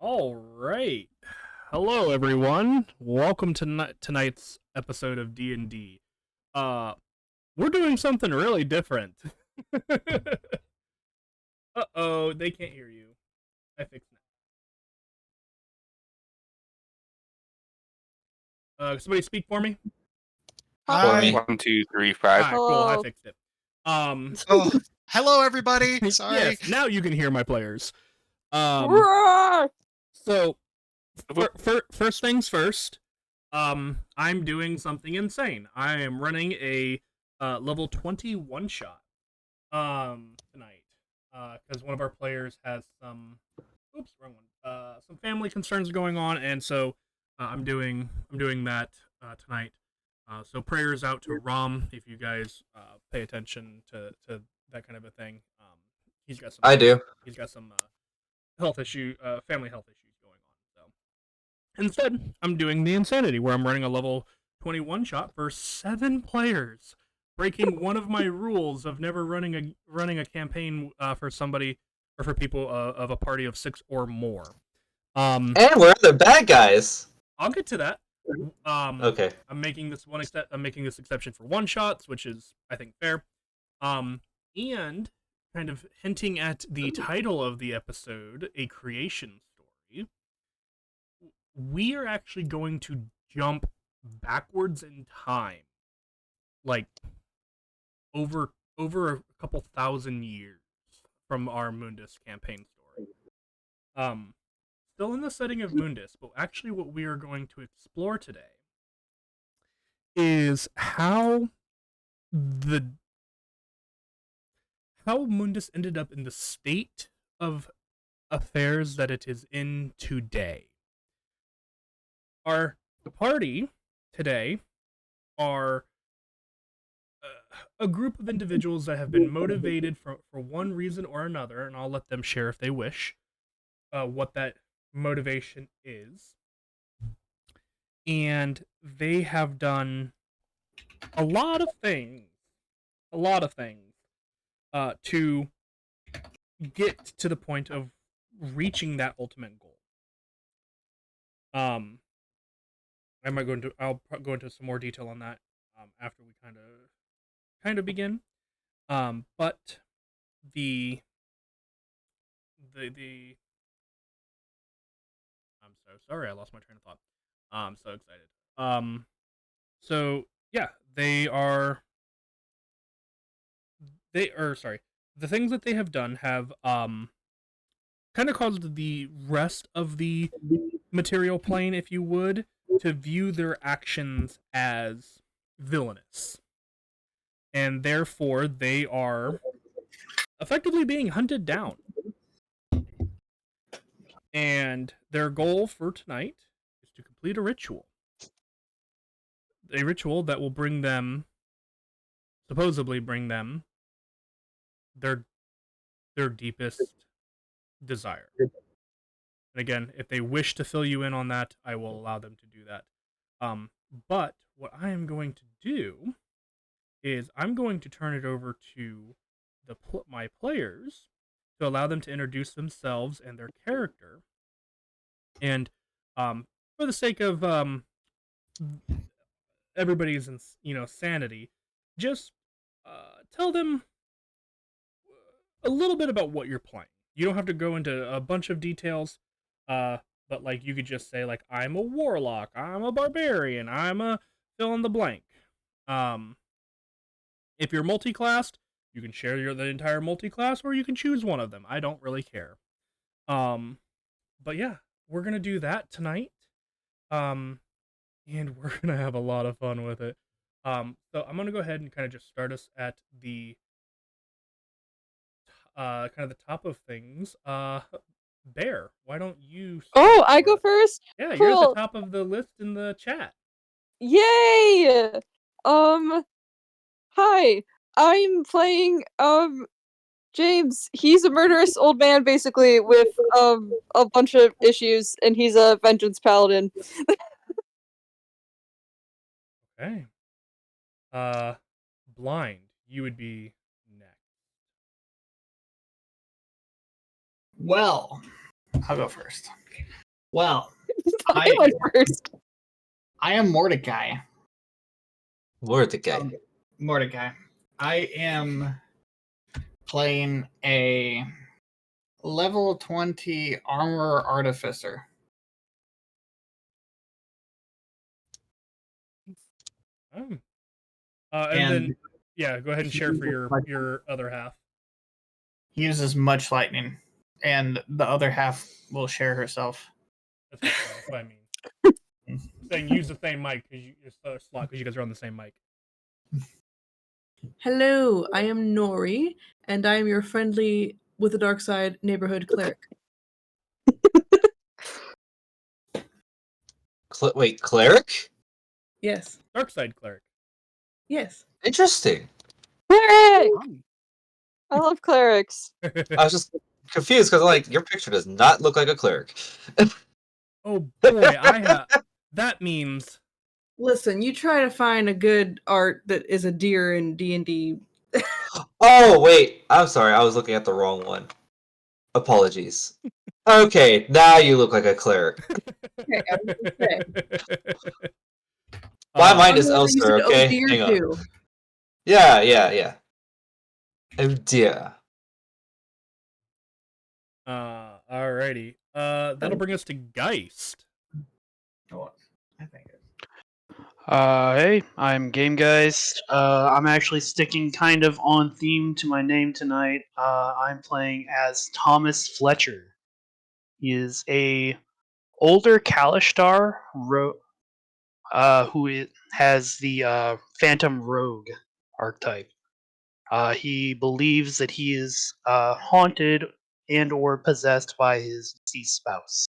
All right. Hello, everyone. Welcome to tonight's episode of D&D. Uh, we're doing something really different. Uh-oh, they can't hear you. I fixed that. Somebody speak for me? Hi. 1, 2, 3, 5. Alright, cool, I Hello. fixed it. Oh, hello everybody. Sorry. Yes, now you can hear my players. Roar! So, first things first, I'm doing something insane. I am running a level 21 shot tonight because one of our players has some some family concerns going on, and so I'm doing that tonight. So prayers out to Rom if you guys pay attention to that kind of a thing. He's got some. I do. He's got some family health issues going on. So instead, I'm doing the insanity where I'm running a level 21 shot for 7 players, breaking one of my rules of never running a campaign for somebody or for people of a party of 6 or more. And we're the bad guys. I'll get to that. Okay. I'm making this exception for one shots, which is I think fair. And kind of hinting at the title of the episode, a creation story. We are actually going to jump backwards in time, like over a couple thousand years from our Mundus campaign story. Still in the setting of Mundus, but actually what we are going to explore today is how Mundus ended up in the state of affairs that it is in today. Our party today are a group of individuals that have been motivated for one reason or another, and I'll let them share if they wish what that motivation is. And they have done a lot of things to get to the point of reaching that ultimate goal. I'll go into some more detail on that after we kind of begin. But the I'm so sorry, I lost my train of thought. I'm so excited. So yeah, the things that they have done have kind of caused the rest of the material plane, if you would, to view their actions as villainous. And therefore, they are effectively being hunted down. And their goal for tonight is to complete a ritual. A ritual that will supposedly bring them their deepest desire. And again, if they wish to fill you in on that, I will allow them to do that. But what I am going to do is I'm going to turn it over to my players to allow them to introduce themselves and their character. And for the sake of everybody's sanity, just tell them a little bit about what you're playing. You don't have to go into a bunch of details, but like you could just say like I'm a warlock, I'm a barbarian, I'm a fill in the blank. If you're multi-classed, you can share the entire multi-class, or you can choose one of them. I don't really care. But yeah, we're gonna do that tonight. And we're gonna have a lot of fun with it. So I'm gonna go ahead and kind of just start us at the kind of the top of things. Bear, why don't you Oh, I go first? Yeah, Cool. you're at the top of the list in the chat. Yay! Hi. I'm playing, James. He's a murderous old man, basically, with, a bunch of issues, and he's a vengeance paladin. Okay. Blind, you would be next. Well, I'll go first. Well, I went first. I am Mordecai. Mordecai. Mordecai. I am playing a level 20 armor artificer. Oh. And then, yeah, go ahead and share for your other half. He uses much lightning, and the other half will share herself. That's what I mean. I'm saying use the same mic because you guys are on the same mic. Hello, I am Nori, and I am your friendly with the dark side neighborhood cleric. Wait, cleric? Yes. Dark side cleric. Yes. Interesting. Cleric! I love clerics. I was just confused because like your picture does not look like a cleric. Oh boy, that means. Listen, you try to find a good art that is a deer in D&D. Oh wait, I'm sorry, I was looking at the wrong one. Apologies. Okay, now you look like a cleric. My mind is elsewhere, okay? Deer Hang on. too. Yeah. Oh dear. Alrighty. That'll bring us to Geist. Oh, I think it. Hey, I'm Game Geist. I'm actually sticking kind of on theme to my name tonight. I'm playing as Thomas Fletcher. He is a older Kalishtar who has the Phantom Rogue archetype. He believes that he is haunted and or possessed by his deceased spouse.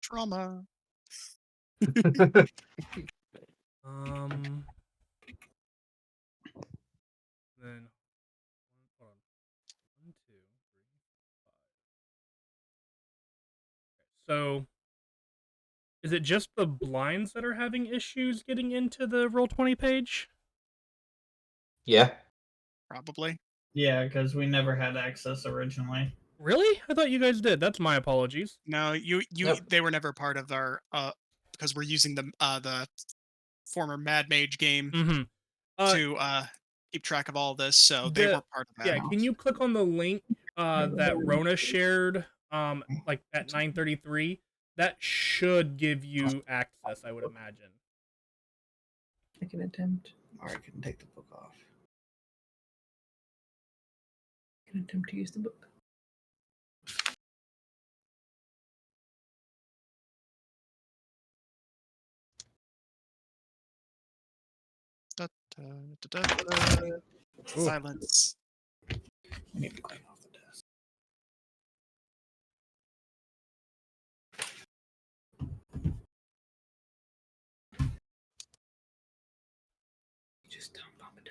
Trauma. Then hold on. 1, 2, 3, 5. So, is it just the blinds that are having issues getting into the Roll20 page? Yeah. Probably. Yeah, because we never had access originally. Really? I thought you guys did. That's my apologies. No, Nope. they were never part of our because we're using the former Mad Mage game to keep track of all this, so they weren't part of that. Yeah, can you click on the link that Rona shared like at 9:33? That should give you access, I would imagine. I can attempt. Or I can take the book off. I can attempt to use the book. Silence. I need to clean off the desk. Just don't bump it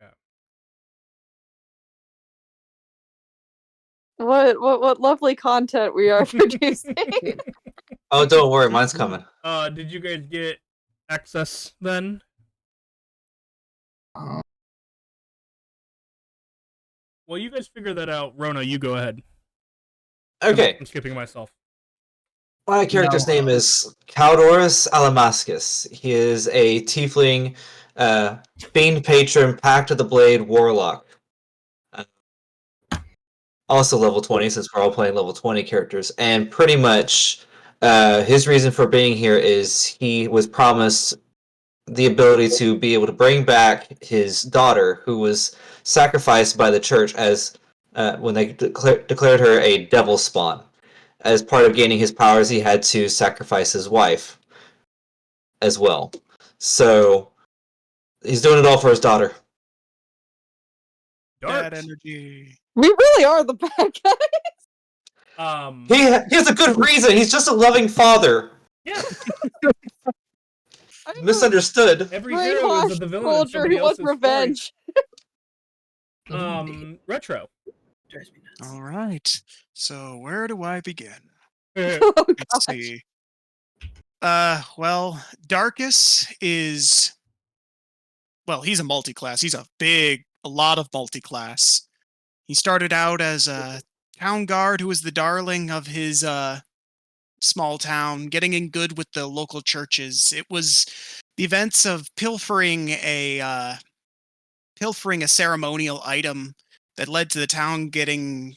Okay. What lovely content we are producing. Oh, don't worry, mine's coming. Did you guys get access then? Well, you guys figure that out. Rona, you go ahead. Okay. I'm skipping myself. My character's name is Caldorus Alamascus. He is a tiefling, fiend patron, Pact of the Blade warlock. Also level 20, since we're all playing level 20 characters. And pretty much, his reason for being here is he was promised the ability to be able to bring back his daughter, who was sacrificed by the church as when they declared her a devil spawn. As part of gaining his powers, he had to sacrifice his wife as well. So he's doing it all for his daughter. Bad energy. We really are the bad guys. He has a good reason. He's just a loving father. Yeah. Misunderstood. Every hero is the villain in somebody who wants else's revenge. Retro. All right. So where do I begin? Oh, Let's see. Well, Darkus is well, he's a multi-class. He's a lot of multi-class. He started out as a town guard who was the darling of his small town, getting in good with the local churches. It was the events of pilfering a ceremonial item that led to the town getting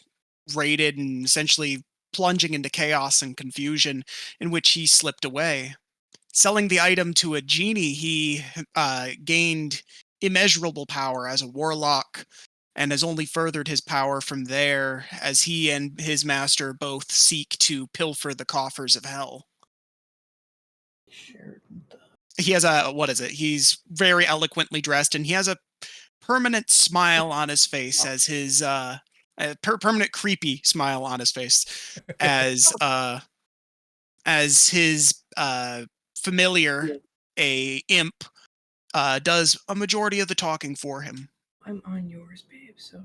raided and essentially plunging into chaos and confusion, in which he slipped away. Selling the item to a genie, he gained immeasurable power as a warlock, and has only furthered his power from there as he and his master both seek to pilfer the coffers of hell. He has a, what is it? He's very eloquently dressed, and he has a permanent smile on his face as his permanent creepy smile on his face as his familiar, a imp, does a majority of the talking for him. I'm on yours, babe, so.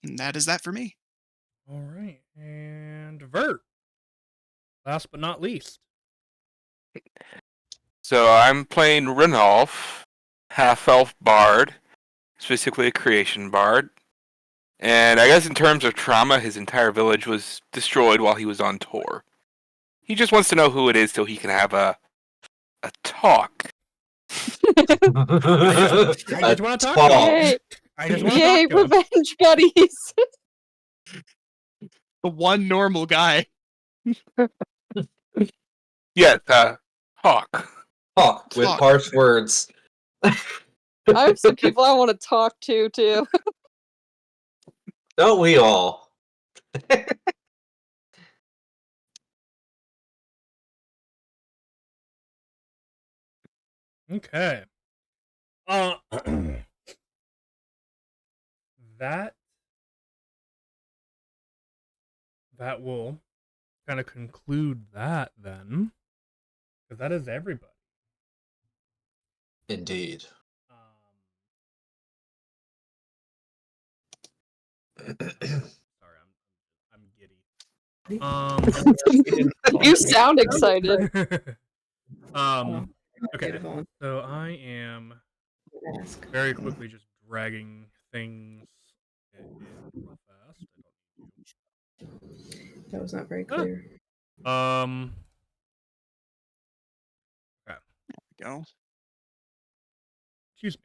And that is that for me. All right, and Vert. Last but not least. So I'm playing Renolf, half-elf bard, specifically a creation bard. And I guess in terms of trauma, his entire village was destroyed while he was on tour. He just wants to know who it is so he can have a talk. I just want to talk to him. Yay! I just want to Yay, talk to him. revenge buddies! The one normal guy. Yes, talk. Talk with Talk. harsh words. I have some people I want to talk to, too. Don't we all? Okay. That will kind of conclude that then, because that is everybody. Indeed. Sorry, I'm giddy. You sound excited. Okay. So I am very quickly just dragging things in real fast. That was not very clear. Okay. Go. Excuse me.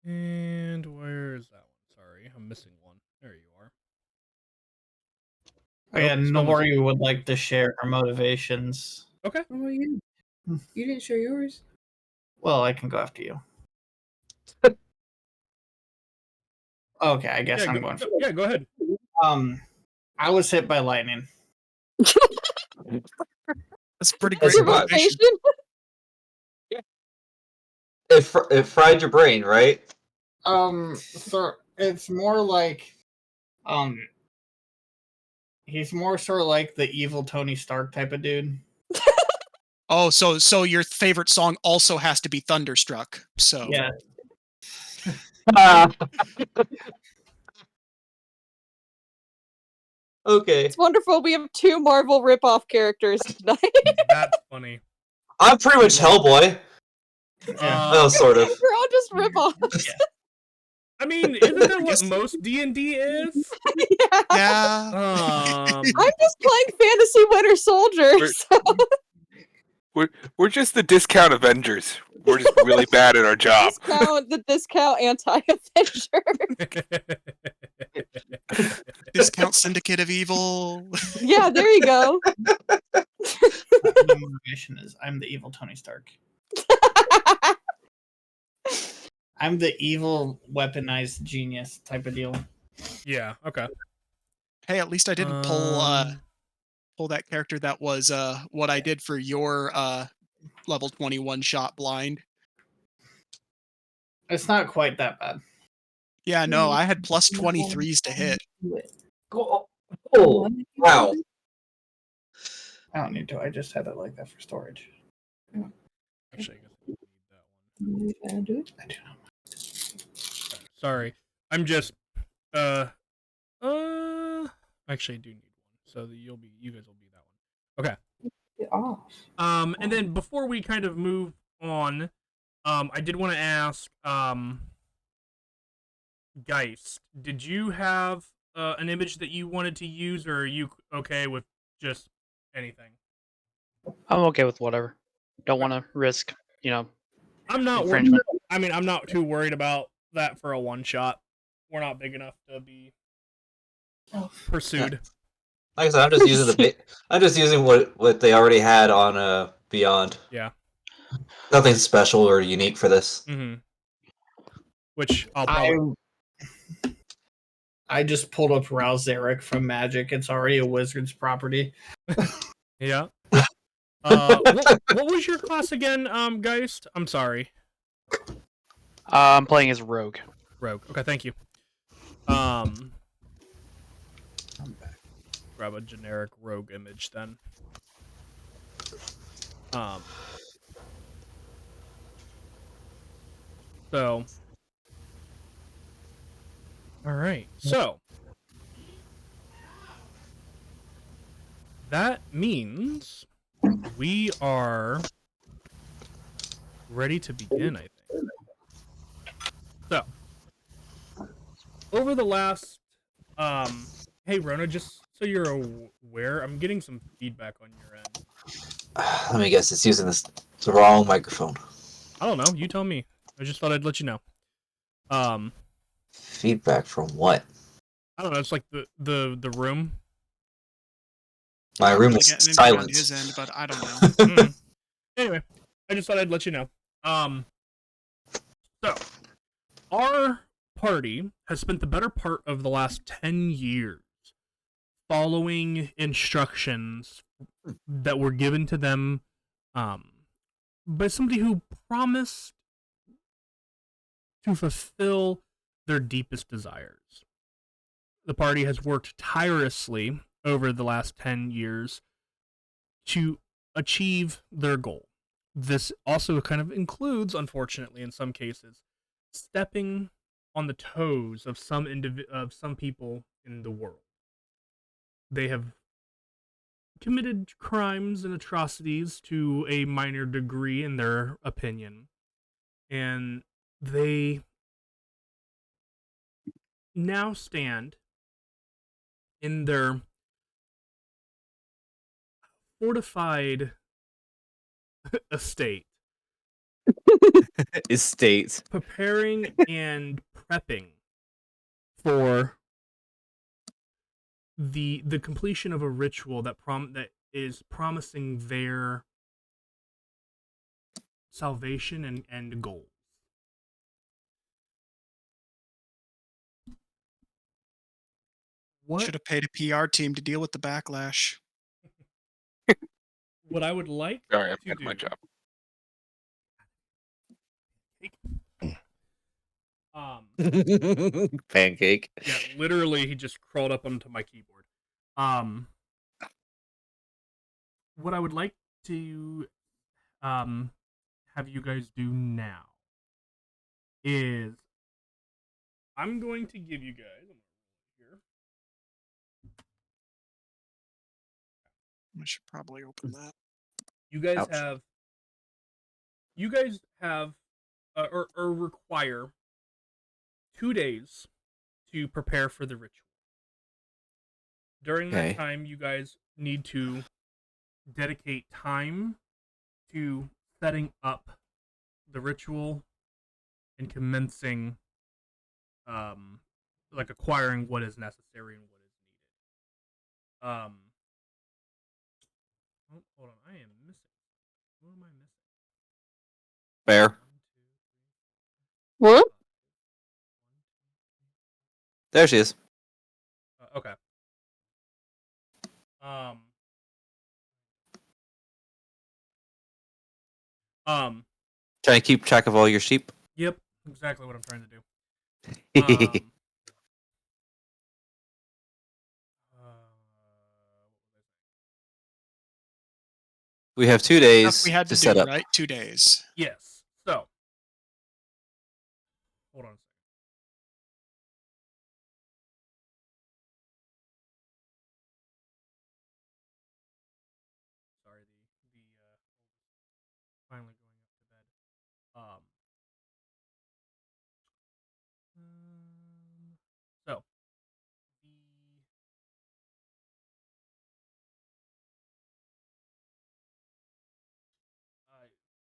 And where is that one? Sorry, I'm missing one. There you are. Oh, yeah, Nope, Nori would like to share her motivations. Okay. Oh, you didn't share yours? Well, I can go after you. Okay, I guess I'm going for yeah, go ahead. I was hit by lightning. That's pretty That's great Your about- motivation. motivation? It fried your brain, right? So it's more like, he's more sort of like the evil Tony Stark type of dude. Oh, so your favorite song also has to be Thunderstruck. So Yeah. Okay. It's wonderful. We have 2 Marvel ripoff characters tonight. That's funny. I'm pretty much Hellboy. Oh, sort of. We're all just ripoffs. I mean, isn't that what Yes. most D&D is? Yeah. yeah. I'm just playing Fantasy Winter Soldier. So. We're just the discount Avengers. We're just really bad at our job. The discount anti-Avenger. Discount Syndicate of Evil. Yeah, there you go. My motivation is I'm the evil Tony Stark. I'm the evil weaponized genius type of deal. Yeah, okay. Hey, at least I didn't pull that character that was what I did for your level 21 shot blind. It's not quite that bad. Yeah, no, I had plus 23s to hit. Oh, wow. I don't need to. I just had it like that for storage. Actually, I guess I need that one. Do it. I do not. Okay, sorry. I'm just Actually, I do need one, so that you guys will be that one. Okay. Get off. And then before we kind of move on, I did want to ask, Geist, did you have an image that you wanted to use, or are you okay with just anything? I'm okay with whatever. Don't want to risk, I'm not worried. infringement. I mean, I'm not too worried about that for a one shot. We're not big enough to be pursued. Like I said, I'm just using I'm just using what they already had on Beyond. Yeah. Nothing special or unique for this. Mm-hmm. Which I'll probably. I just pulled up Rouse Zarek from Magic. It's already a wizard's property. Yeah. What was your class again, Geist? I'm sorry. I'm playing as Rogue. Rogue. Okay, thank you. Grab a generic rogue image then. So. All right. So. That means we are ready to begin, I think. So. Over the last, hey Rona, just so you're aware, I'm getting some feedback on your end. Let me guess, it's using the wrong microphone. I don't know. You tell me. I just thought I'd let you know. Feedback from what? I don't know. It's like the room. My room Probably is getting silent. on his end, but I don't know. Anyway, I just thought I'd let you know. So our party has spent the better part of the last 10 years following instructions that were given to them by somebody who promised to fulfill their deepest desires. The party has worked tirelessly over the last 10 years to achieve their goal. This also kind of includes, unfortunately, in some cases, stepping on the toes of some people in the world. They have committed crimes and atrocities to a minor degree, in their opinion, and they now stand in their fortified estate, preparing and prepping for the completion of a ritual that is promising their salvation and goals. What Should have paid a PR team to deal with the backlash. what I would like Sorry, I'm to at do. my job. Pancake. Yeah, literally, he just crawled up onto my keyboard. What I would like to have you guys do now is I'm going to give you guys here. I should probably open that. You guys Ouch. have or require 2 days to prepare for the ritual. During Okay. that time, you guys need to dedicate time to setting up the ritual and commencing, like acquiring what is necessary and what is needed. Oh, hold on, I am missing. What am I missing? Fair. What? There she is. Okay. Trying to keep track of all your sheep. Yep, exactly what I'm trying to do. We have 2 days Stuff we had to set do, up. right? 2 days. Yes. So, hold on a second. finally going up to bed. So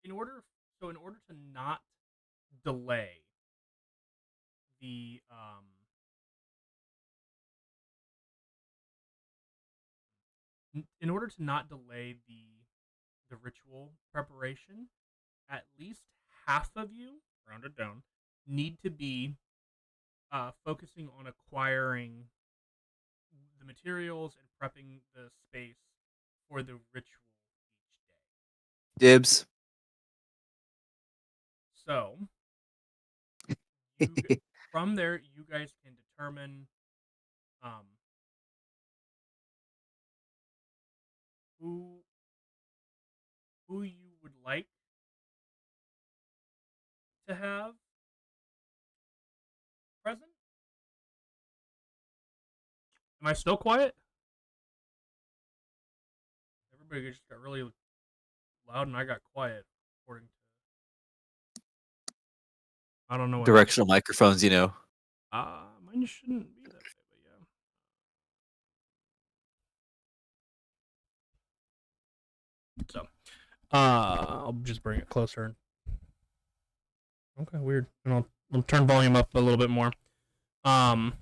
in order to not delay the in order to not delay the ritual preparation, at least half of you, rounded down, need to be focusing on acquiring the materials and prepping the space for the ritual each day. Dibs. So, from there, you guys can determine who you would like to have present. Am I still quiet? Everybody just got really loud and I got quiet, according to... I don't know what... Directional microphones, you know. Mine shouldn't be that way, but yeah. So, I'll just bring it closer. Okay, weird. And I'll turn volume up a little bit more. So.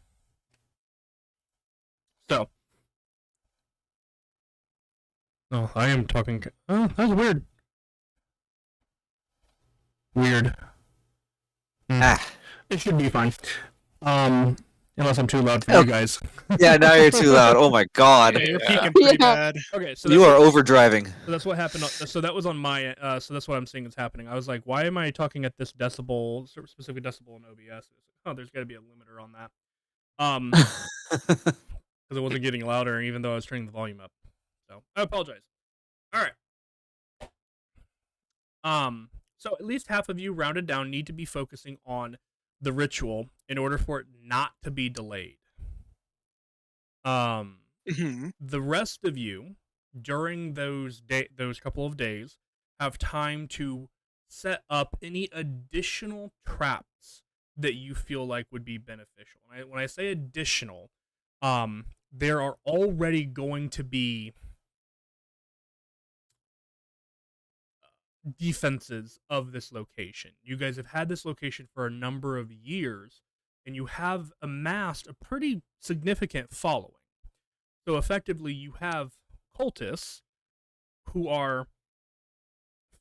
Oh, I am talking... Oh, that's weird. Weird. It should be fine. Unless I'm too loud for you guys. Yeah, now you're too loud. Oh my god. Yeah, you're peaking pretty bad. Okay, so you are overdriving. So that's what happened. So that was on my. So that's what I'm seeing is happening. I was like, why am I talking at this decibel, specific decibel in OBS? Oh, there's got to be a limiter on that. Because it wasn't getting louder, even though I was turning the volume up. So I apologize. All right. So at least half of you, rounded down, need to be focusing on the ritual in order for it not to be delayed. The rest of you, during those couple of days, have time to set up any additional traps that you feel like would be beneficial. When I say additional, there are already going to be defenses of this location. You guys have had this location for a number of years, and you have amassed a pretty significant following. So effectively, you have cultists who are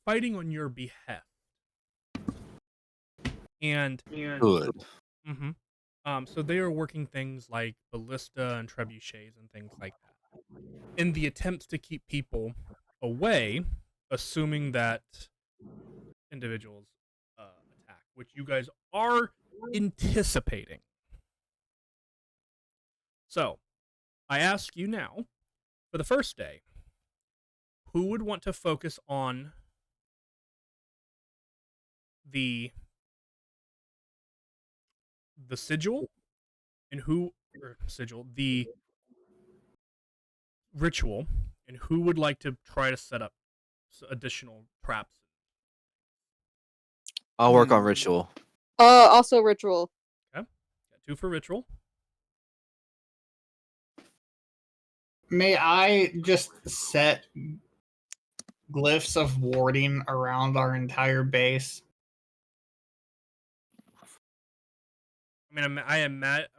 fighting on your behest. And good. So they are working things like ballista and trebuchets and things like that, in the attempts to keep people away, assuming that individuals attack, which you guys are anticipating. So, I ask you now, for the first day, who would want to focus on the sigil, and the ritual, and who would like to try to set up additional traps? I'll work on ritual. Also ritual. Okay. Got 2 for ritual. May I just set glyphs of warding around our entire base? I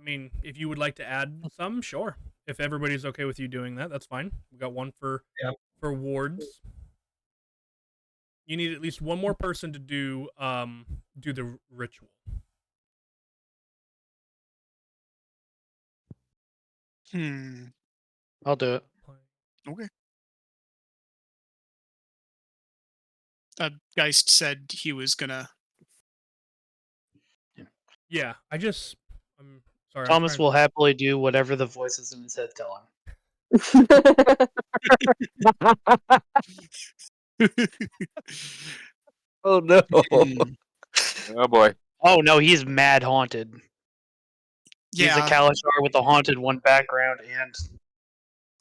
mean, if you would like to add some, sure. If everybody's okay with you doing that, that's fine. We got 1 for wards. You need at least 1 more person to do the ritual. I'll do it. Okay. Geist said he was gonna. Yeah, I'm sorry. Thomas will happily do whatever the voices in his head tell him. Oh no. Oh boy. Oh no, he's mad haunted. Yeah, He's a Kalashar with a haunted one background, and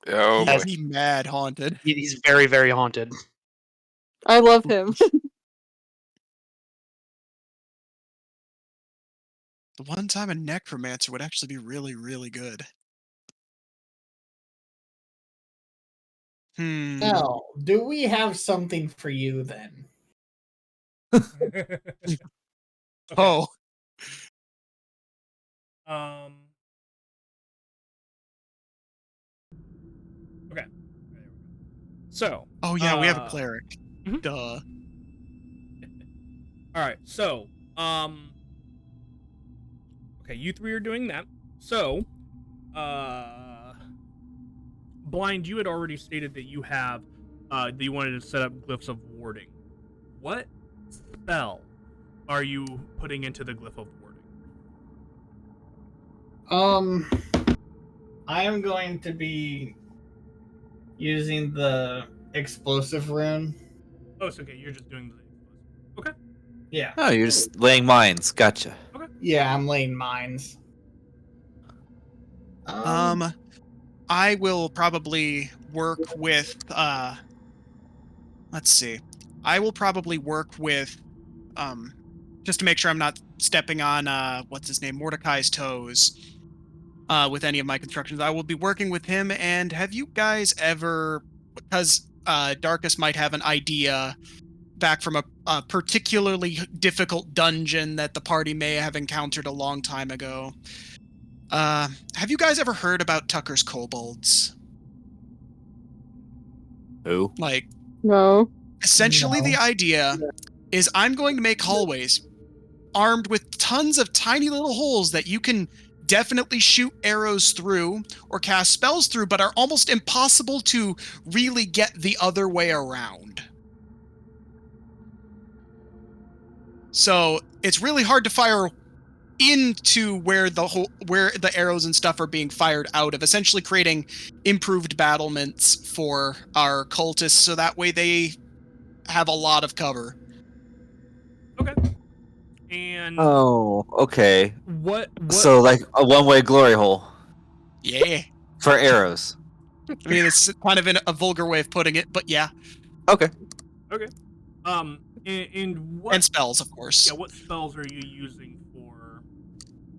Oh boy. he's mad haunted. he's very, very haunted. I love him. The one time a necromancer would actually be really, really good. Now, do we have something for you then? Okay. Oh, Okay. So. oh yeah, we have a cleric. Mhm. Duh. All right. So, okay, you three are doing that. So, Blind, you had already stated that you have, that you wanted to set up glyphs of warding. What spell are you putting into the glyph of warding? I am going to be using the explosive rune. Oh, it's okay. You're just doing the. Okay. Yeah. Oh, you're just laying mines. Gotcha. Yeah, I'm laying mines. I will probably work with let's see. I will probably work with just to make sure I'm not stepping on what's his name, Mordecai's toes with any of my constructions. I will be working with him. And have you guys ever, because Darkus might have an idea back from a particularly difficult dungeon that the party may have encountered a long time ago. Have you guys ever heard about Tucker's kobolds? Who? Like, No. essentially No. the idea is I'm going to make hallways armed with tons of tiny little holes that you can definitely shoot arrows through or cast spells through, but are almost impossible to really get the other way around. So it's really hard to fire into where the arrows and stuff are being fired out of, essentially creating improved battlements for our cultists so that way they have a lot of cover. Okay. And Oh, okay. what? So like a one-way glory hole Yeah. for arrows. I mean, it's kind of a vulgar way of putting it, but yeah. Okay. Okay. And what? And spells, of course. Yeah. What spells are you using for?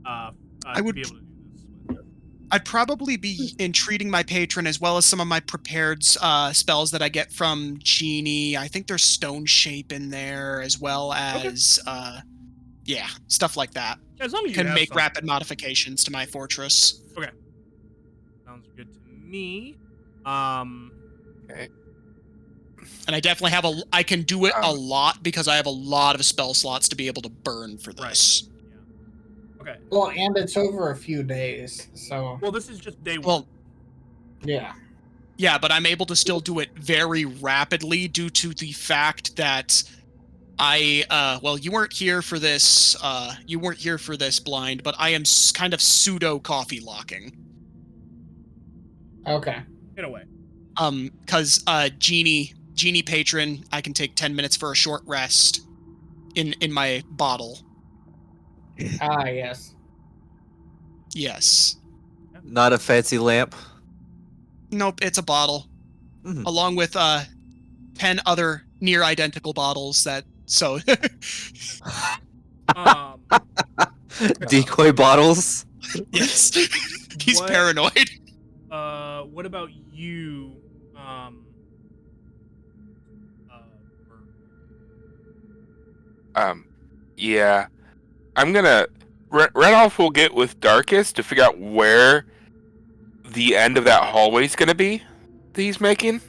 I would to be able to do this with? I'd probably be entreating my patron as well as some of my prepared spells that I get from Genie. I think there's Stone Shape in there as well as yeah, stuff like that. As long as you Can have make something. rapid modifications to my fortress. Okay. Sounds good to me. Okay. And I definitely have I can do it a lot because I have a lot of spell slots to be able to burn for this. Right. Yeah. Okay. Well, and it's over a few days, so. Well, this is just day one. Well, Yeah. yeah, but I'm able to still do it very rapidly due to the fact that well, you weren't here for this, Blind, but I am kind of pseudo coffee locking. Okay. In a way. Because Genie patron, I can take 10 minutes for a short rest in my bottle. Ah, yes. Yes. Not a fancy lamp. Nope, it's a bottle. Mhm. Along with 10 other near identical bottles that so Decoy bottles. yes. He's What- paranoid. What about you? Yeah. I'm gonna. Renolf will get with Darkus to figure out where the end of that hallway is gonna be that he's making.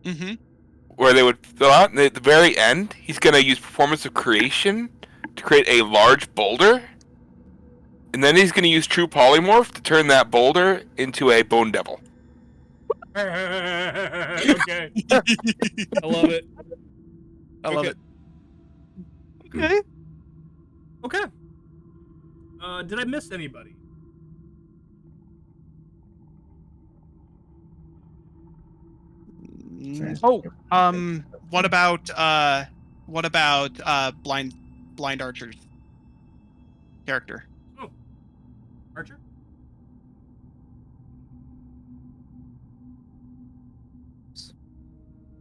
Mm-hmm. Where they would fill out, and at the very end, he's gonna use Performance of Creation to create a large boulder. And then he's gonna use True Polymorph to turn that boulder into a Bone Devil. Okay. I love it. I love it. Okay. Okay. Did I miss anybody? Oh, what about blind archer's character? Oh, Archer.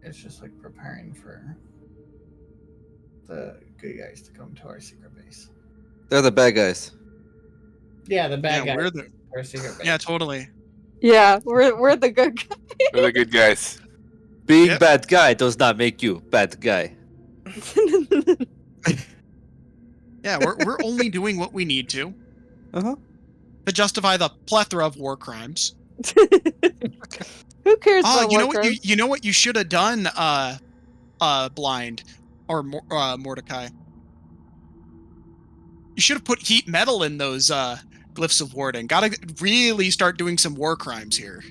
It's just like preparing for the good guys to come to our secret base. They're the bad guys. Yeah, the bad Yeah, guy. we're the Our secret base. yeah, totally. Yeah, we're the good guys. We're the good guys. Being Yep. bad guy does not make you bad guy. Yeah, we're only doing what we need to Uh-huh. justify the plethora of war crimes. Who cares Oh, about you know war what crimes? you know what you should have done, Blind or Mordecai. You should have put heat metal in those glyphs of warding. Gotta really start doing some war crimes here.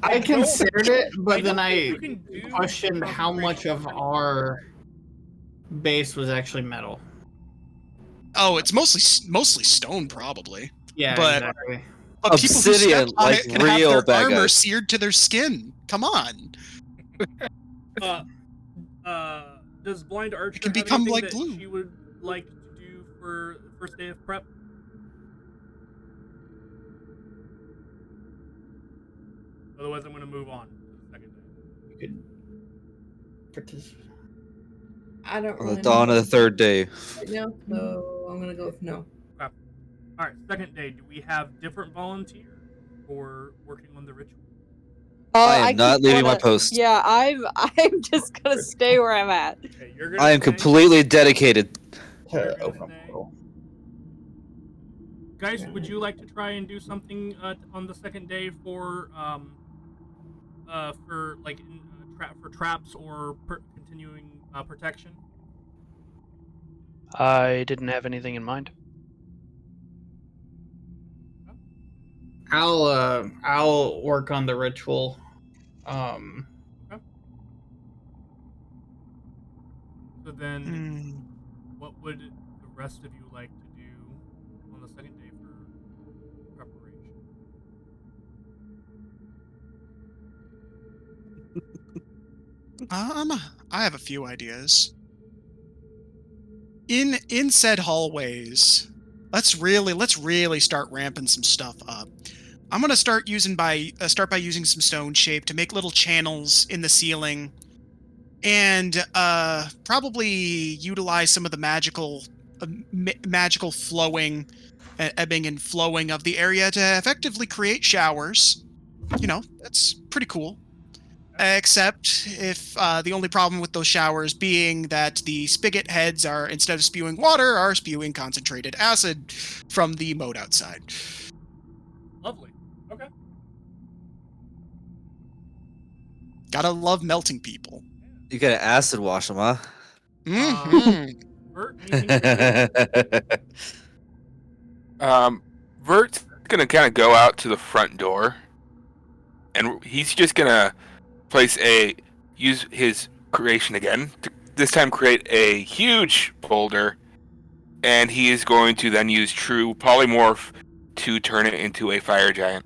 I considered it, but I then don't think I you can do questioned how much of our base was actually metal. Oh, it's mostly stone, probably. Yeah, But- exactly. But people who Obsidian, step on like it can real have their bad armor guys. seared to their skin. Come on. Does Blind Archer can have become anything like that glue. she would like to do for the first day of prep? Otherwise, I'm going to move on to the second day. You could participate. I don't On really the dawn know of the third day. right now, so I'm gonna go with no. All right, second day. Do we have different volunteers for working on the ritual? I am not keep leaving my wanna- post. Yeah, I'm just gonna stay where I'm at. Okay, you're gonna I am stay. completely dedicated. You're To gonna open stay. portal. Guys, would you like to try and do something on the second day for like for traps or continuing protection? I didn't have anything in mind. I'll work on the ritual. So then, Hmm. what would the rest of you like to do on the second day for preparation? I have a few ideas. In said hallways, let's really start ramping some stuff up. I'm gonna start by using some stone shape to make little channels in the ceiling, and probably utilize some of the magical flowing, ebbing and flowing of the area to effectively create showers. You know, that's pretty cool. Except if the only problem with those showers being that the spigot heads are, instead of spewing water, are spewing concentrated acid from the moat outside. Lovely. Okay. Gotta love melting people. You gotta acid wash them, huh? Mhm. Bert, anything you do? Vert's gonna kind of go out to the front door, and he's just gonna use his creation again to this time create a huge boulder, and he is going to then use true polymorph to turn it into a fire giant.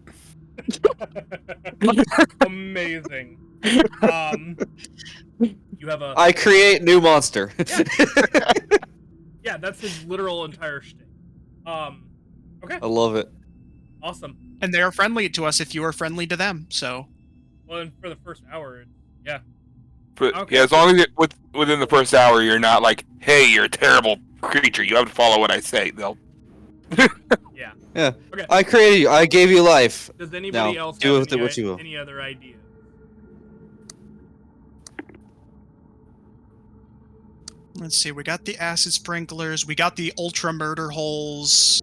Amazing. You have a I create new monster. yeah. That's his literal entire shtick. Okay. I love it. Awesome. And they are friendly to us if you are friendly to them. So Well, and for the first hour, yeah. But Okay. yeah, as long as within the first hour, you're not like, "Hey, you're a terrible creature. You have to follow what I say." They'll. Yeah. Yeah. Okay. I created you. I gave you life. Does anybody Now, else do have with it what you will. any other ideas? let's see. We got the acid sprinklers. We got the ultra murder holes.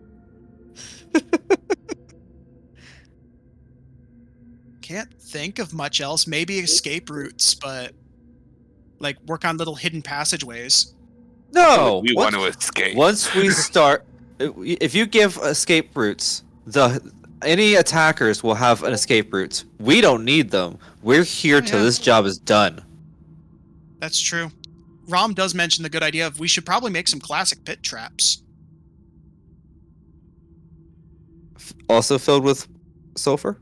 Can't think of much else. Maybe escape routes, but like work on little hidden passageways. No. we want to escape. Once we start, if you give escape routes, any attackers will have an escape route. We don't need them. We're here till yeah. this job is done. That's true. Rom does mention the good idea of we should probably make some classic pit traps. Also filled with sulfur.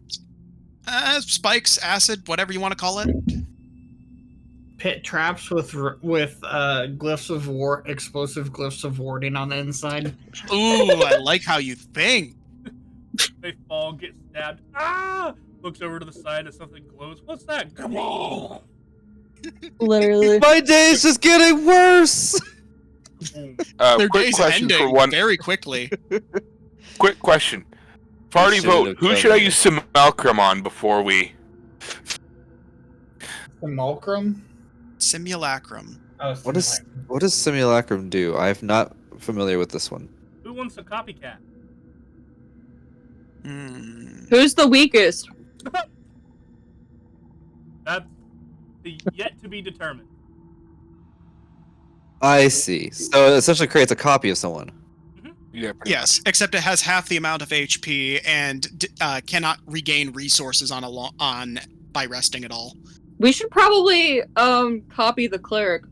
Spikes, acid, whatever you want to call it. Pit traps with glyphs of war, explosive glyphs of warding on the inside. Ooh, I like how you think. They fall, get stabbed. Ah! Looks over to the side as something glows. What's that? Come on! Literally. My day is just getting worse. Their Quick day's question ending for one. very quickly. Quick question. Party should've vote. Who come should I here. use Simulacrum on before we? Simulacrum? Simulacrum. Oh, What does simulacrum. what does Simulacrum do? I'm not familiar with this one. Who wants a copycat? Who's the weakest? That's yet to be determined. I see. So it essentially creates a copy of someone. Yeah. Yes, except it has half the amount of HP and cannot regain resources on by resting at all. We should probably copy the cleric.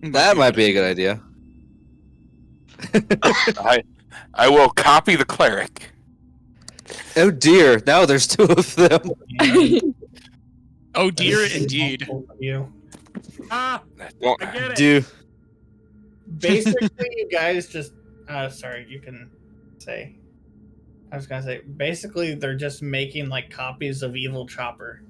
That might be a good idea. I will copy the cleric. Oh dear! Now there's two of them. Oh dear, indeed. You. Ah, Don't- I get it. Do Basically, you guys just. Sorry, you can say. I was gonna say, basically, they're just making like copies of Evil Chopper.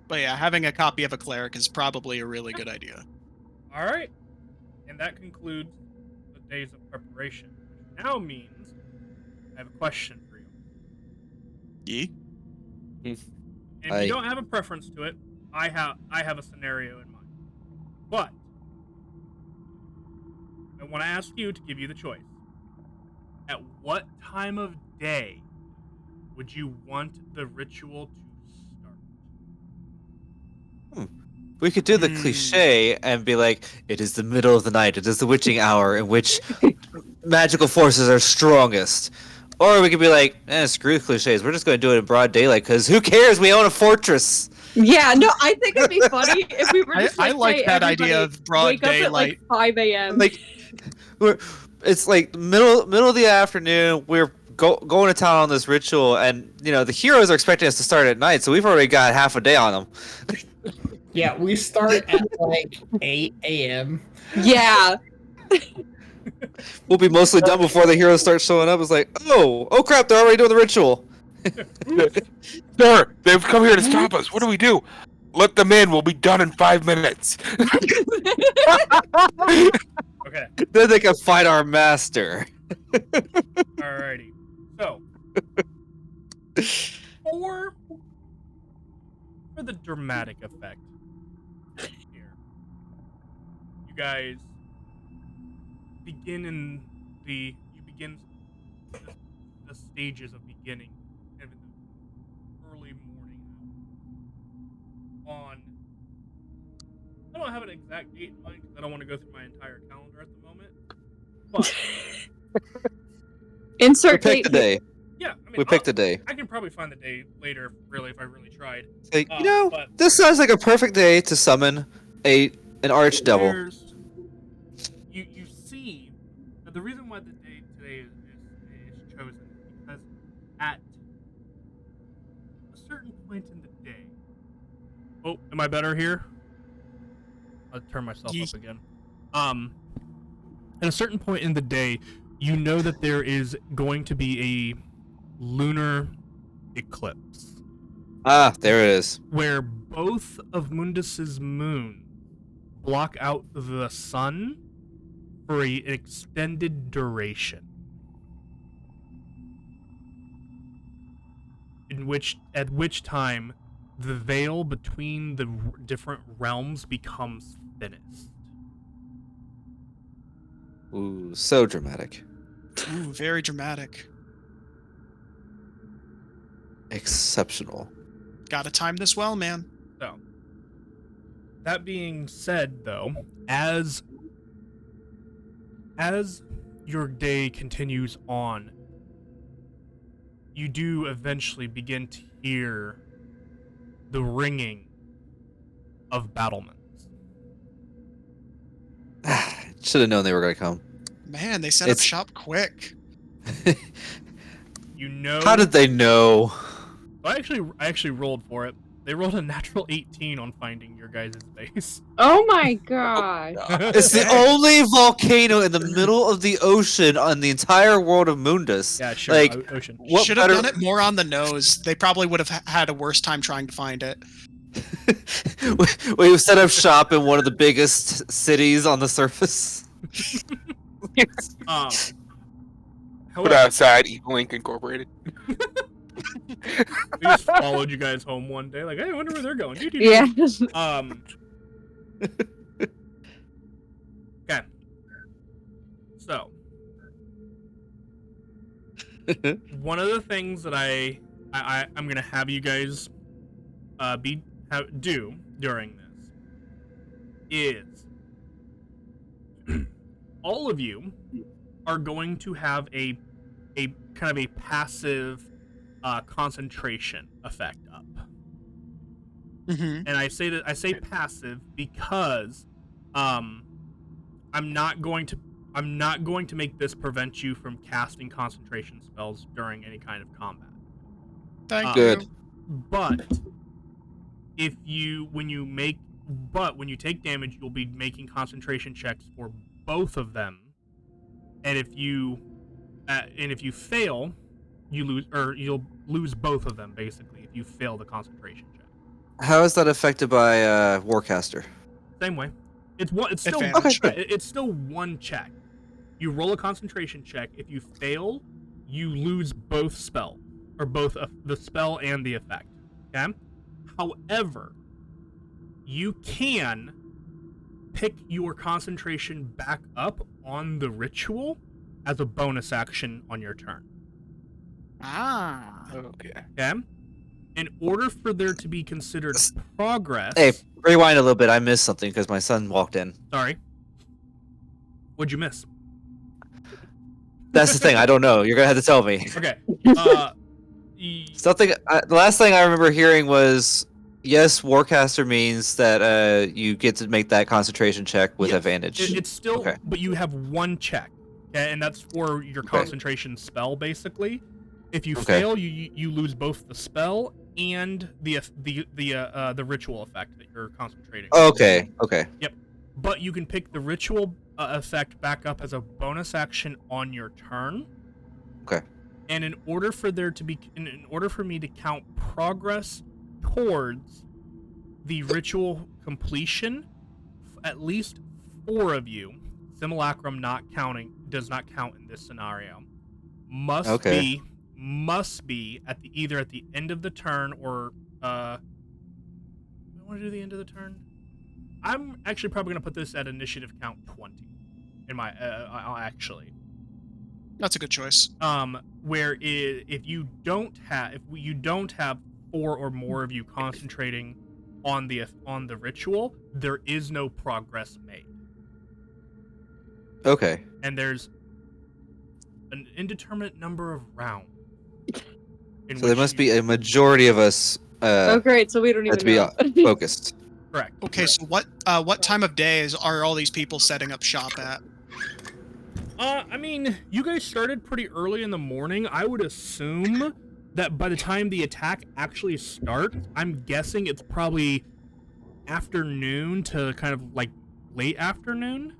But yeah, having a copy of a cleric is probably a really good idea. All right, and that concludes the days of preparation. Which now means I have a question for you. Ye? And if you don't have a preference to it, I have a scenario in mind. But I want to ask you to give you the choice. At what time of day would you want the ritual to start? we could do the cliche and be like, it is the middle of the night, it is the witching hour in which magical forces are strongest. Or we could be like, screw the cliches, we're just going to do it in broad daylight, because who cares, we own a fortress! Yeah, no, I think it'd be funny if we were just I like hey, that idea everybody of broad wake up at like daylight. 5 a.m. Like, it's like middle of the afternoon, we're going to town on this ritual, and, you know, the heroes are expecting us to start at night, so we've already got half a day on them. Yeah, we start at like 8 a.m. Yeah. We'll be mostly done before the heroes start showing up. It's like, oh crap, they're already doing the ritual. Sir, they've come here to stop us. What do we do? Let them in. We'll be done in 5 minutes. Okay. Then they can fight our master. Alrighty. So, for the dramatic effect here, you guys begin the stages of beginning kind of in the early morning on. I don't have an exact date in mind because I don't want to go through my entire calendar at the moment. But Insert We picked the date. day. yeah, I mean, We picked the day. I can probably find the day later, really, if I really tried. It's like, But this sounds like a perfect day to summon an archdevil. there's- You see that the reason why the day today is chosen is because at a certain point in the day. Oh, am I better here? I'll turn myself up again. At a certain point in the day, you know that there is going to be a lunar eclipse Ah, there it is. where both of Mundus's moons block out the sun for an extended duration. At which time the veil between the different realms becomes thinnest. Ooh, so dramatic. Ooh, very dramatic. Exceptional. Gotta time this well, man. So, that being said, though, as your day continues on, you do eventually begin to hear the ringing of battlements. Should have known they were going to come. Man, they set up It's- shop quick. You know. How did they know? I actually rolled for it. They rolled a natural 18 on finding your guys' base. Oh my gosh. It's the only volcano in the middle of the ocean on the entire world of Mundus. Yeah, sure. Like, Ocean. what Should have better- done it more on the nose. They probably would have had a worse time trying to find it. We've set up shop in one of the biggest cities on the surface. Put However, outside Evil Inc. Incorporated. we just followed you guys home one day, like, hey, I wonder where they're going. Doo-doo-doo. Yeah. Okay. So, one of the things that I'm gonna have you guys do during this is all of you are going to have a kind of a passive concentration effect up. Mm-hmm. And I say passive because I'm not going to make this prevent you from casting concentration spells during any kind of combat. Thank Good. you. But when you take damage, you'll be making concentration checks for both of them. And if you fail, you'll lose both of them basically if you fail the concentration check. How is that affected by Warcaster? Same way. It's still Advantage. it's still one check. You roll a concentration check. If you fail, you lose both spell or both the spell and the effect. Okay. However, you can pick your concentration back up on the ritual as a bonus action on your turn. Ah. Okay. Okay? In order for there to be considered progress... Hey, rewind a little bit. I missed something because my son walked in. Sorry. What'd you miss? That's the thing. I don't know. You're gonna have to tell me. Okay. Something. The last thing I remember hearing was, yes, Warcaster means that you get to make that concentration check with Yes, advantage. It's still... Okay. But you have one check. Okay? And that's for your concentration spell, basically. If you fail, you lose both the spell and the ritual effect that you're concentrating on. Okay. Yep. But you can pick the ritual effect back up as a bonus action on your turn. Okay. And in order for me to count progress towards the ritual completion, at least 4 of you, simulacrum does not count in this scenario, must be either at the end of the turn or I want to do the end of the turn. I'm actually probably going to put this at initiative count 20 in my actually. That's a good choice. Where if you don't have 4 or more of you concentrating on the ritual, there is no progress made. Okay. And there's an indeterminate number of rounds. So there must be a majority of us Oh great, so we don't have even to be know. focused. Correct. Okay, so what time of day are all these people setting up shop at? I mean, you guys started pretty early in the morning. I would assume that by the time the attack actually starts, I'm guessing it's probably afternoon to kind of like late afternoon.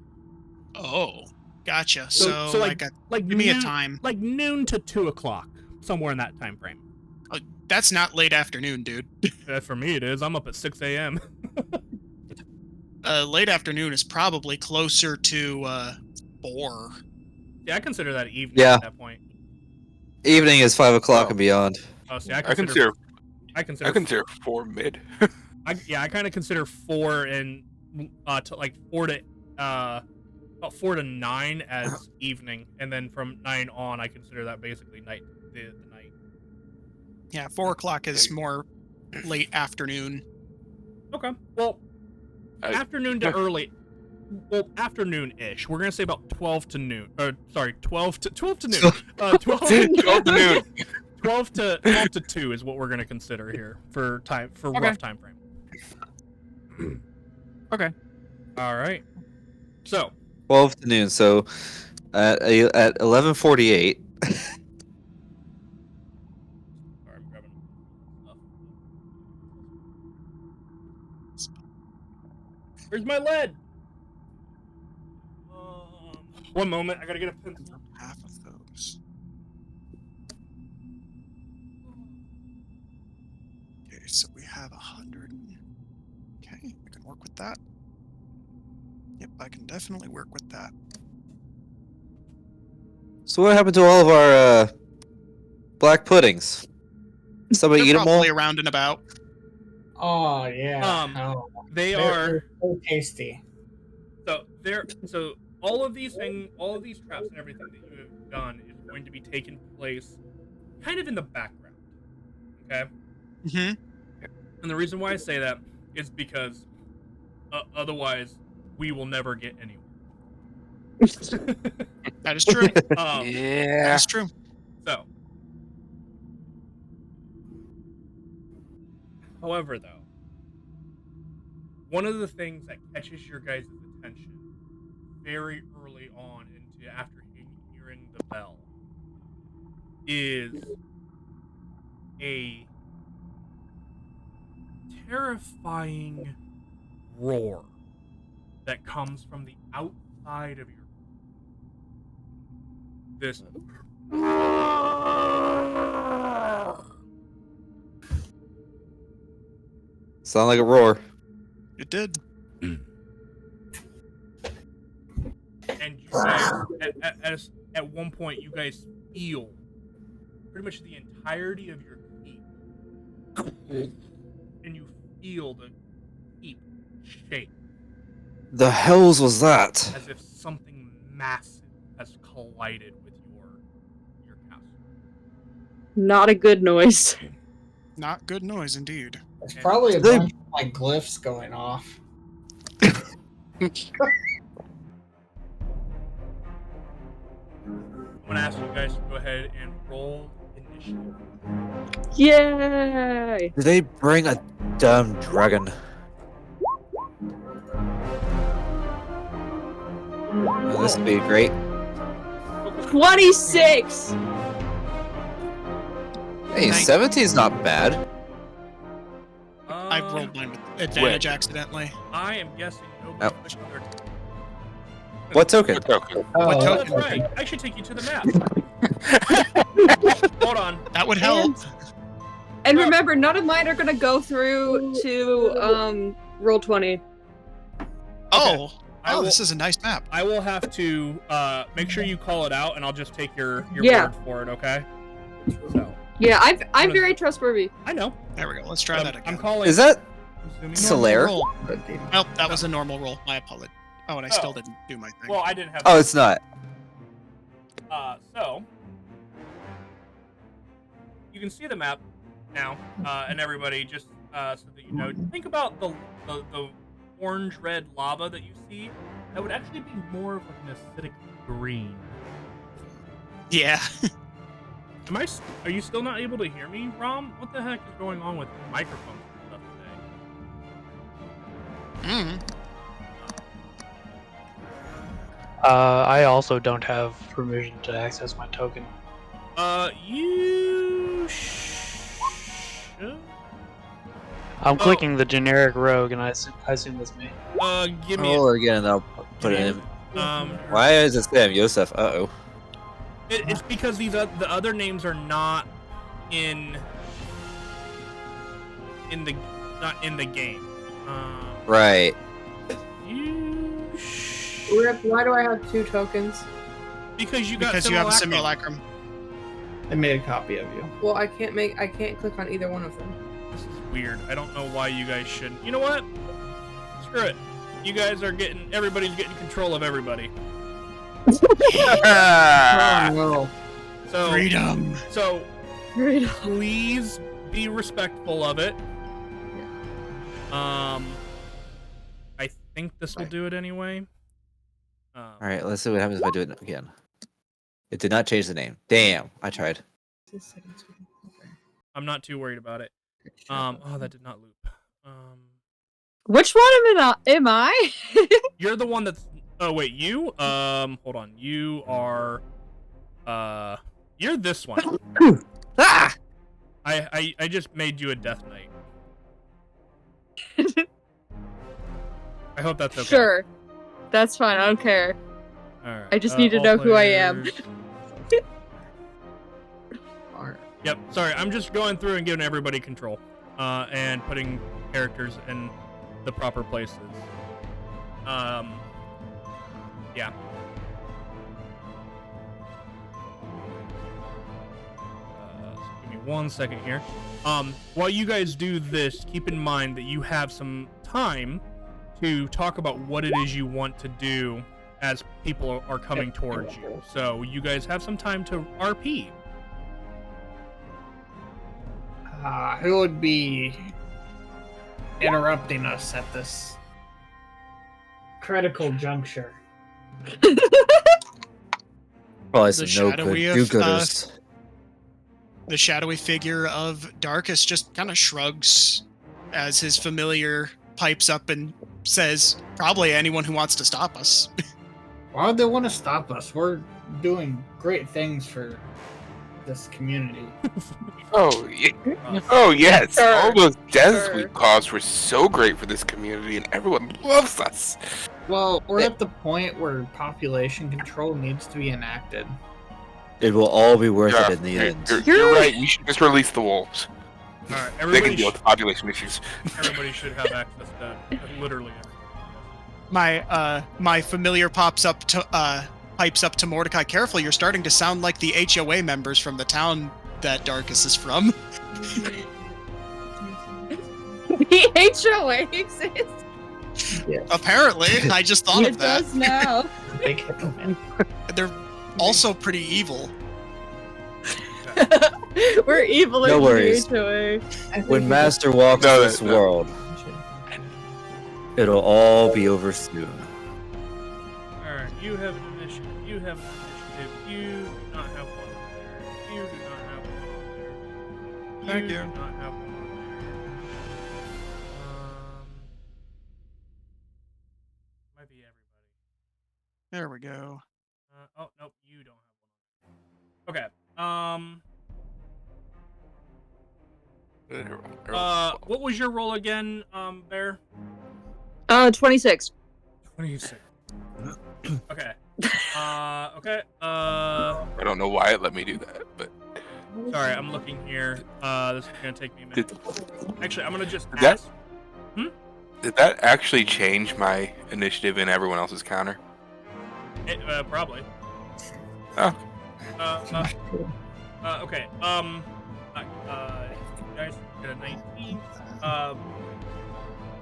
Oh, gotcha. So So give me a noon- time. like noon to 2 o'clock, somewhere in that time frame. That's not late afternoon, dude. For me, it is. I'm up at 6 a.m. Late afternoon is probably closer to 4. Yeah, I consider that evening Yeah. at that point. Evening is 5 o'clock Oh. and beyond. Oh, see, I consider 4 mid. I kind of consider 4 and to like 4 to about 4 to 9 as evening, and then from 9 on, I consider that basically night. The night. Yeah, 4 o'clock is more late afternoon. Okay. Well, I- afternoon to early. Well, afternoon-ish. We're gonna say about 12 to noon. Sorry, 12 to noon. 12 12 to noon. 12 to 2 is what we're gonna consider here for rough time frame. Okay. All right. So 12 to noon. So at 11:48. sorry, I'm grabbing stuff. Where's my lead? 1 moment, I gotta get a pencil. Half of those. Okay, so we have 100. Okay, I can work with that. Yep, I can definitely work with that. So what happened to all of our black puddings? Somebody They're eat them all? probably around and about. Oh yeah. They They're are so tasty. so all of these traps and everything that you have done is going to be taking place kind of in the background. Okay? Mm-hmm. And the reason why I say that is because otherwise we will never get anywhere. That is true. Yeah. That is true. So, however, though, one of the things that catches your guys' attention very early on into after hearing the bell is a terrifying roar that comes from the outside of your this Sound like a roar. It did. and you guys at one point you guys feel pretty much the entirety of your keep and you feel the keep shake The hells was that? as if something massive has collided with your castle. Not a good noise. Not good noise indeed. It's probably a bunch of like glyphs going off. I'm gonna ask you guys to go ahead and roll initiative. Yay! Did they bring a dumb dragon? Oh, this would be great. 26! Hey, 17's not bad. I rolled mine with advantage accidentally. I am guessing nobody Oh. pushed their What token? Good token. Oh, What that's token? right. I should take you to the map. Hold on. That would help. And remember, none of mine are gonna go through to roll 20. Oh, I will- this is a nice map. I will have to make sure you call it out, and I'll just take your Yeah. word for it. Okay. So Yeah, I'm very trustworthy. I know. There we go. Let's try that again. I'm calling. Is that I'm assuming- Solaire? Roll. Nope, that was a normal roll. My apologies. Oh, and I still didn't do my thing. Well, I didn't have. Oh, it's not. So you can see the map now, and everybody just so that you know, think about the orange-red lava that you see. That would actually be more of an acidic green. Yeah. Are you still not able to hear me, Rom? What the heck is going on with the microphones and stuff today? Mm. I also don't have permission to access my token. You should. I'm clicking the generic rogue, and I assume that's me. Give me. Roll it again, and I'll put it in. Why is it Sam Yosef? Uh-oh. It's because the other names are not in the game. Right. Rip, why do I have 2 tokens? Because you got Because you have a simulacrum. simulacrum. I made a copy of you. Well, I can't click on either one of them. This is weird. I don't know why you guys shouldn't. You know what? Screw it. You guys are everybody's getting control of everybody. Oh no. So Freedom. So please be respectful of it. I think this will do it anyway. Alright, let's see what happens if I do it again. It did not change the name. Damn, I tried. I'm not too worried about it. Oh, that did not loop. Which one am I? You're the one that's. Oh wait, you. Hold on. You are. You're this one. Ah! I just made you a Death Knight. I hope that's okay. Sure. That's fine. I don't care. All right. I just need to know who I am. Yep. Sorry, I'm just going through and giving everybody control, and putting characters in the proper places. Yeah. So give me 1 second here. While you guys do this, keep in mind that you have some time to talk about what it is you want to do as people are coming towards you. So you guys have some time to RP. Who would be interrupting us at this critical juncture? Probably The some no shadowy good of, do-gooders. The shadowy figure of Darkus just kind of shrugs as his familiar pipes up and says, probably anyone who wants to stop us. Why would they want to stop us? We're doing great things for this community. Oh, oh yes. Sure. All those deaths Sure. we caused were so great for this community, and everyone loves us. Well, we're at the point where population control needs to be enacted. It will all be worth Yeah, it in the end. you're right. We should just release the wolves. All right, They everybody, can deal with population issues. everybody should have access to literally everything. My familiar pipes up to Mordecai. Careful, you're starting to sound like the HOA members from the town that Darkus is from. The HOA exists. Yes. Apparently, I just thought It of that. does now. Big Hitman. They're also pretty evil. We're evil No in worries. the HOA. When Master walks No, this no. world, it'll all be over soon. Alright, you have an initiative. You have an initiative. You do not have one there. You do not have one there. Thank do you. not have one there. Might be everybody. There we go. Oh, nope, you don't have one. Okay. What was your roll again, Bear? 26. 26. Okay. Okay. I don't know why it let me do that, but Sorry, I'm looking here. This is gonna take me a minute. Actually, I'm gonna just Did that- ask. did that actually change my initiative and everyone else's counter? Probably. Oh. Okay. You guys get a 19.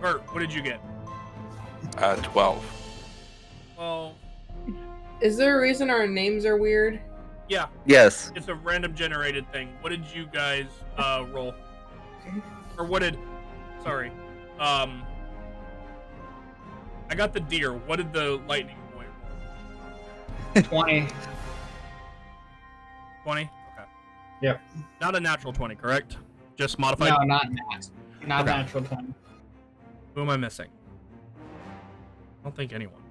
Bert, what did you get? 12. Well, Is there a reason our names are weird? yeah, Yes. it's a random generated thing. What did you guys roll? Or what did? Sorry. I got the deer. What did the lightning boy roll? 20. 20. Okay. Yep. Not a natural 20, correct? Just modified. No, not nat. Not Okay. natural 20. Who am I missing? I don't think anyone.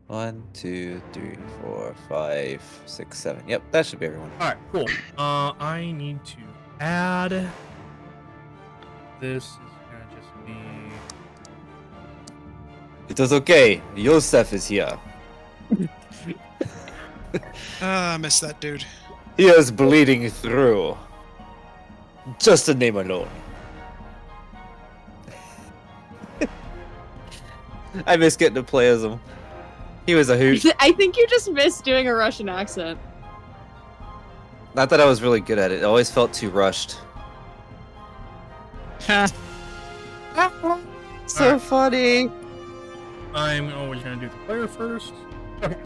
1, 2, 3, 4, 5, 6, 7. Yep, that should be everyone. All right, cool. I need to add. This is gonna just be. It is okay. Yosef is here. I miss that dude. He is bleeding through. Just the name alone. I miss getting to play as him. He was a hoot. I think you just missed doing a Russian accent. Not that I was really good at it. It always felt too rushed. So Alright. funny. I'm always gonna do the player first. Okay.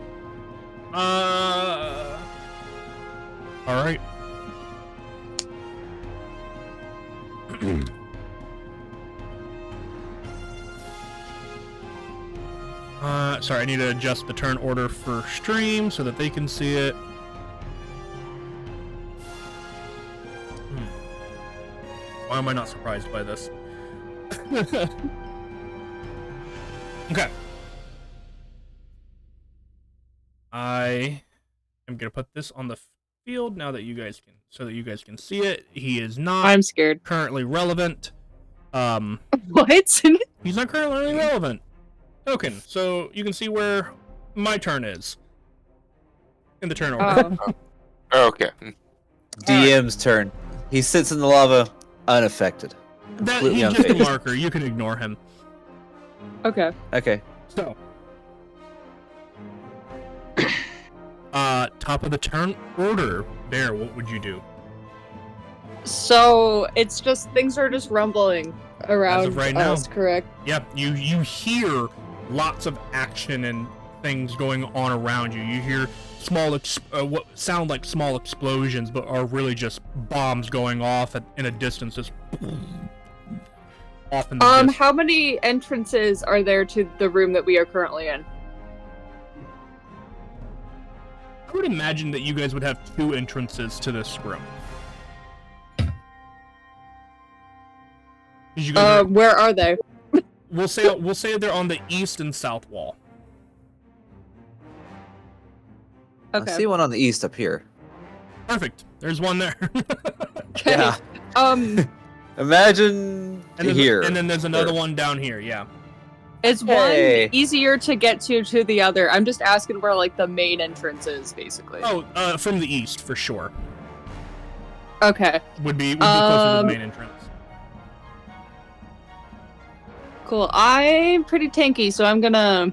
All right. Sorry, I need to adjust the turn order for stream so that they can see it. Why am I not surprised by this? Okay. I am gonna put this on the field now that you guys can, so that you guys can see it. He is not I'm scared. currently relevant. What? He's not currently relevant. Token. So you can see where my turn is in the turn order. Okay. DM's turn. He sits in the lava, unaffected. That Completely he's just a unfazed. marker. You can ignore him. Okay. Okay. So, top of the turn order. Bear, what would you do? So it's just things are just rumbling around As of right now. us, correct? Yep, you hear lots of action and things going on around you. You hear small, what sound like small explosions, but are really just bombs going off in a distance, just off in the distance. How many entrances are there to the room that we are currently in? I would imagine that you guys would have 2 entrances to this room. 'Cause you guys Where are they? we'll say they're on the east and south wall. Okay. I see one on the east up here. Perfect. There's one there. Okay. Yeah. Imagine here. And then there's another one down here. Yeah. Is Hey. one easier to get to the other? I'm just asking where like the main entrance is, basically. Oh, from the east for sure. Okay. Would be closer to the main entrance. Cool. I'm pretty tanky, so I'm gonna.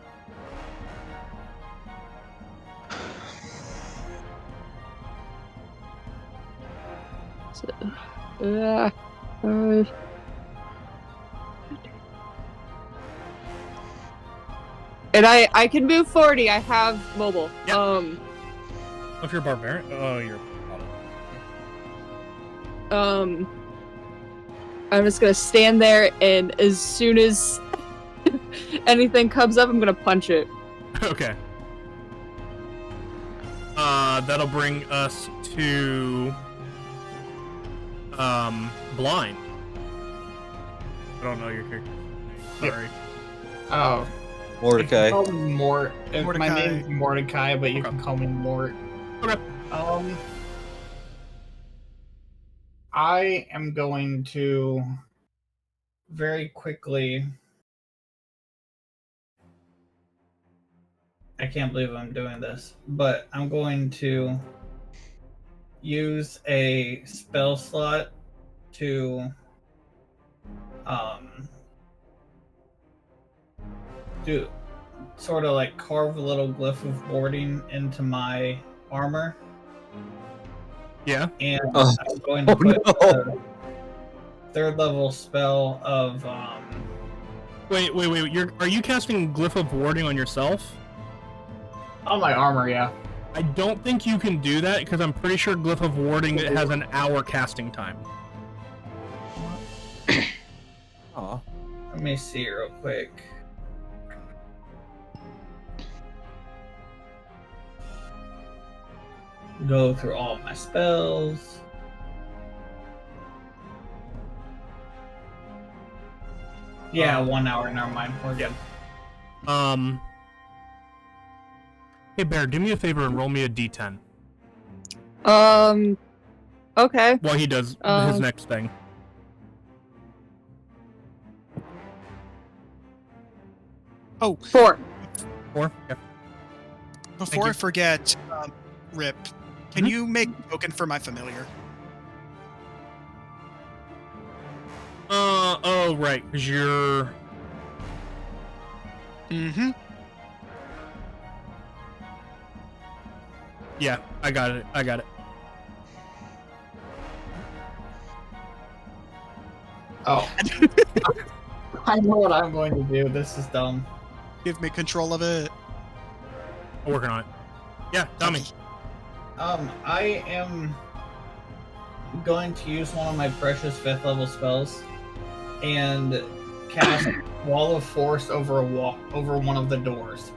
And I can move 40. I have mobile. Yep. If you're a barbarian, oh, you're. I'm just gonna stand there, and as soon as anything comes up, I'm gonna punch it. Okay. That'll bring us to blind. I don't know your character's name. Sorry. Oh, Mordecai. Call me My Mordecai. name's Mordecai, but you can call me Mort. Okay. I am going to very quickly. I can't believe I'm doing this, but I'm going to use a spell slot to do sort of like carve a little glyph of warding into my armor. Yeah. And Oh. I'm going to Oh, put no. a 3rd level spell of Wait. Are you casting Glyph of Warding on yourself? on my armor, yeah. I don't think you can do that because I'm pretty sure Glyph of Warding has an hour casting time. Aw. Let me see real quick. Go through all of my spells. Yeah, 1 hour. Never mind. We're good. Hey Bear, do me a favor and roll me a d10 Okay. while he does his next thing. Oh, 4. 4? Yeah. before you. I forget, Rip, can you make a token for my familiar? Oh, right, because you're... Mm-hmm. Yeah, I got it. Oh. I know what I'm going to do. This is dumb. Give me control of it. I'm working on it. Yeah, tell me. I am going to use one of my precious 5th level spells and cast Wall of Force over one of the doors.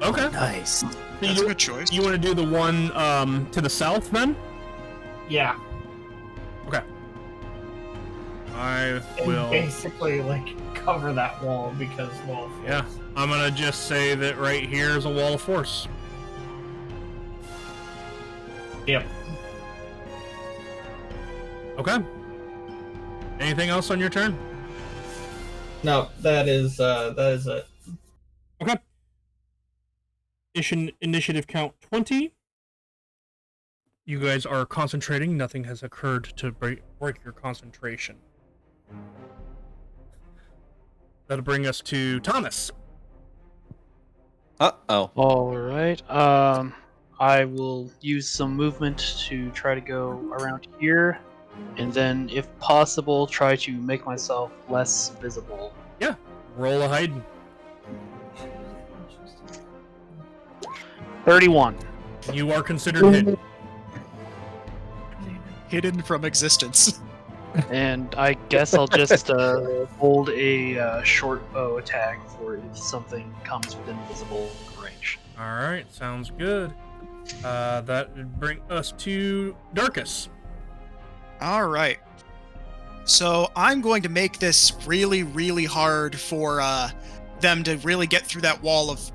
Okay. Nice. So That's a you, good choice. you want to do the one to the south then? Yeah. Okay. I And will. basically like cover that wall because Wall of Force. Yeah, I'm gonna just say that right here is a wall of force. Yep. Okay. Anything else on your turn? No, that is it. Okay. Initiative count 20. You guys are concentrating. Nothing has occurred to break your concentration. That'll bring us to Thomas. Uh-oh. All right. I will use some movement to try to go around here, and then, if possible, try to make myself less visible. Yeah. Roll a hide. 31. You are considered hidden. Hidden from existence. And I guess I'll just hold a short bow attack for if something comes within visible range. Alright, sounds good. That would bring us to Darkus. All right. So I'm going to make this really, really hard for them to really get through that wall of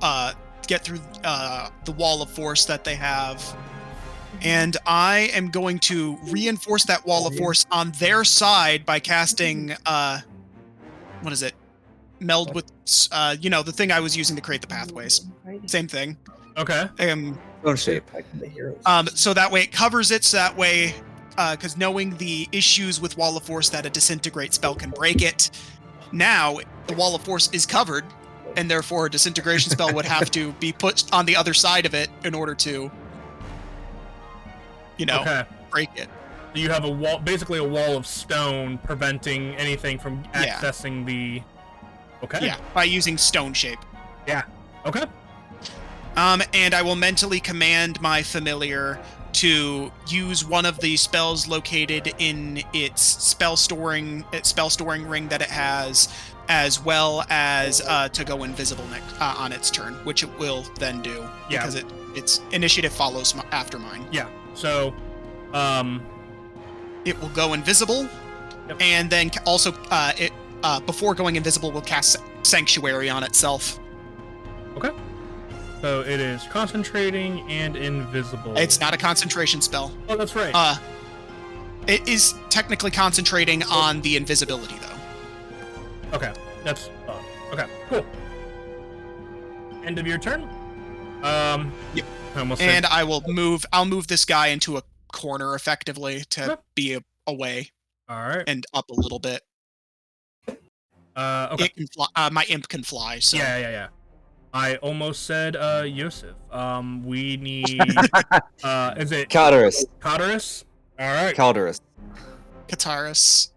the wall of force that they have. And I am going to reinforce that wall of force on their side by casting what is it? Meld with the thing I was using to create the pathways. Same thing. Okay. Stone shape. So that way it covers it, so that way because knowing the issues with Wall of Force that a disintegrate spell can break it, now the Wall of Force is covered, and therefore a disintegration spell would have to be put on the other side of it in order to, break it. So you have a wall, basically a wall of stone, preventing anything from accessing the. Okay. Yeah, by using stone shape. Yeah. Okay. And I will mentally command my familiar to use one of the spells located in its spell storing ring that it has, as well as to go invisible on its turn, which it will then do because its initiative follows after mine. Yeah. So, it will go invisible, and then also before going invisible, will cast Sanctuary on itself. Okay. So it is concentrating and invisible. It's not a concentration spell. Oh, that's right. It is technically concentrating on the invisibility, though. Okay. That's okay. Cool. End of your turn. Yep. And I'll move this guy into a corner effectively to be away. All right. And up a little bit. Okay. It can fly, my imp can fly. So. Yeah. I almost said Yosef. We need is it Cauterus? Cauterus? Alright. Cauterus. Cataris.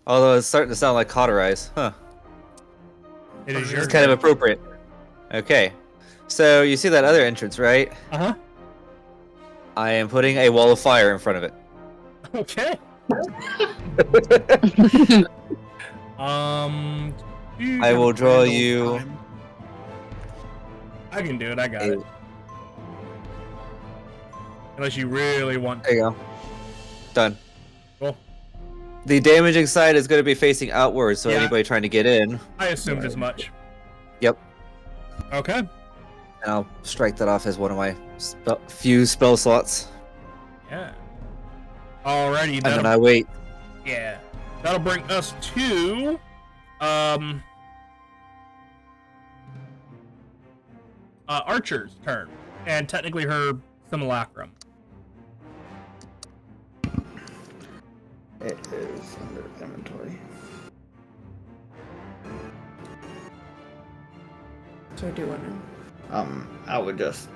Although it's starting to sound like cauterize. Huh. It is It's kind of appropriate. Okay. So you see that other entrance, right? Uh-huh. I am putting a wall of fire in front of it. Okay. I will draw you. I can do it. I got it. Unless you really want to. There you go. Done. Cool. The damaging side is going to be facing outwards, so anybody trying to get in. I assumed as much. Yep. Okay. And I'll strike that off as one of my few spell slots. Yeah. Alrighty. And then I wait. Yeah. That'll bring us to Archer's turn, and technically her simulacrum. It is under inventory. So do what now? I would just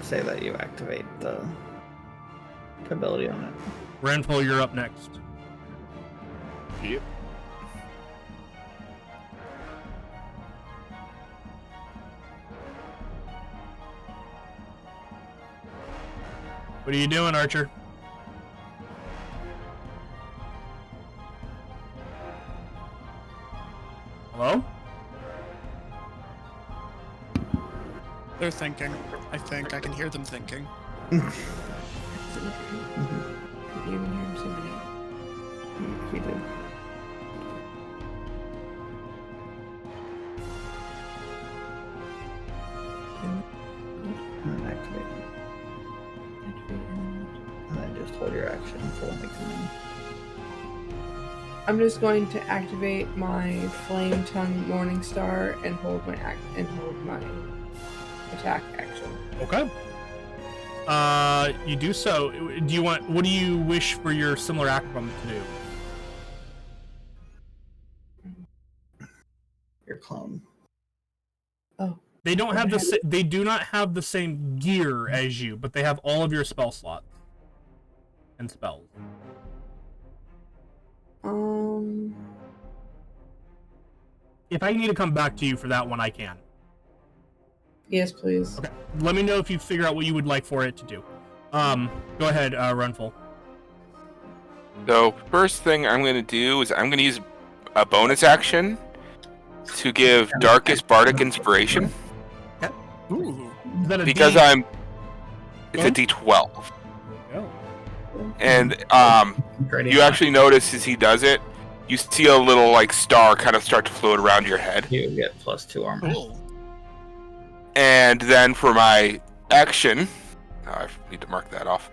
say that you activate the ability on it. Renfo, you're up next. Yep. What are you doing, Archer? Hello? They're thinking. I think I can hear them thinking. You even hear him singing. He did. And then activate. And then just hold your action for when they come in. I'm just going to activate my Flame Tongue Morning Star and hold my attack action. Okay. You do so. What do you wish for your similar acronym to do? Your clone. Oh. They don't have they do not have the same gear as you, but they have all of your spell slots and spells. If I need to come back to you for that one, I can. Yes, please. Okay. Let me know if you figure out what you would like for it to do. Go ahead, Runful. So first thing I'm going to do is I'm going to use a bonus action to give Darkest Bardic Inspiration. Okay. Ooh. Is that a Because D? it's a D12. Oh. And you actually notice as he does it, you see a little like star kind of start to float around your head. You get +2 armor. Cool. And then for my action, I need to mark that off.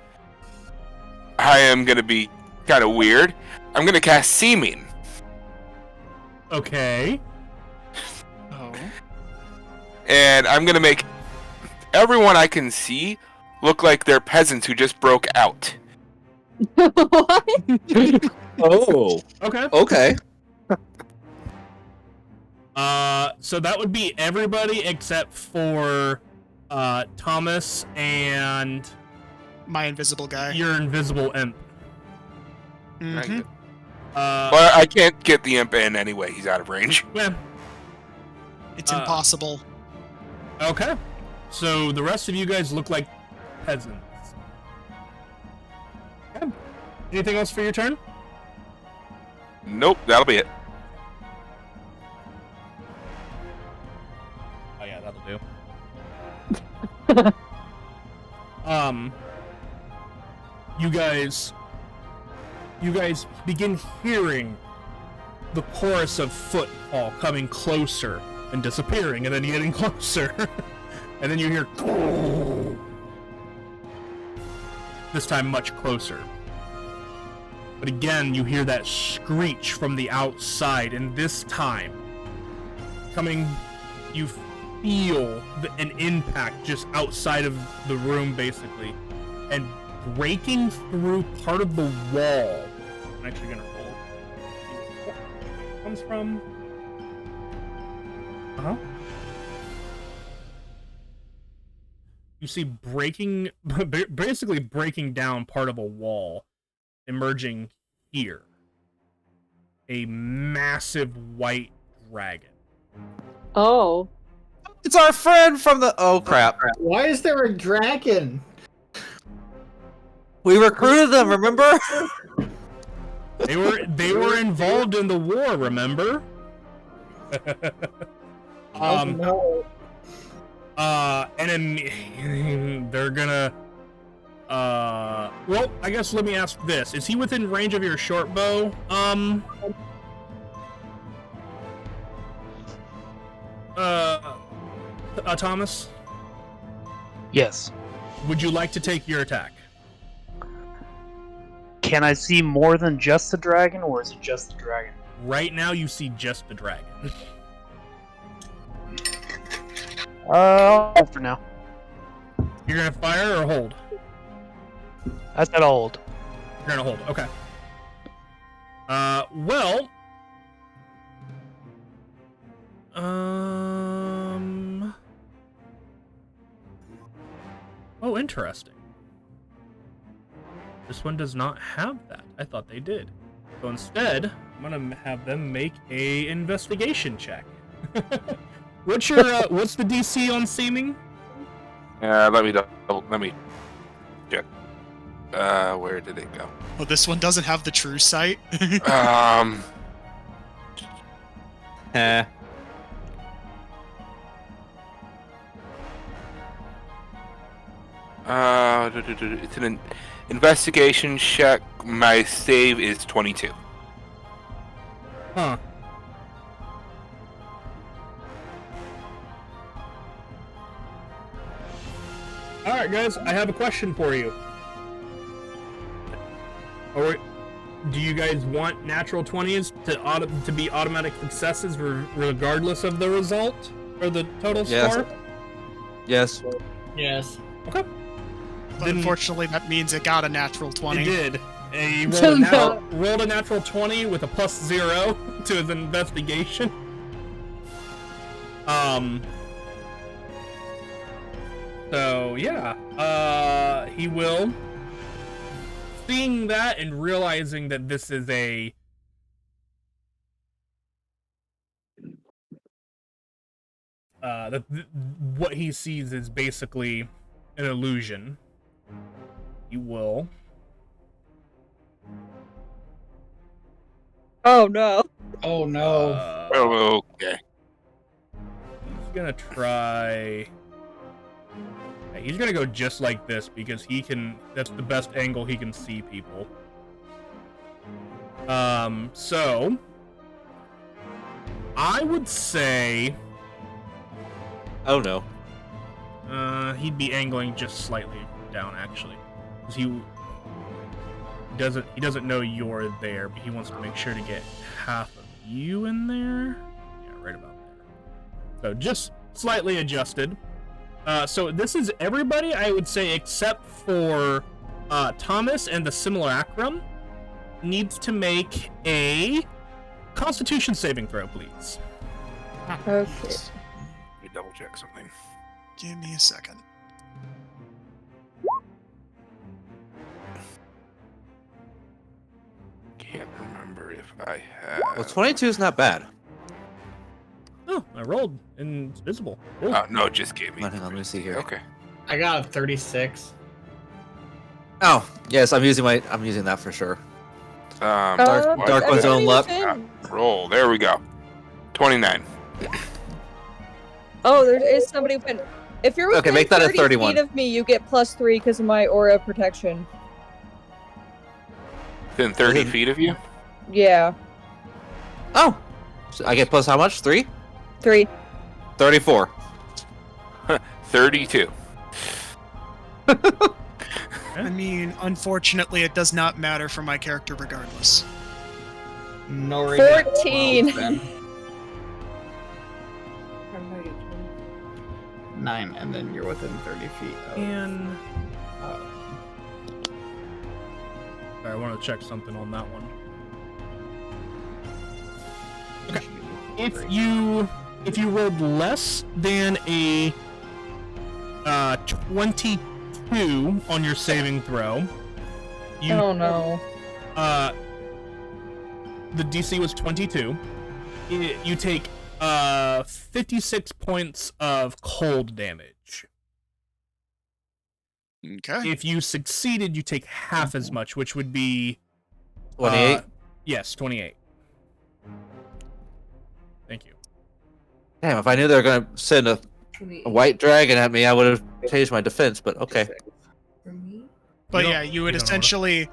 I am going to be kind of weird. I'm going to cast Seeming. Okay. Oh. And I'm going to make everyone I can see look like they're peasants who just broke out. What? Oh. Okay. Okay. So that would be everybody except for Thomas and My invisible guy. your invisible imp. Mhm. But I can't get the imp in anyway. He's out of range. Yeah. It's impossible. Okay. So the rest of you guys look like peasants. Okay. Anything else for your turn? Nope, that'll be it. Oh yeah, that'll do. You guys begin hearing the chorus of footfall coming closer and disappearing, and then getting closer, and then you hear this time much closer. But again, you hear that screech from the outside, and this time, you feel an impact just outside of the room, basically, and breaking through part of the wall. I'm actually gonna roll. Where it comes from? You see basically breaking down part of a wall, emerging here. A massive white dragon. Oh. It's our friend from the... Oh, crap. Why is there a dragon? We recruited them, remember? They were involved in the war, remember? No. And then they're gonna well, I guess let me ask this. Is he within range of your short bow? Thomas? Yes. Would you like to take your attack? Can I see more than just the dragon, or is it just the dragon? Right now you see just the dragon. I'll hold for now. You're gonna fire or hold? I said hold. You're gonna hold, okay. Well... Oh, interesting. This one does not have that. I thought they did. So instead, I'm gonna have them make a investigation check. What's the DC on seeming? Let me check. Where did it go? Well, this one doesn't have the true sight. It's an investigation check. My save is 22. Huh. Alright guys, I have a question for you. do you guys want natural 20s to be automatic successes regardless of the result or the total score? Yes. Yes. Okay. But unfortunately, that means it got a natural 20. It did. He No. rolled a natural 20 with a +0 to his investigation. So yeah, he will. Seeing that and realizing that this is what he sees is basically an illusion, he will. Oh no. Oh no. Okay. He's gonna try. Yeah, he's gonna go just like this because he can. That's the best angle he can see people. So I would say. Oh no. He'd be angling just slightly down actually, because he doesn't know you're there, but he wants to make sure to get half of you in there. Yeah, right about there. So just slightly adjusted. So this is everybody, I would say, except for Thomas and the simulacrum needs to make a Constitution saving throw, please. Okay. Let me double check something. Give me a second. Can't remember if I have. Well, 22 is not bad. Oh, I rolled and it's visible. Cool. No, it just gave me. Hang on, let me see here. Okay. I got a 36. Oh, yes, I'm using that for sure. Dark one's own luck. Roll. There we go. 29. Oh, there is somebody win. If you're within make that a 30 31. feet of me, you get +3 because of my aura protection. Within 30 feet of you? Yeah. Oh, so I get plus how much? 3? 3. 34. 32. I mean, unfortunately, it does not matter for my character regardless. Nori 14. got 12 then. 9, and then you're within 30 feet of... And I want to check something on that one. Okay. If you rolled less than a 22 on your saving throw, Oh no. The DC was 22. You take 56 points of cold damage. Okay. If you succeeded, you take half as much, which would be 28? Yes, 28. Thank you. Damn, if I knew they were going to send a white dragon at me, I would have changed my defense, but okay. But yeah, you would you don't know essentially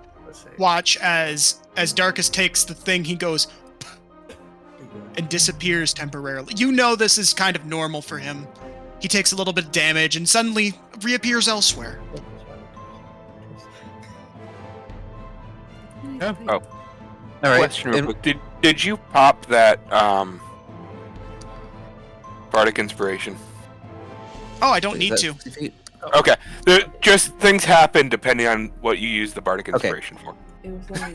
watch as Darkus takes the thing, he goes and disappears temporarily. You know this is kind of normal for him. He takes a little bit of damage and suddenly reappears elsewhere. Yeah. Oh. All right. Question real quick. Did you pop that Bardic Inspiration? Oh, I don't need to. Okay. Just things happen depending on what you use the Bardic Inspiration for.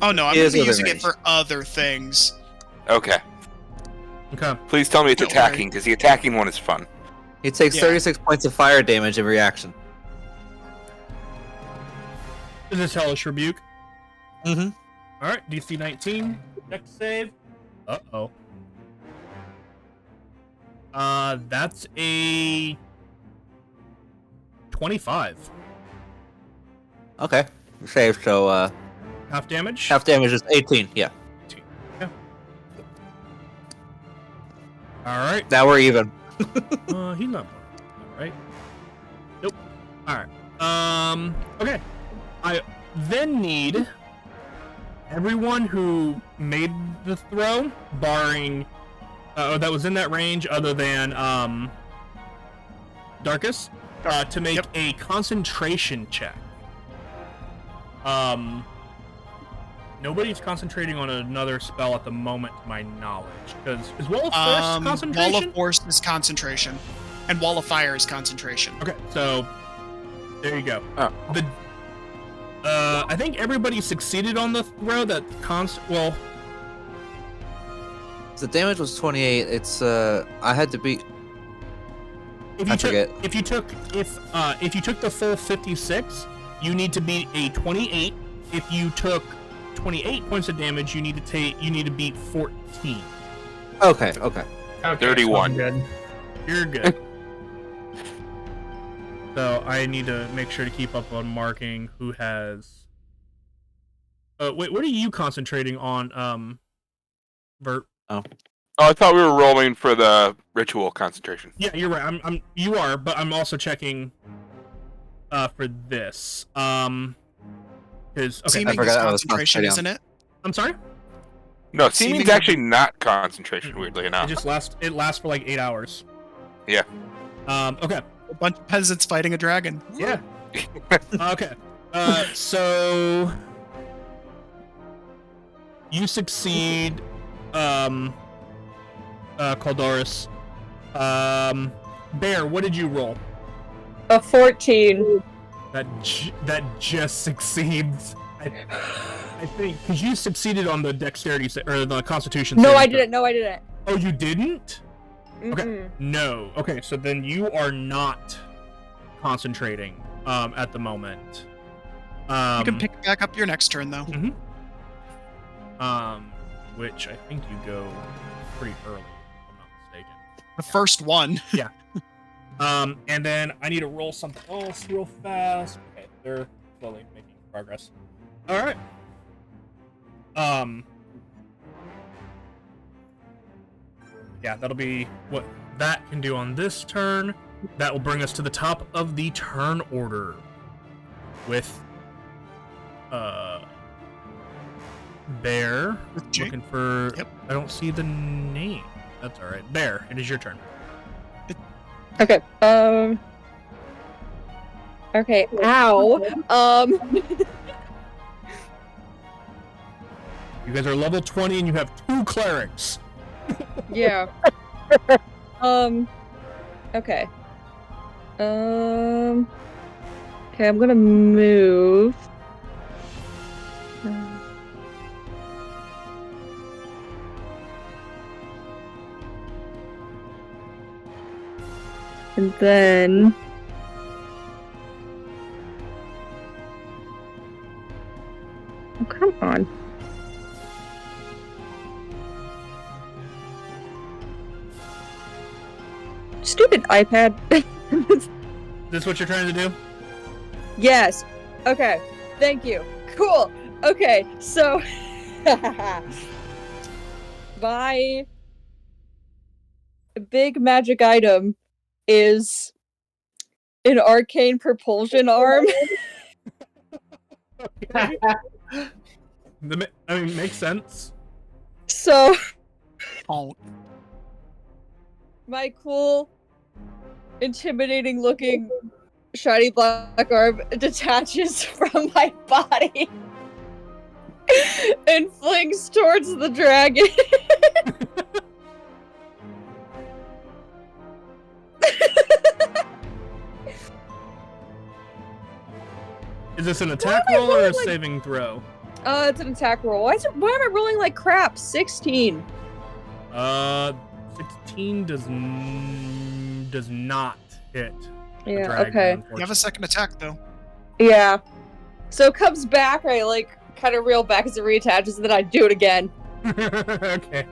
Oh no, I'm It going is to be within using it range. for other things. Okay. Okay. Please tell me it's Don't attacking, because the attacking one is fun. He takes Yeah. 36 points of fire damage in reaction. Is this Hellish Rebuke? Mm-hmm. Alright, DC 19. Dex save. Uh-oh. That's a 25. Okay. Save, so Half damage? half damage is 18, yeah. Yeah. Alright. Now we're even. He's not right? Nope. Alright. Okay. I then need everyone who made the throw, barring that was in that range other than Darkus, to make a concentration check. Nobody's concentrating on another spell at the moment, to my knowledge. Because is Wall of Force concentration? Wall of Force is concentration, and Wall of Fire is concentration. Okay, so there you go. Oh. I think everybody succeeded on the throw that well, The damage was 28. It's I had to beat. if you took the full 56, you need to beat a 28. If you took 28 points of damage, you need to beat 14. Okay. Okay, 31. so I'm good. You're good. So I need to make sure to keep up on marking who has. Wait, what are you concentrating on, Vert? Oh, I thought we were rolling for the ritual concentration. Yeah, you're right. You are, but I'm also checking for this. Because Seeming is concentration, isn't it? I'm sorry. No, seeming's actually not concentration. Weirdly enough, It lasts for like 8 hours. Yeah. Okay. A bunch of peasants fighting a dragon. Yeah. Okay. So you succeed, Caldoris. Bear, what did you roll? A 14. That just succeeds. I think because you succeeded on the dexterity or the constitution. No, saving I throw. didn't. No, I didn't. Oh, you didn't? Okay. Mm-mm. No. Okay, so then you are not concentrating at the moment. You can pick it back up your next turn, though. Mm-hmm. Which I think you go pretty early, if I'm not mistaken. The first one. Yeah. And then I need to roll something else real fast. Okay, they're slowly making progress. All right. Yeah, that'll be what that can do on this turn. That will bring us to the top of the turn order with Bear. Looking for. Yep. I don't see the name. That's all right. Bear, it is your turn. Okay. Okay. Ow. You guys are level 20 and you have 2 clerics. Yeah. Okay. Okay, I'm gonna move. And then oh, come on. Stupid iPad. This what you're trying to do? Yes. Okay. Thank you. Cool. Okay. So my big magic item is an arcane propulsion arm. Okay. I mean, makes sense. So Oh, my cool, intimidating looking shiny black arm detaches from my body and flings towards the dragon. Is this an attack roll or a saving throw? It's an attack roll. Why am I rolling like crap? 16. 16 does not hit. the Yeah, dragon, okay. you have a second attack, though. Yeah. So it comes back, I like kind of reel back as it reattaches, and then I do it again. Okay.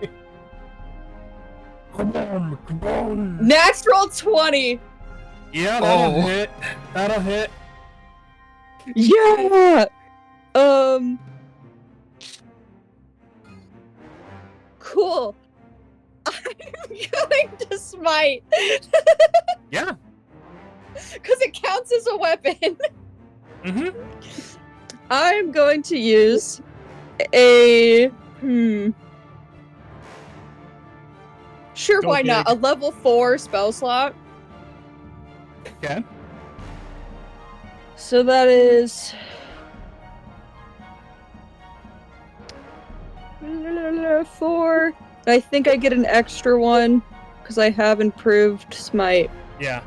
Come on. Natural 20! Yeah, that'll hit. That'll hit. Yeah! Cool. I'm going to smite. Yeah. Because it counts as a weapon. Mm-hmm. I'm going to use a... Sure, Go why not? big. A level 4 spell slot. Okay. So that is... 4. I think I get an extra one because I have improved smite. Yeah.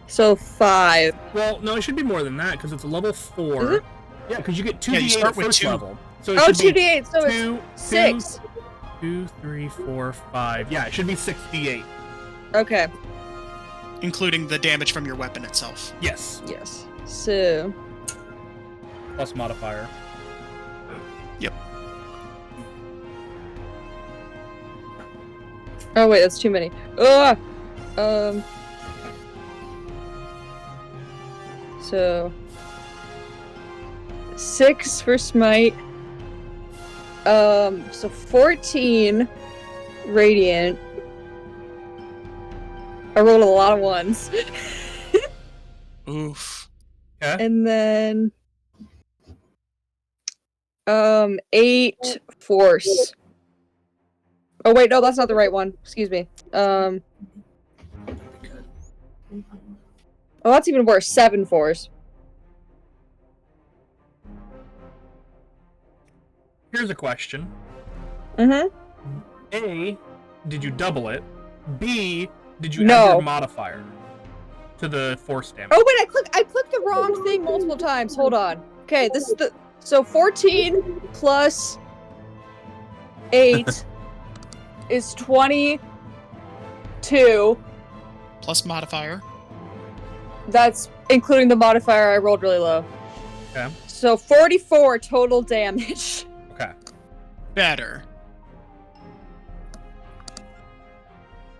So 5. Well, no, it should be more than that because it's a level 4. Is it? Yeah, because you get 2d8 Yeah, you start at with first 2. level. So it Oh, should be 2d8, so two, it's 6. 2, 3, 4, 5. Yeah, it should be 6d8. Okay. Including the damage from your weapon itself. Yes. Yes. So. Plus modifier. Yep. Oh wait, that's too many. Ugh. So 6 for smite. So 14 radiant. I rolled a lot of ones. Oof. Okay. And then 8 force. Oh wait, no, that's not the right one. Excuse me. Oh, that's even worse. 7 force. Here's a question. Mm-hmm. A, did you double it? B, did you No. add your modifier to the force damage? Oh wait, I clicked the wrong thing multiple times. Hold on. Okay, this is so 14 plus 8 is 22. Plus modifier. That's including the modifier. I rolled really low. Okay. So 44 total damage. Okay. Better.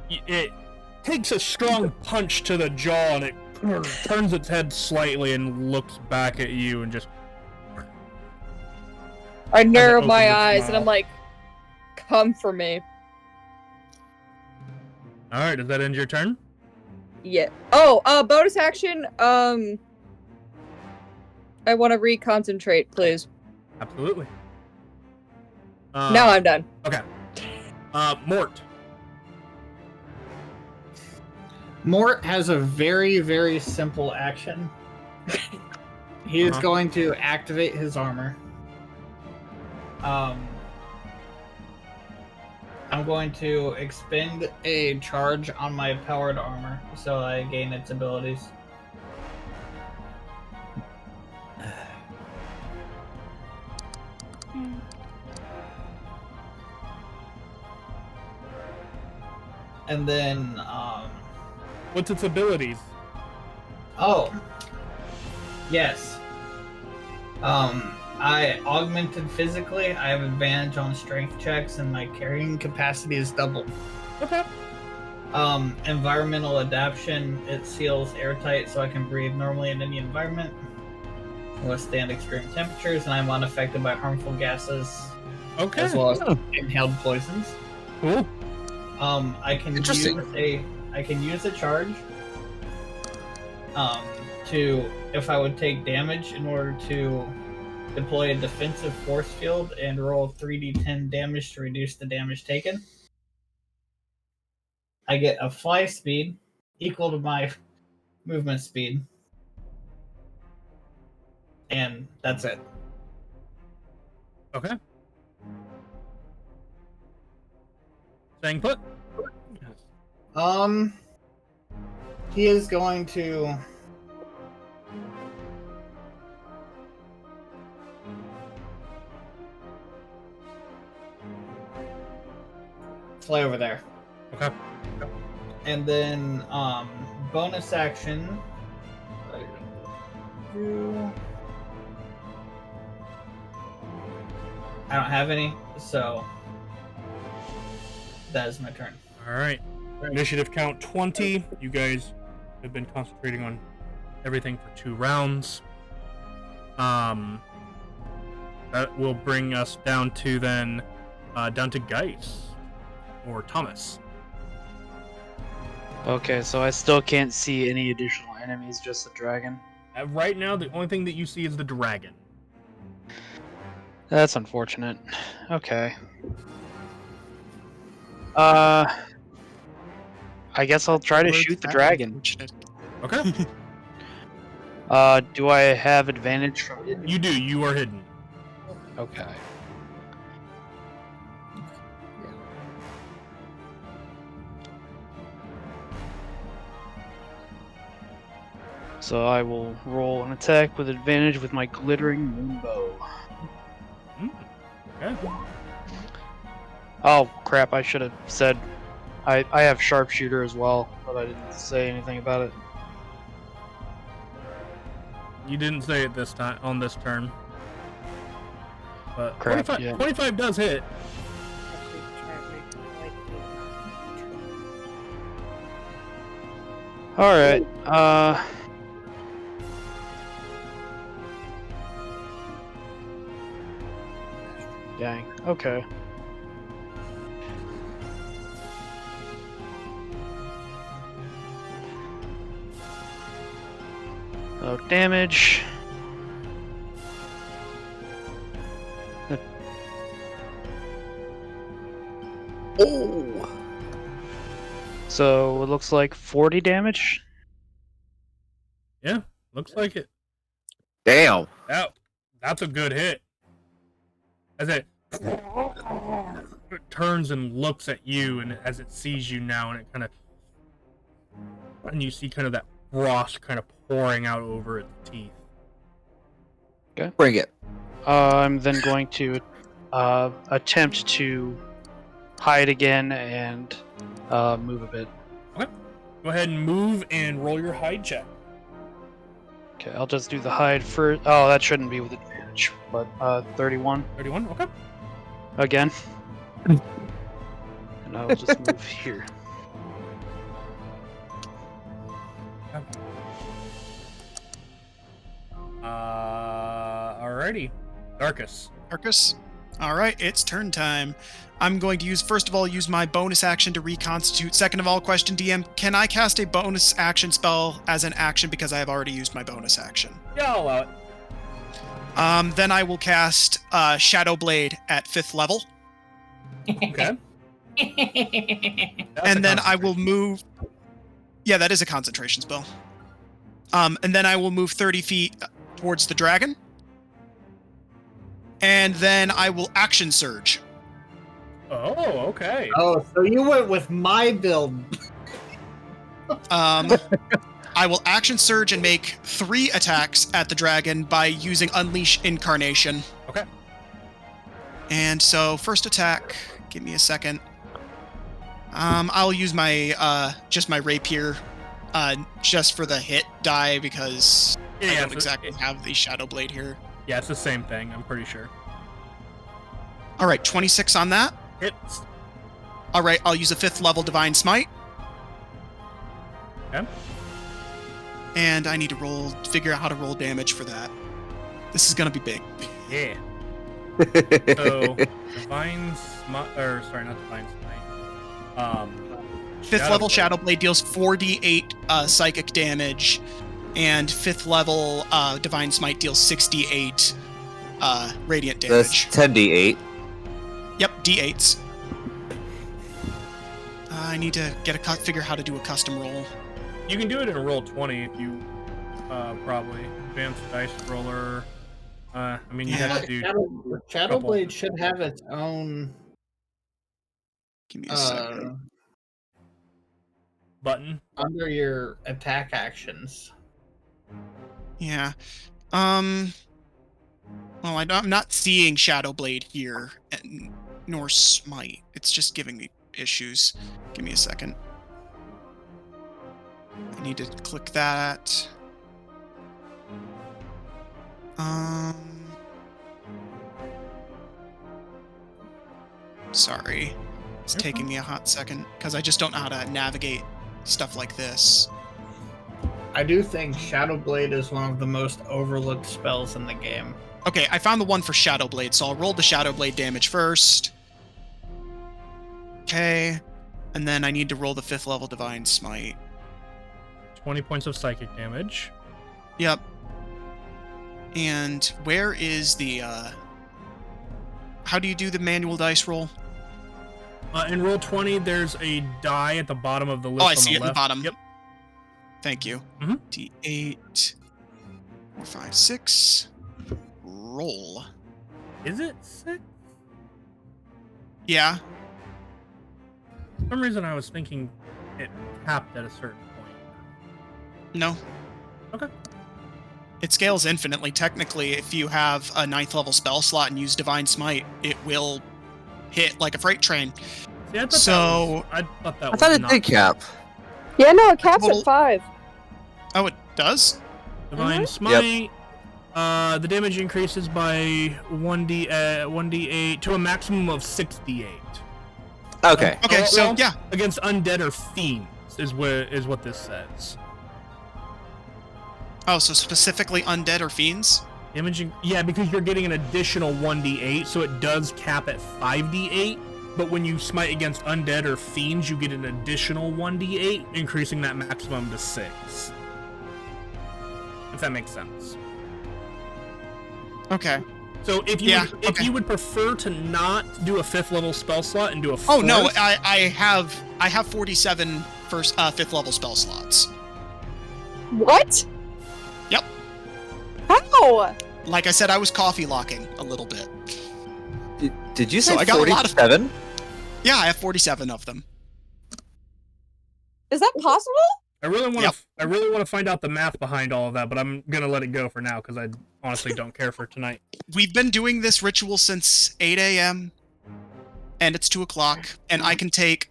It takes a strong punch to the jaw and it turns its head slightly and looks back at you and just... I narrow opens my its eyes and I'm mouth. like, come for me. Alright, does that end your turn? Yeah. Oh, bonus action. I want to reconcentrate, please. Absolutely. Now I'm done. Okay. Mort. Mort has a very, very simple action. He is going to activate his armor. I'm going to expend a charge on my powered armor, so I gain its abilities. And then, What's its abilities? oh, yes. I augmented physically. I have advantage on strength checks, and my carrying capacity is doubled. Okay. Environmental adaptation. It seals airtight, so I can breathe normally in any environment. Withstand extreme temperatures, and I'm unaffected by harmful gases, Okay. as well as inhaled poisons. Cool. I can use a charge. To if I would take damage in order to deploy a defensive force field and roll 3d10 damage to reduce the damage taken. I get a fly speed equal to my movement speed. And that's it. Okay. Staying put? He is going to fly over there. Okay. And then bonus action. I don't have any, so that is my turn. Alright. Initiative count 20. You guys have been concentrating on everything for 2 rounds. That will bring us down to then down to Geis or Thomas. Okay, so I still can't see any additional enemies, just the dragon. Right now, the only thing that you see is the dragon. That's unfortunate. Okay. I guess I'll try to shoot the dragon. Okay. Do I have advantage from it? You do. You are hidden. Okay. So I will roll an attack with advantage with my glittering moon bow. Okay. Oh crap! I should have said I have sharpshooter as well, but I didn't say anything about it. You didn't say it this time on this turn. But Crap, 25, yeah. 25 does hit. All right. Dang. Okay. So damage. Oh. So it looks like 40 damage. Yeah, looks like it. Damn. That's a good hit. As it turns and looks at you, and as it sees you now, and it kind of, and you see kind of that frost kind of pouring out over its teeth. Okay. Bring it. I'm then going to attempt to hide again and move a bit. Okay. Go ahead and move and roll your hide check. Okay, I'll just do the hide first. Oh, that shouldn't be with advantage, but 31 31. Okay. again. And I'll just move here. Alrighty. Darkus. Marcus. All right, it's turn time. I'm going to first of all, use my bonus action to reconstitute. Second of all, question DM, can I cast a bonus action spell as an action because I have already used my bonus action? Yeah, I'll allow it. Then I will cast Shadow Blade at 5th level. Okay. And then I will move... Yeah, that is a concentration spell. And then I will move 30 feet towards the dragon. And then I will action surge. Oh, okay. Oh, so you went with my build. I will action surge and make 3 attacks at the dragon by using Unleash Incarnation. Okay. And so, first attack, give me a second. I'll use my just my rapier, just for the hit die because I don't exactly have the Shadow Blade here. Yeah, it's the same thing, I'm pretty sure. All right, 26 on that. Hits. All right, I'll use a 5th level Divine Smite. Okay. And I need to figure out how to roll damage for that. This is gonna be big. Yeah. So, Divine Smite, or sorry, not Divine Smite. 5th level Shadow Blade deals 4d8 psychic damage, and 5th level Divine Smite deals 68 radiant damage. That's 10d8. Yep, d8s. I need to figure how to do a custom roll. You can do it in roll 20 if you probably advanced dice roller. I mean, you have to do. Shadow Blade should have its own. Give me a second. Button under your attack actions. Yeah. Well, I'm not seeing Shadow Blade here, nor Smite. It's just giving me issues. Give me a second. I need to click that. Sorry. It's taking me a hot second, because I just don't know how to navigate stuff like this. I do think Shadow Blade is one of the most overlooked spells in the game. Okay, I found the one for Shadow Blade, so I'll roll the Shadow Blade damage first. Okay, and then I need to roll the 5th level Divine Smite. 20 points of psychic damage. Yep. And where is the, how do you do the manual dice roll? In roll 20, there's a die at the bottom of the list. Oh, I on see the it left. in the bottom. Yep. Thank you. Mhm. D8, 4, 5, 6. Roll. Is it 6? Yeah. For some reason, I was thinking it capped at a certain point. No. Okay. It scales infinitely. Technically, if you have a 9th level spell slot and use Divine Smite, it will hit like a freight train. See, I thought that I thought it not did cap. Yeah, no, it caps Total- at 5. Oh, it does? Divine Smite. The damage increases by 1d8 to a maximum of 6d8. Okay. Okay, so well, yeah. Against undead or fiends is what this says. Oh, so specifically undead or fiends? Yeah, because you're getting an additional 1d8, so it does cap at 5d8. But when you smite against undead or fiends, you get an additional 1d8, increasing that maximum to 6. If that makes sense. Okay. So if you would prefer to not do a 5th level spell slot and do a 4th... Oh no, I have 47 first 5th level spell slots. What? Yep. How? Like I said, I was coffee locking a little bit. Did you So say I got a lot of- 47? Yeah, I have 47 of them. Is that possible? I really want to find out the math behind all of that, but I'm gonna let it go for now because I honestly don't care for tonight. We've been doing this ritual since 8 a.m. and it's 2 o'clock, and I can take,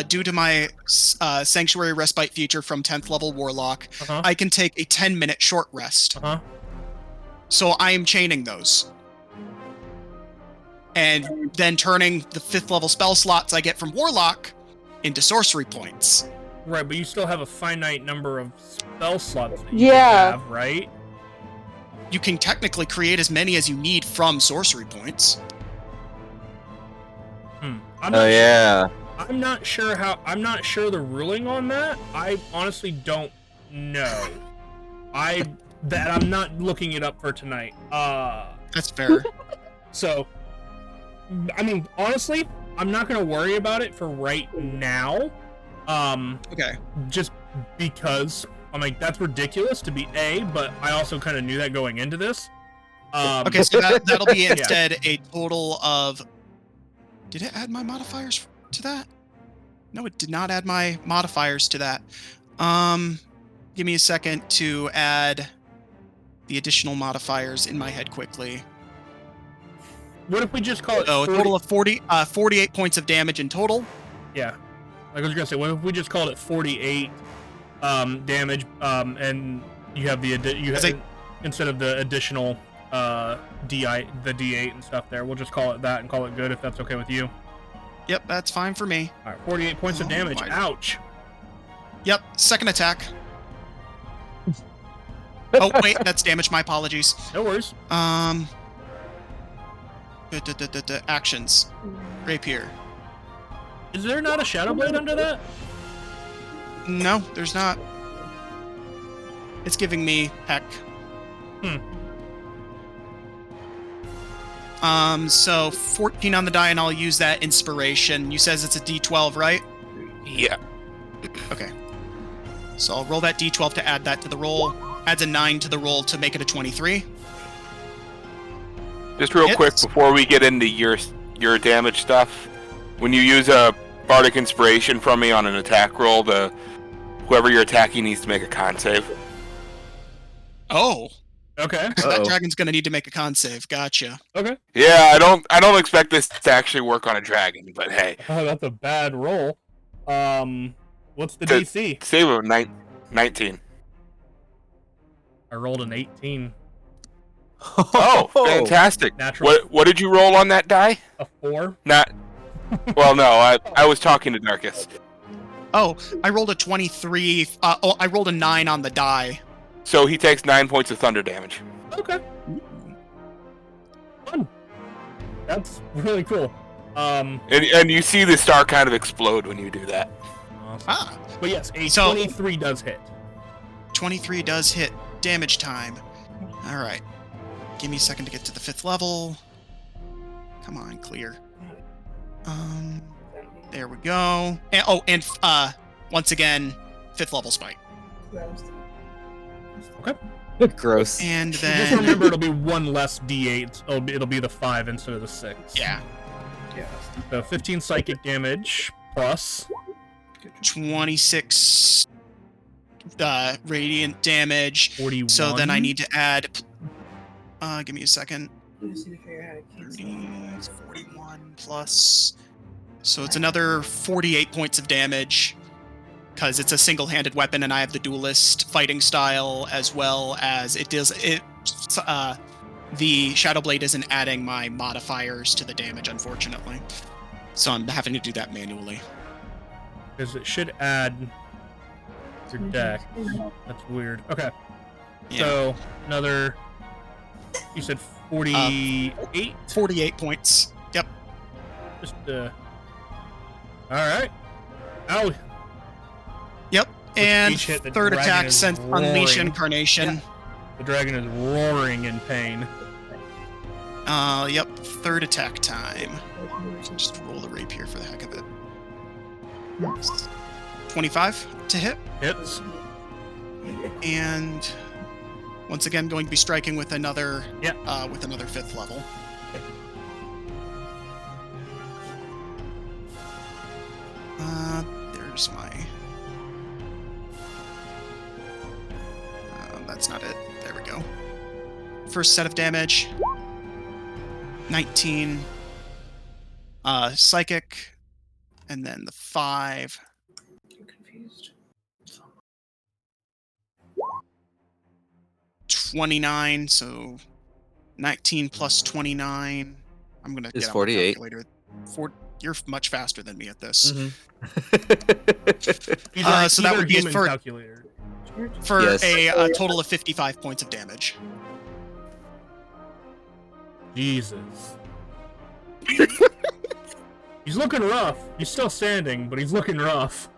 due to my Sanctuary Respite feature from 10th level Warlock, I can take a 10-minute short rest. So I am chaining those. And then turning the 5th level spell slots I get from Warlock into sorcery points. Right, but you still have a finite number of spell slots that you can have, right? You can technically create as many as you need from sorcery points. I'm not sure the ruling on that. I honestly don't know. I'm not looking it up for tonight. That's fair. So, I mean, honestly, I'm not gonna worry about it for right now. Okay. Just because I'm like, that's ridiculous to be A, but I also kind of knew that going into this. Okay, so that'll be instead a total of... Did it add my modifiers to that? No, it did not add my modifiers to that. Give me a second to add the additional modifiers in my head quickly. What if we just call it? So a total of 48 points of damage in total. Yeah, like I was gonna say, what if we just called it 48 damage, and you have instead of the additional the D8 and stuff there, we'll just call it that and call it good if that's okay with you. Yep, that's fine for me. All right, 48 points of damage. Ouch. Yep, second attack. Oh wait, that's damage. My apologies. No worries. Actions. Rapier. Is there not a Shadow Blade under that? No, there's not. It's giving me heck. So 14 on the die, and I'll use that inspiration. You says it's a D12, right? Yeah. Okay. So I'll roll that D12 to add that to the roll. Adds a 9 to the roll to make it a 23. Just real quick before we get into your damage stuff, when you use a Bardic Inspiration from me on an attack roll, whoever you're attacking needs to make a con save. Oh. Okay. So that dragon's gonna need to make a con save. Gotcha. Okay. Yeah, I don't expect this to actually work on a dragon, but hey. Oh, that's a bad roll. What's the DC? Save of 19. I rolled an 18. Oh, fantastic! Natural. What did you roll on that die? A 4. Not. Well, no, I was talking to Darkus. Oh, I rolled a 23. I rolled a 9 on the die. So he takes 9 points of thunder damage. Okay. Fun. That's really cool. And you see the star kind of explode when you do that. Awesome. But yes, a 23 does hit. 23 does hit. Damage time. All right. Give me a second to get to the 5th level. Come on, clear. There we go. And once again, 5th level spike. Okay. Gross. And Just then remember, it'll be one less D8. It'll be the 5 instead of the 6. yeah, So 15 psychic damage plus 26 radiant damage. 41. So then I need to add. Give me a second. I just need to figure out how to cancel 30, 41 plus. So it's another 48 points of damage. Because it's a single-handed weapon, and I have the duelist fighting style, as well as it does it. The Shadow Blade isn't adding my modifiers to the damage, unfortunately. So I'm having to do that manually. Because it should add your deck. That's weird. Okay. Yeah. So, another... You said 48? 48 points. Yep. Just, Alright. Ow. Yep. And each hit, the third dragon attack, is since Unleash roaring. Incarnation. The dragon is roaring in pain. Yep. Third attack time. Just roll the rapier for the heck of it. 25 to hit. Hits. And once again, going to be striking with another, Yep. with another 5th level. There's my. That's not it. There we go. First set of damage. 19. Psychic, and then the 5. I'm confused. 29, so 19 plus 29. I'm gonna Is get out my 48. calculator. You're much faster than me at this. He's like so that either would be human for calculator. for Yes. a total of 55 points of damage. Jesus. He's looking rough. He's still standing, but he's looking rough.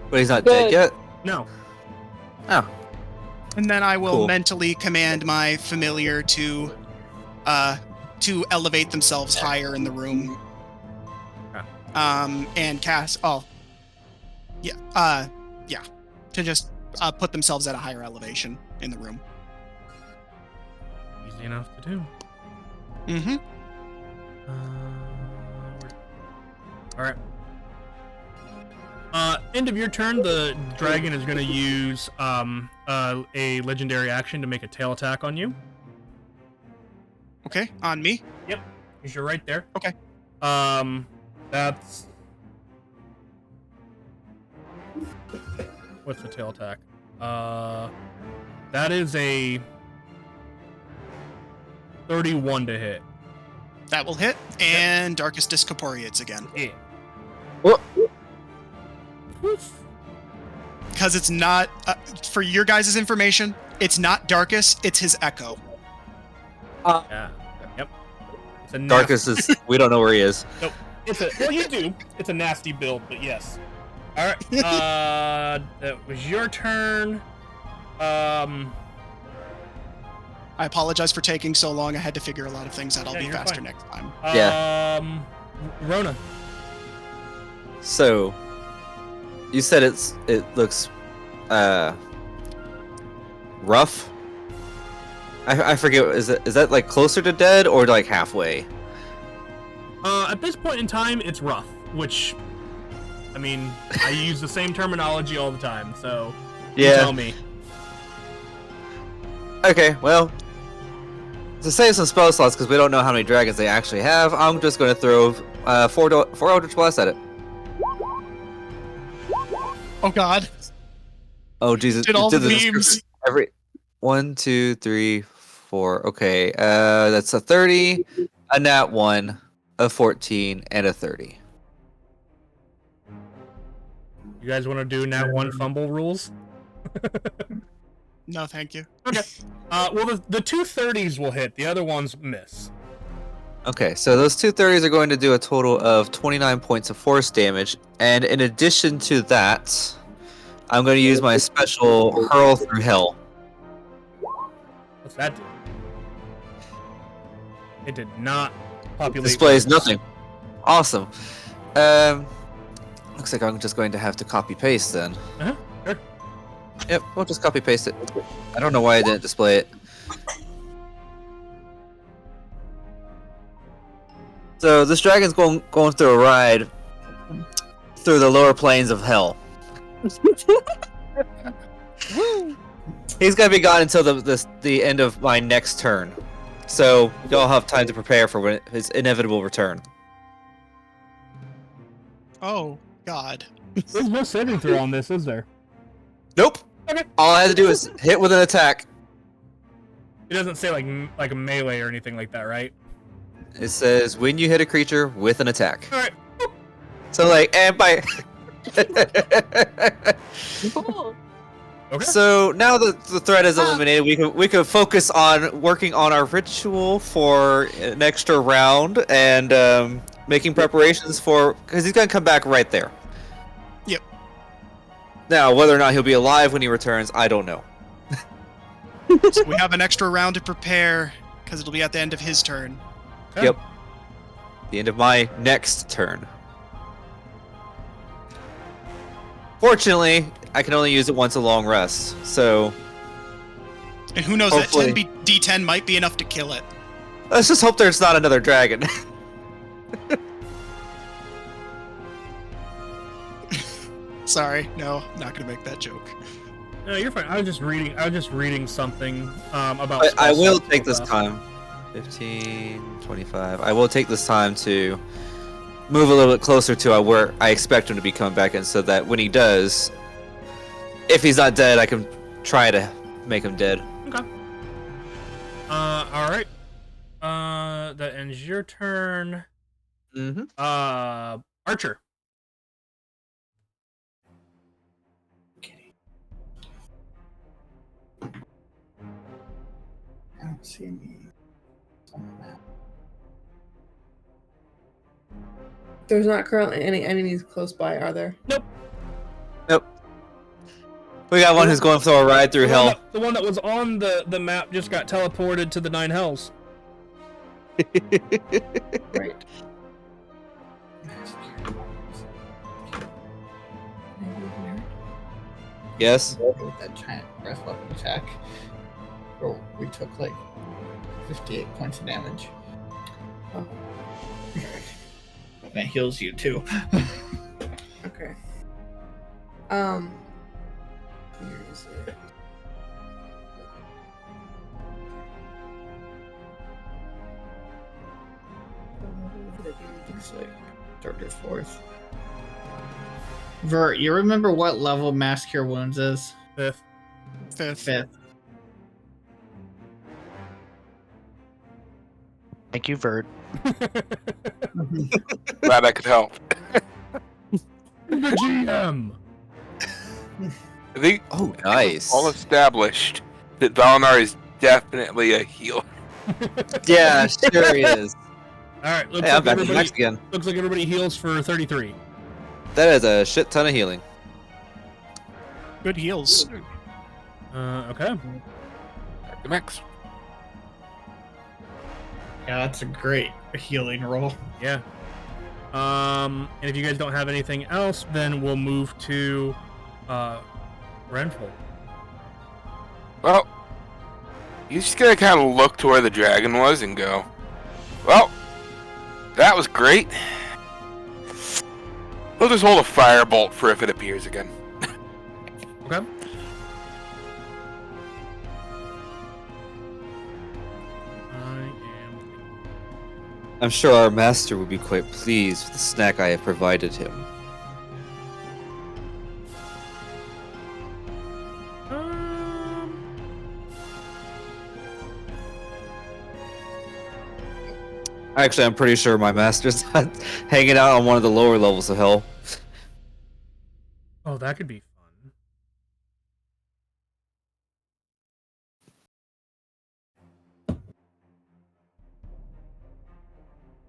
But he's not dead yet? No. Oh. And then I will Cool. mentally command my familiar to elevate themselves higher in the room. And cast. Oh, yeah. Yeah. To just put themselves at a higher elevation in the room. Easy enough to do. Mm-hmm. Alright. End of your turn, the dragon is going to use a legendary action to make a tail attack on you. Okay, on me. Yep, because you're right there. Okay. That's... What's the tail attack? That is a 31 to hit. That will hit, and Darkest Discorporeates again. Yeah. What? Because it's not, for your guys' information, it's not Darkest, it's his Echo. Yeah. Yep. It's a Darkus is. We don't know where he is. Nope. It's a well, you do. It's a nasty build, but yes. All right. That was your turn. I apologize for taking so long. I had to figure a lot of things out. I'll Yeah, be you're faster fine. next time. Yeah. Rona. So, you said it looks rough. I forget. Is that like closer to dead or like halfway? At this point in time, it's rough. Which, I mean, I use the same terminology all the time. So, you Yeah. tell me. Okay. Well, to save some spell slots because we don't know how many dragons they actually have, I'm just going to throw four Eldritch Blast at it. Oh God! Oh Jesus! Did all Did the memes? Every 1, 2, 3, 4. Okay, that's a 30, a nat 1, a 14, and a 30. You guys want to do nat 1 fumble rules? No, thank you. Okay. Well, the two 30s will hit. The other ones miss. Okay, so those two 30s are going to do a total of 29 points of force damage, and in addition to that, I'm going to use my special Hurl Through Hell. What's that do? It did not populate. Displays nothing. Awesome. Looks like I'm just going to have to copy paste then. Uh-huh. Sure. Yep, we'll just copy paste it. I don't know why I didn't display it. So this dragon's going through a ride through the lower planes of hell. He's gonna be gone until the end of my next turn, so y'all have time to prepare for his inevitable return. Oh, God. There's no saving throw on this, is there? Nope. Okay. All I have to do is hit with an attack. It doesn't say like a melee or anything like that, right? It says when you hit a creature with an attack. All right. So like, and by. Cool. Okay. So now that the threat is eliminated, we can focus on working on our ritual for an extra round and making preparations for, because he's gonna come back right there. Yep. Now, whether or not he'll be alive when he returns, I don't know. So we have an extra round to prepare because it'll be at the end of his turn. Okay. Yep. The end of my next turn. Fortunately, I can only use it once a long rest, so And who knows, hopefully. that D10 might be enough to kill it. let's just hope there's not another dragon. Sorry, no, not gonna make that joke. No, you're fine. I was just reading something about. But I spell will slots take real this fast. time. 15, 25. I will take this time to move a little bit closer to where I expect him to be coming back in, so that when he does, if he's not dead, I can try to make him dead. Okay. All right. That ends your turn. Mm-hmm. Archer. I don't see any on the map. There's not currently any enemies close by, are there? Nope. We got one who's going for a ride through hell. The one that was on the map just got teleported to the 9 hells. Right. Yes. With that giant breath weapon attack, oh, we took like 58 points of damage. Oh. That heals you too. Okay. Where is it? Looks like third or fourth. Vert, you remember what level Mass Cure Wounds is? 5th. Fifth. Thank you, Verd. Glad I could help. The GM. I think Oh, nice. all established that Valinar is definitely a healer. Yeah, sure he is. All right. Looks Hey, I'm like back to everybody. max again. Looks like everybody heals for 33. That is a shit ton of healing. Good heals. Okay. Back to max. Yeah, that's a great healing roll. Yeah. And if you guys don't have anything else, then we'll move to Renful. Well, he's just gonna kind of look to where the dragon was and go, well, that was great. We'll just hold a firebolt for if it appears again. Okay. I'm sure our master would be quite pleased with the snack I have provided him. Actually, I'm pretty sure my master's not hanging out on one of the lower levels of hell. Oh, that could be fun.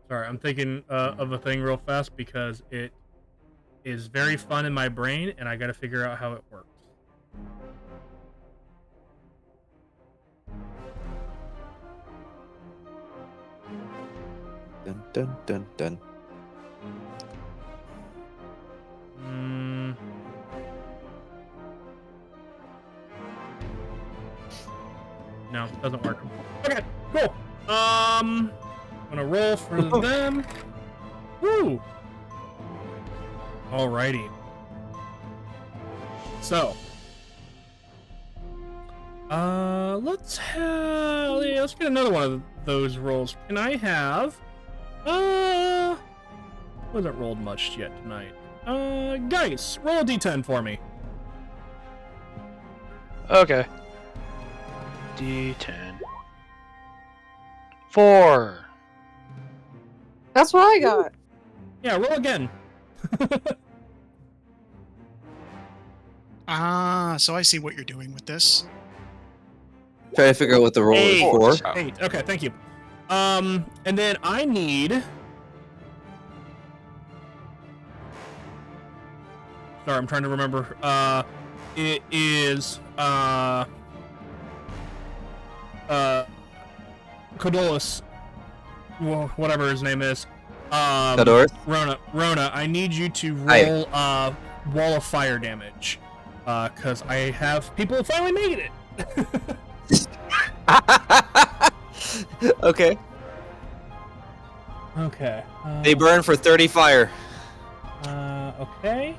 Sorry, I'm thinking of a thing real fast because it is very fun in my brain, and I got to figure out how it works. Dun dun dun dun. No, doesn't work. Okay, cool. I'm gonna roll for them. Woo! Alrighty. So, Let's get another one of those rolls. Can I have? Wasn't rolled much yet tonight. Guys, roll a d10 for me. Okay. D10. 4. That's what I got. Yeah, roll again. So I see what you're doing with this. Trying to figure out what the roll is for. 8. Okay, thank you. And then I need. Sorry, I'm trying to remember. It is Codolus, well, whatever his name is. Codorus? Rona, I need you to roll wall of fire damage. Cause I have people finally made it. Okay. Okay. They burn for 30 fire. Okay.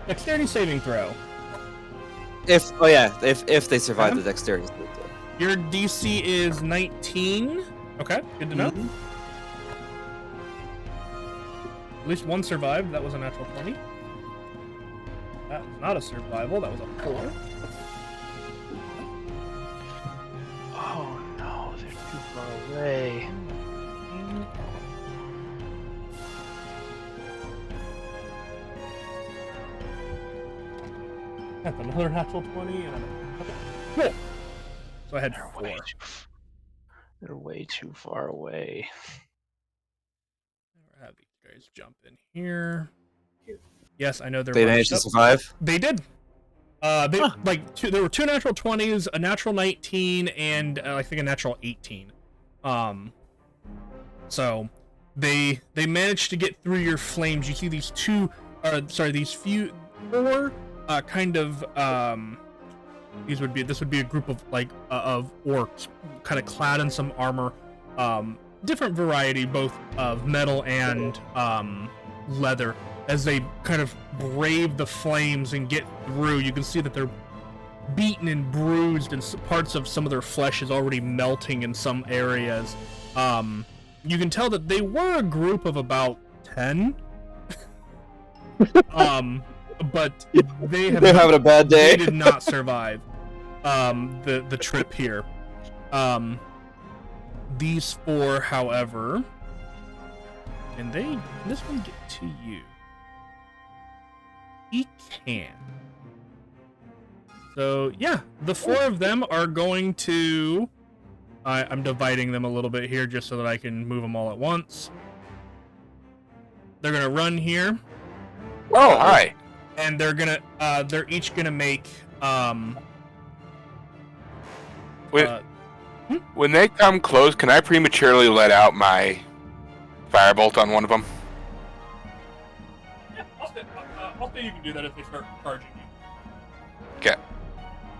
Dexterity saving throw. If they survive the dexterity saving throw. Your DC is 19. Okay, good to know. At least one survived. That was a natural 20. That was not a survival. That was a 4. Oh no, they're too far away. That's another natural 20. And cool. So I had 4. They're way too far away. I'll have these guys jump in here. Yes, I know they're. They managed to survive? They did. There were 2 natural 20s, a natural 19, and I think a natural 18. So they managed to get through your flames. You see these 4 kind of this would be a group of of orcs, kind of clad in some armor, different variety both of metal and leather. As they kind of brave the flames and get through, you can see that they're beaten and bruised, and parts of some of their flesh is already melting in some areas. You can tell that they were a group of about 10. But they're having a bad day. They did not survive the trip here. These 4, however, can this one get to you? He can. So yeah, the 4 of them are going to. I'm dividing them a little bit here just so that I can move them all at once. They're gonna run here. Oh, hi. And they're each gonna make When they come close, can I prematurely let out my firebolt on one of them? Yeah, I'll say you can do that if they start charging you. Okay.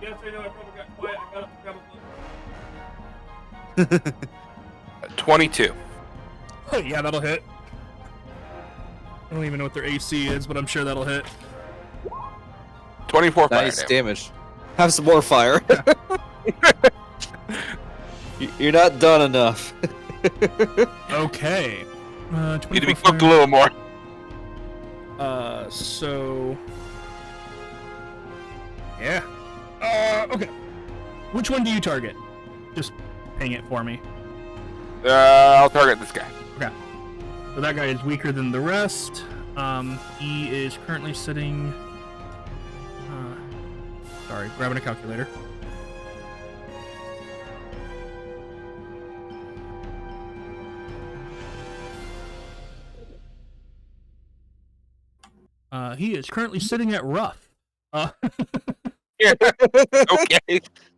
Yeah, so I know I probably got quiet. I got up to grab a 22. Oh, yeah, that'll hit. I don't even know what their AC is, but I'm sure that'll hit. 24 fire Nice damage. Have some more fire. You're not done enough. Okay. Need to be cooked a little more. So... Yeah. Okay. Which one do you target? Just hang it for me. I'll target this guy. Okay. So that guy is weaker than the rest. He is currently sitting... sorry, grabbing a calculator. He is currently sitting at rough. Okay.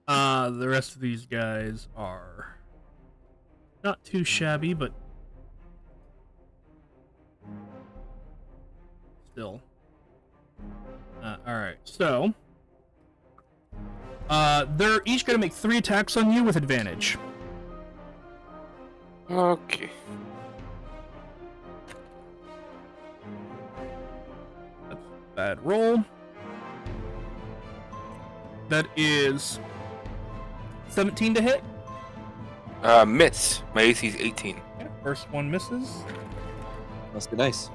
The rest of these guys are not too shabby, but still. Alright, so they're each gonna make 3 attacks on you with advantage. Okay. That's a bad roll. That is 17 to hit. Miss. My AC is 18. Okay, first one misses. Must be nice.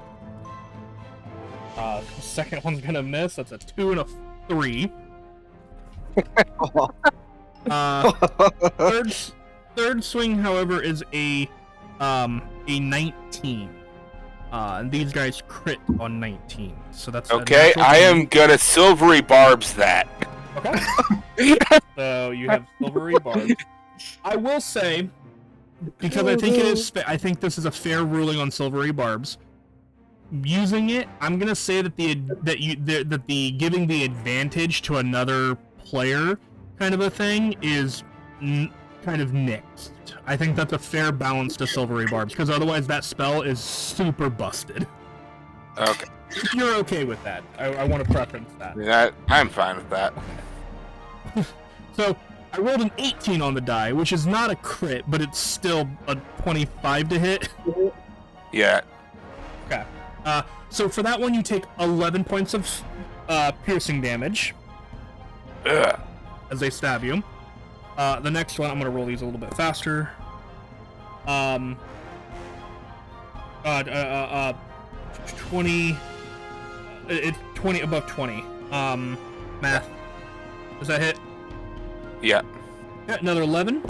The second one's gonna miss. That's a 2 and a 3. Third swing, however, is a 19. And these guys crit on 19, so that's okay. I am gonna silvery barbs that. Okay. So you have silvery barbs. I will say, because I think it is, I think this is a fair ruling on silvery barbs. Using it, I'm gonna say that the giving the advantage to another player kind of a thing is kind of nixed. I think that's a fair balance to silvery barbs, because otherwise that spell is super busted. Okay. If you're okay with that, I want to preference that. Yeah, I'm fine with that. So I rolled an 18 on the die, which is not a crit, but it's still a 25 to hit. Yeah. Okay. So for that one, you take 11 points of piercing damage as they stab you. The next one, I'm gonna roll these a little bit faster. 20. It's 20 above 20. Math. Does that hit? Yeah. Yeah, another 11.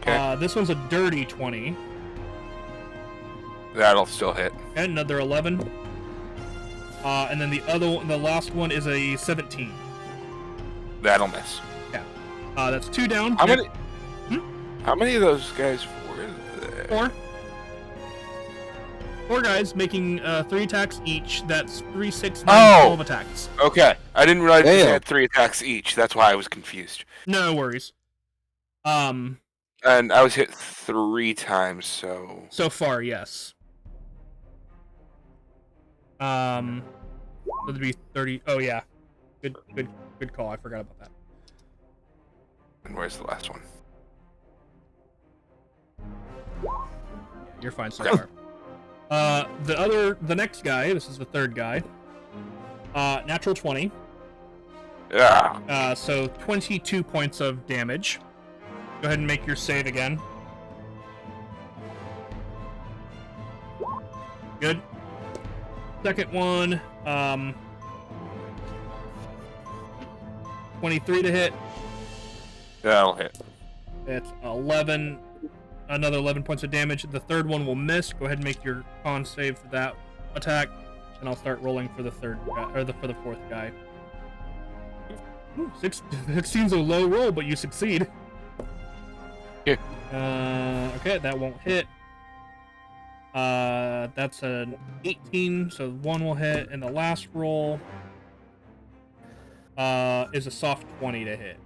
Okay. This one's a dirty 20. That'll still hit. And another 11. And then the last one is a 17. That'll miss. Yeah. That's 2 down. How many? How many of those guys were there? 4. 4 guys making 3 attacks each. That's 3, 6, 9, 12 attacks. Okay. I didn't realize they had 3 attacks each. That's why I was confused. No worries. And I was hit 3 times, so. So far, yes. That'd be 30. Oh yeah. Good call. I forgot about that. And where's the last one? You're fine so far. The next guy, this is the third guy. Natural 20. Yeah. So 22 points of damage. Go ahead and make your save again. Good. Second one, 23 to hit. That'll hit. It's 11. Another 11 points of damage. The third one will miss. Go ahead and make your con save for that attack, and I'll start rolling for the third guy, or for the fourth guy. Ooh, 16's a low roll, but you succeed. Yeah. Okay, that won't hit. That's an 18, so 1 will hit, and the last roll is a soft 20 to hit.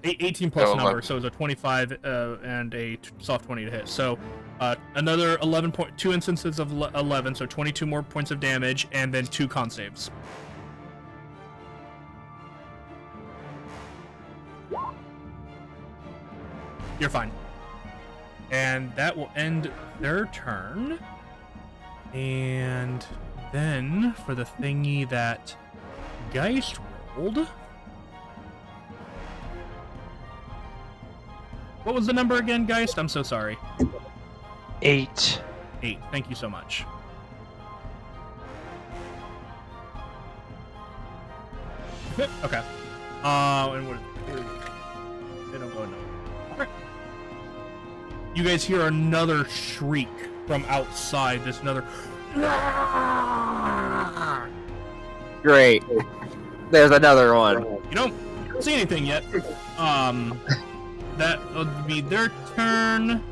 18 plus number, so it's a 25 and a soft 20 to hit. So another 2 instances of 11, so 22 more points of damage, and then 2 con saves. You're fine. And that will end their turn. And then for the thingy that Geist rolled. What was the number again, Geist? I'm so sorry. 8. 8. Thank you so much. Okay. And what? They don't go no. Alright. You guys hear another shriek from outside. This another. Great. There's another one. You don't see anything yet. That would be their turn.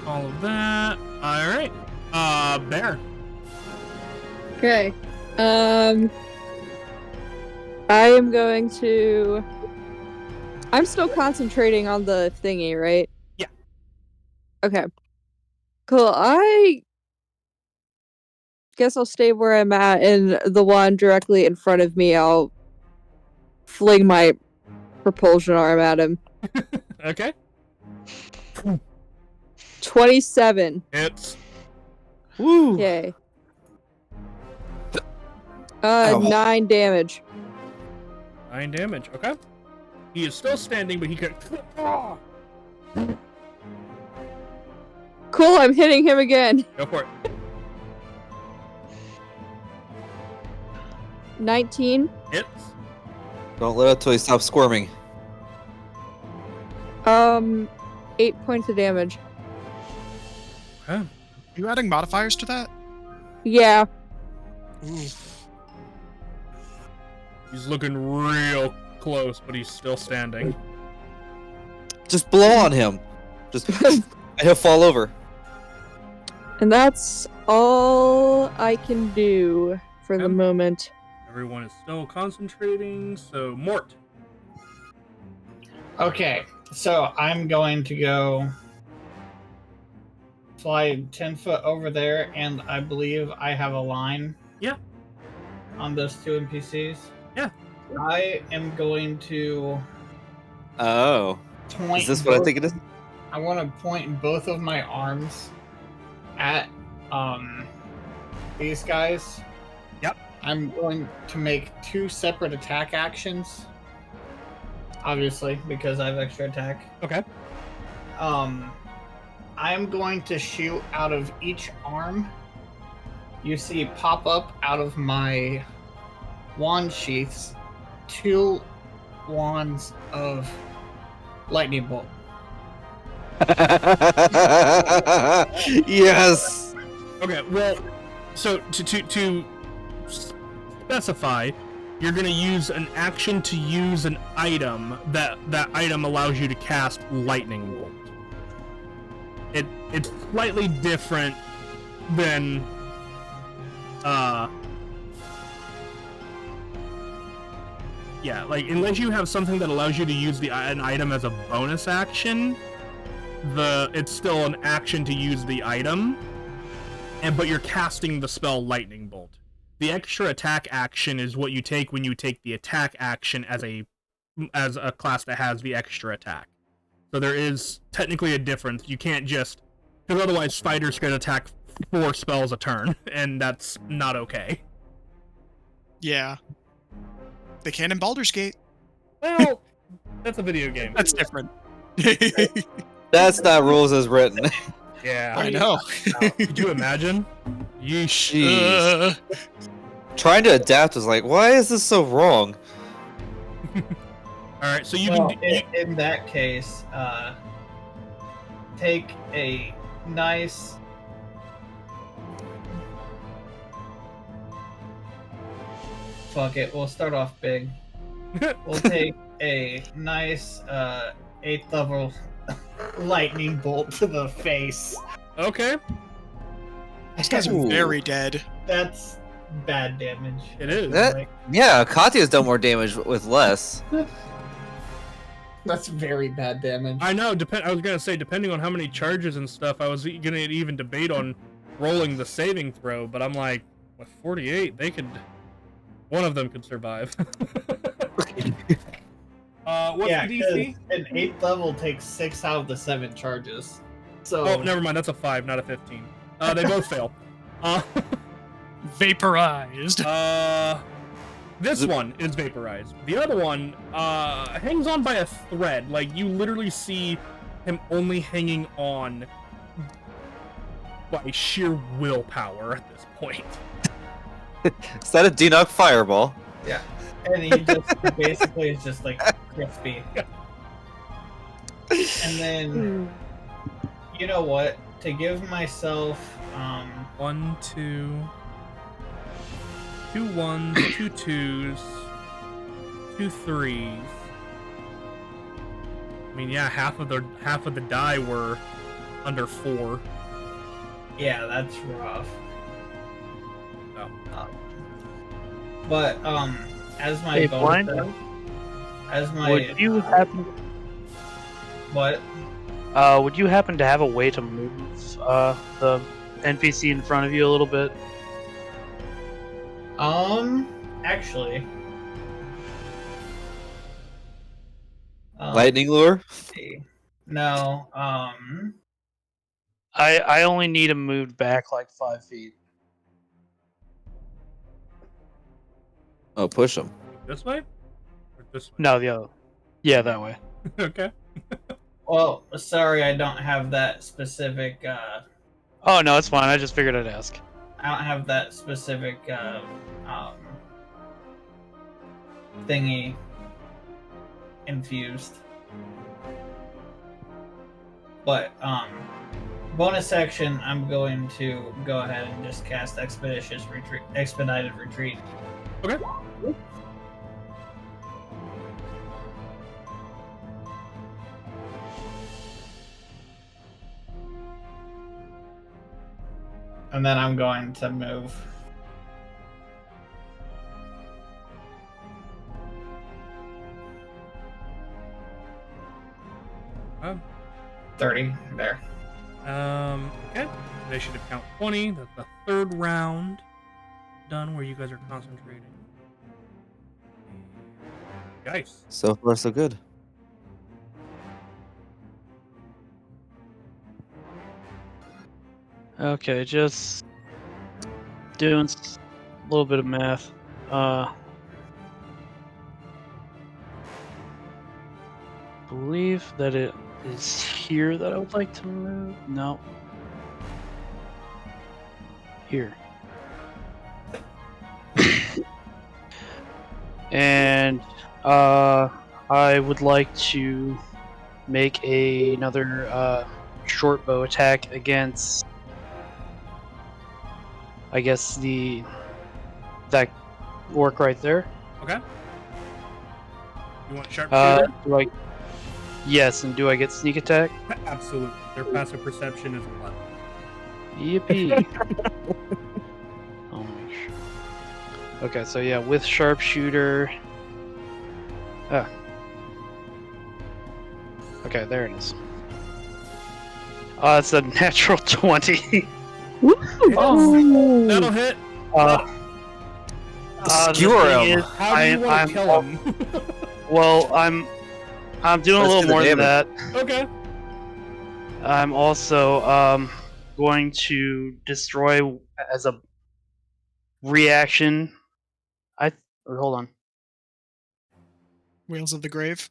All of that. All right. Bear. Okay. I am going to. I'm still concentrating on the thingy, right? Yeah. Okay. Cool. I guess I'll stay where I'm at, and the one directly in front of me, I'll fling my propulsion arm at him. Okay. 27. Hits. Woo! Okay. 9 damage. 9 damage. Okay. He is still standing, but he could. Cool, I'm hitting him again. Go for it. 19. Hits. Don't let it till he stops squirming. 8 points of damage. Okay. You adding modifiers to that? Yeah. Ooh. He's looking real close, but he's still standing. Just blow on him. Just and he'll fall over. And that's all I can do for the moment. Everyone is still concentrating, so Mort. Okay, so I'm going to go fly 10 foot over there, and I believe I have a line. Yeah. On those 2 NPCs. Yeah. I am going to Oh. point. Is this what I think it is? I want to point both of my arms at these guys. Yep. I'm going to make 2 separate attack actions. Obviously, because I have extra attack. Okay. I'm going to shoot out of each arm. You see pop up out of my wand sheaths 2 wands of lightning bolt. Yes. Okay, well, so to specify, you're gonna use an action to use an item that item allows you to cast lightning bolt. It's slightly different than yeah, like unless you have something that allows you to use an item as a bonus action, it's still an action to use the item, but you're casting the spell lightning bolt. The extra attack action is what you take when you take the attack action as a class that has the extra attack. So there is technically a difference. You can't just, because otherwise spiders can attack 4 spells a turn, and that's not okay. Yeah. They can in Baldur's Gate. Well, that's a video game. That's different. That's not rules as written. Yeah. I know. Could you imagine? Yeesh. Jeez. Trying to adapt is like, why is this so wrong? Alright, so you Well, can... in that case, take a nice... Fuck it, we'll start off big. We'll take a nice 8th level lightning bolt to the face. Okay. These guys are very dead. That's bad damage. It is. Yeah, Katya's done more damage with less. That's very bad damage. I know. I was gonna say, depending on how many charges and stuff, I was gonna even debate on rolling the saving throw, but I'm like, with 48, one of them could survive. What's Yeah, the DC? an 8th level takes 6 out of the 7 charges. So. Oh, never mind. That's a 5, not a 15. They both fail. Vaporized. This one is vaporized. The other one hangs on by a thread. Like, you literally see him only hanging on by sheer willpower at this point. Is that a Denock fireball? Yeah. And he just basically is just like crispy. And then, you know what? To give myself 1, 2, 2 ones, 2 twos, 2 threes. I mean, yeah, half of the die were under 4. Yeah, that's rough. Oh. But as my Hey, bonus, Blind? as my Would you happen? what? Would you happen to have a way to move the NPC in front of you a little bit? Actually, Lightning lure? let's see. No, I only need him moved back like 5 feet. Oh, push him. This way? Or This way. No, the other. Yeah, that way. Okay. Well, sorry, I don't have that specific. Oh no, it's fine. I just figured I'd ask. I don't have that specific thingy infused. But bonus action, I'm going to go ahead and just cast expedited retreat. Okay. And then I'm going to move. Um, 30 there. Okay. Initiative count 20. That's the third round done where you guys are concentrating. Dice. So far, so good. Okay, just doing a little bit of math. Believe that it is here that I would like to move. No. Here. And I would like to make another short bow attack against, I guess, that orc right there. Okay. You want sharpshooter? Yes, and do I get sneak attack? Absolutely. Their passive perception is what? Yippee. Oh my Okay, so yeah, with sharpshooter. Ah. Okay, there it is. It's a natural 20. Oh. That'll hit. Skewer him. How do you want to kill him? Well, I'm doing Let's a little do the more than that. Okay. I'm also going to destroy as a reaction. Hold on. Whales of the Grave.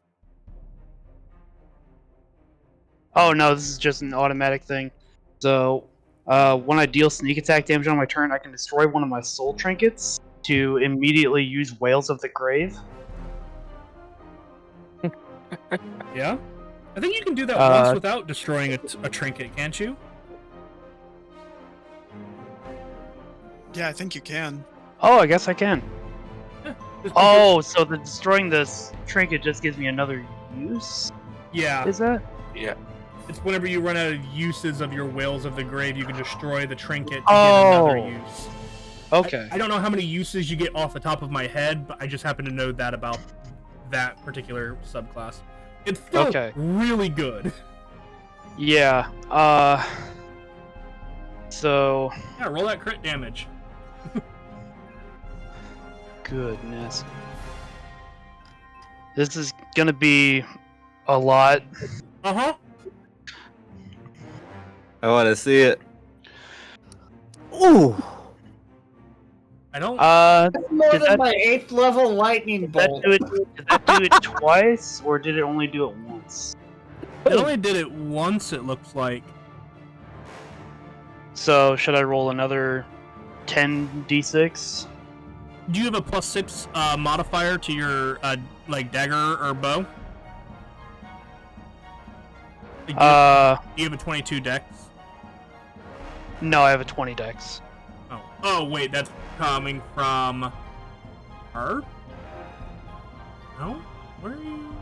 Oh no, this is just an automatic thing. So when I deal sneak attack damage on my turn, I can destroy one of my soul trinkets to immediately use Whales of the Grave. Yeah? I think you can do that once without destroying a trinket, can't you? Yeah, I think you can. Oh, I guess I can. Just Oh, so the destroying this trinket just gives me another use? yeah. Is that? Yeah. It's whenever you run out of uses of your Whales of the Grave, you can destroy the trinket to get Oh. another use. Okay. I don't know how many uses you get off the top of my head, but I just happen to know that about that particular subclass. It's still really good. Yeah. So. Yeah, roll that crit damage. Goodness. This is gonna be a lot. Uh-huh. I want to see it. Ooh. I don't... More Did than that- my 8th level lightning bolt. Did that do it twice, or did it only do it once? It only did it once, it looks like. So, should I roll another 10d6? Do you have a +6 modifier to your like dagger or bow? Like, do you have a 22 dex? No, I have a 20 dex. Oh wait, that's coming from her? No? Where are you?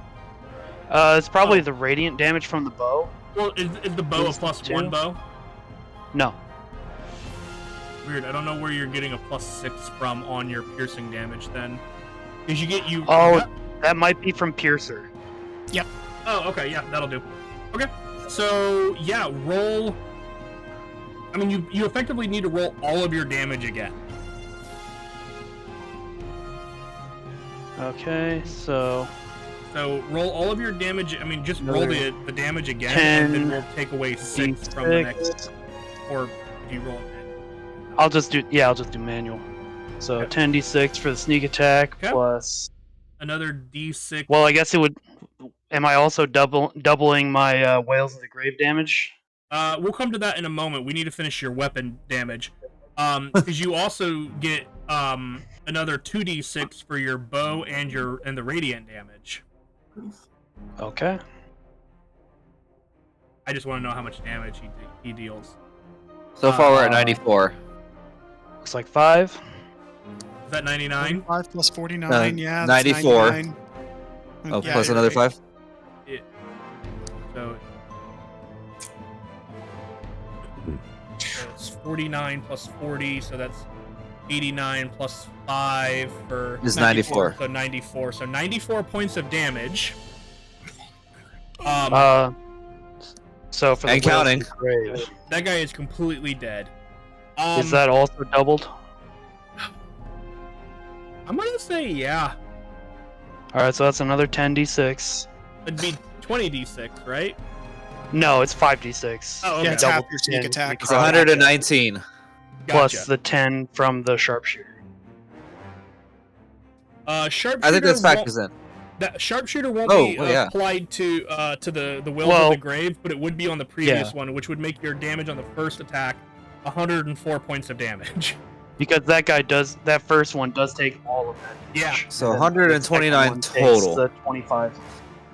It's probably the radiant damage from the bow. Well, is the bow a Is it +1 two? bow? No. Weird, I don't know where you're getting a +6 from on your piercing damage then. Because you Oh, that might be from Piercer. Oh, okay, yeah, that'll do. Okay, so, yeah, roll... I mean, you effectively need to roll all of your damage again. Okay, so... So, roll all of your damage, I mean, just roll Another the damage again, 10 and then we'll take away 6 from the next... Or, if you roll it. I'll just do manual. So Okay. 10d6 for the sneak attack, Okay. plus another D6. Well, I guess it would. Am I also doubling my Whales of the Grave damage? We'll come to that in a moment. We need to finish your weapon damage. Because you also get another 2d6 for your bow and the radiant damage. Okay. I just want to know how much damage he deals. So far, we're at 94. Looks like 5. Is that 99? 5 plus 49, yeah. That's 94. 99. Oh, Yeah, plus you're another right. 5? So it's 49 plus 40, so that's 89 plus 5 for... Is 94. So 94. So 94 points of damage. So for the And Whales counting. of the Grave, That guy is completely dead. is that also doubled? I'm gonna say yeah. Alright, so that's another 10d6. It'd be 20d6, right? No, it's 5d6. Oh, okay. Yeah, it's Double half your sneak 10 attack. It's 119. plus Gotcha. the 10 from the sharpshooter. Sharpshooter. I think this won't- factors in. That sharpshooter won't Oh, be well, yeah. applied to the Whales Well, of the Grave, but it would be on the previous yeah. one, which would make your damage on the first attack 104 points of damage. Because that first one does take all of that. Yeah. damage. So And then the second 129 one takes total. The 25.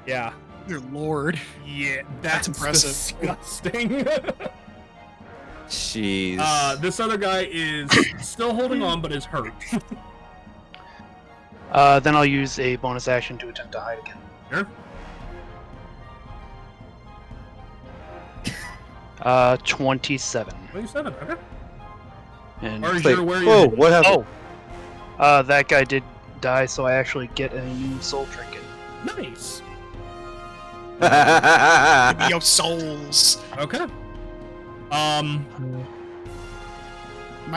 Yeah. Dear Lord. Yeah, That's impressive. Disgusting. Jeez. This other guy is still holding on, but is hurt. Then I'll use a bonus action to attempt to hide again. Sure. 27. 27. Okay. And Or is Wait, your where whoa, you? what happened? that guy did die, so I actually get a new soul trinket. Nice. Give me your souls. Okay. My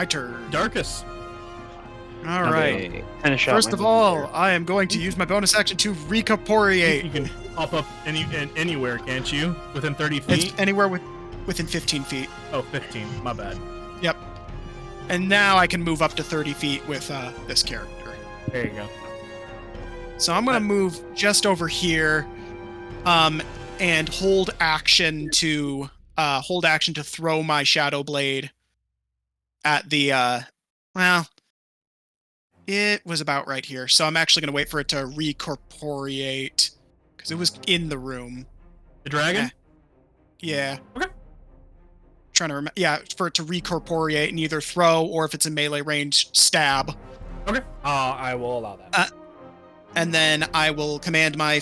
turn. Darkus. All right. Okay. Finish out First my of move all, here. I am going to use my bonus action to You recorporeate. can pop up anywhere, can't you? Within 30 It's feet? anywhere within 15 feet. Oh, 15. My bad. Yep. And now I can move up to 30 feet with this character. There you go. So I'm going to move just over here, and hold action to throw my shadow blade at the well, it was about right here. So I'm actually going to wait for it to recorporeate because it was in the room. The dragon? Yeah. Okay. Trying to remember. Yeah, for it to recorporeate and either throw or if it's in melee range, stab. Okay. I will allow that. And then I will command my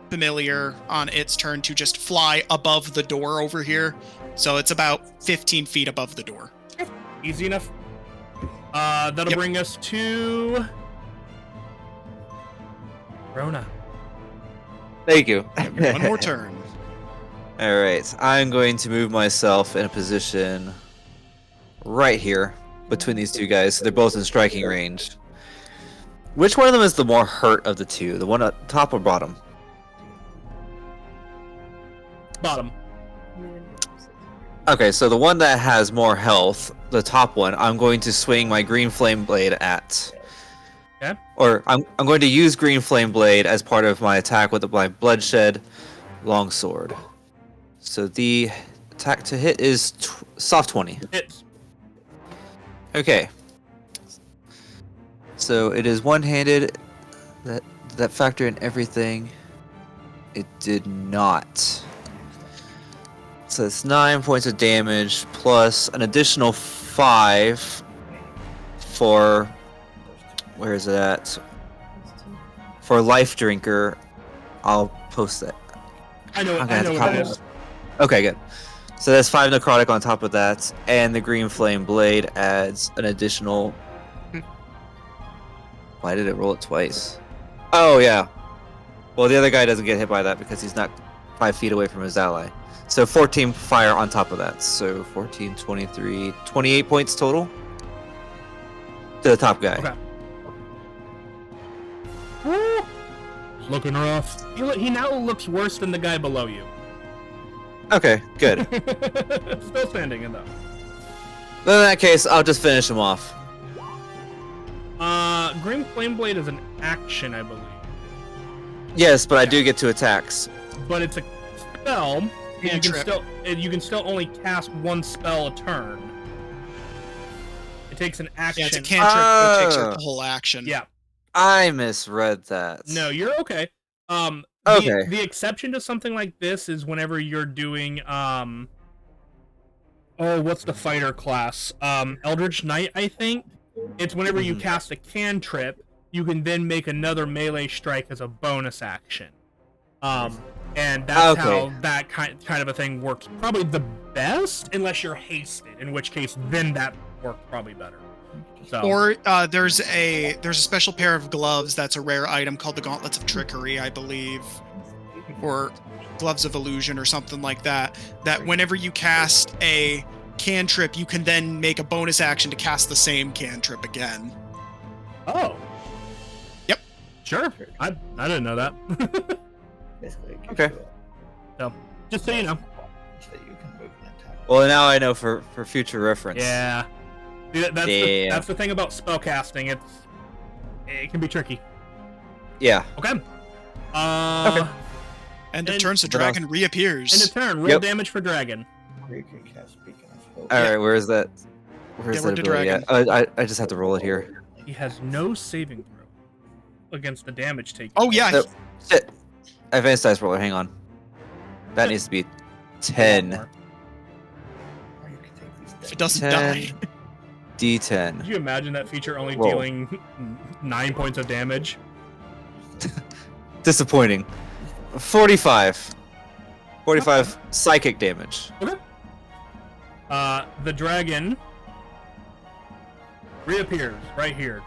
familiar on its turn to just fly above the door over here. So it's about 15 feet above the door. Easy enough. That'll Yep. bring us to Rona. Thank you. One more turn. Alright, I'm going to move myself in a position right here between these two guys. So they're both in striking range. Which one of them is the more hurt of the two? The one at top or bottom? Bottom. Okay, so the one that has more health, the top one, I'm going to swing my green flame blade at. Okay. Or I'm going to use green flame blade as part of my attack with my bloodshed longsword. So the attack to hit is soft 20. Hits. Okay. So it is one-handed. That factor in everything. It did not. So it's 9 points of damage plus an additional 5 for, where is it at? For Life Drinker. I'll post that. I know I'm gonna have to what copy it it. is. Okay, good. So that's 5 necrotic on top of that, and the green flame blade adds an additional. Why did it roll it twice? Oh yeah. Well, the other guy doesn't get hit by that because he's not 5 feet away from his ally. So 14 fire on top of that. So 14, 23, 28 points total to the top guy. Okay. Woo! Looking rough. He now looks worse than the guy below you. Okay, good. Still standing in though. Then in that case, I'll just finish him off. Green Flame Blade is an action, I believe. Yes, but I do get 2 attacks. But it's a spell, and Cantrip. you can still only cast 1 spell a turn. It takes an action. Yeah, it's a cantrip that takes the whole action. Yeah. I misread that. No, you're okay. Okay. The exception to something like this is whenever you're doing what's the fighter class? Eldritch Knight, I think. It's whenever you cast a cantrip, you can then make another melee strike as a bonus action. And that's how that kind of a thing works. Probably the best, unless you're hasted, in which case then that worked probably better. So. Or there's a special pair of gloves that's a rare item called the Gauntlets of Trickery, I believe, or Gloves of Illusion or something like that. That whenever you cast a cantrip, you can then make a bonus action to cast the same cantrip again. Oh. Yep. Sure. I didn't know that. Okay. So, just so you know. Well, now I know for future reference. Yeah. That's the thing about spellcasting. It can be tricky. Yeah. Okay. Okay. End of turn, so dragon reappears. End of turn. Roll damage for dragon. Alright, where is that? Where's that ability at? I just have to roll it here. He has no saving throw against the damage taken. Oh, yeah. Oh, shit. Advanced dice roller, hang on. That needs to be 10. If it doesn't 10. die. D10. Could you imagine that feature only Roll. dealing 9 points of damage? Disappointing. 45. 45 psychic damage. Okay. The dragon reappears right here.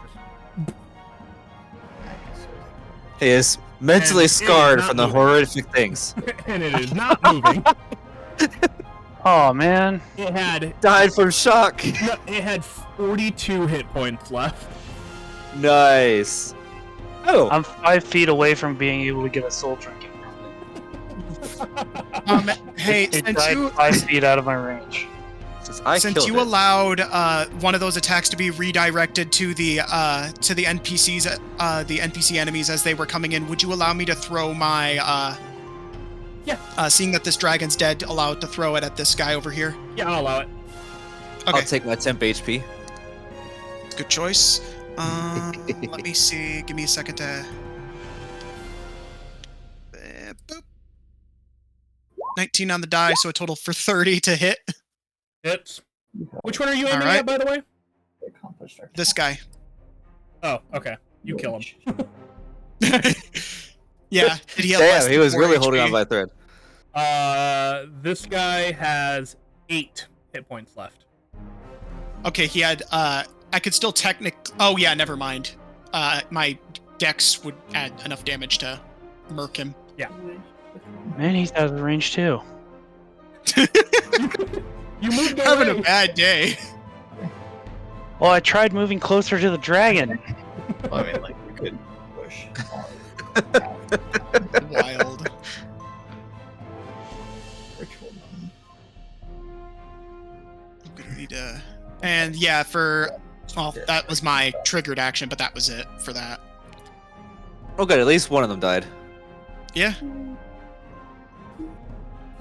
He is mentally And it is scarred not from the moving. horrific things. And it is not moving. Oh man. It had Died from shock. it had 42 hit points left. Nice. Oh. I'm 5 feet away from being able to get a soul trinket. Hey, It since died you 5 feet out of my range. since you allowed one of those attacks to be redirected to the NPCs, the NPC enemies as they were coming in, would you allow me to throw my seeing that this dragon's dead, allow it to throw it at this guy over here? Yeah, I'll allow it. Okay, I'll take my temp HP. good choice. Let me see. Give me a second to. Boop. 19 on the die, so a total for 30 to hit. Hits. Which one are you aiming Alright. at, by the way? This guy. Oh, okay. You kill him. Yeah. Did he have less Damn, he than was 4 really holding HP? on by a thread. This guy has 8 hit points left. Okay, he had. I could still Oh yeah, never mind. My dex would add enough damage to murk him. Man, he's out of the range too. You moved Having away. a bad day. Well, I tried moving closer to the dragon. Well, I mean, like, we could push. Wild. Ritual button. I'm gonna need to. And yeah, well, that was my triggered action, but that was it for that. Oh good, at least one of them died. Yeah,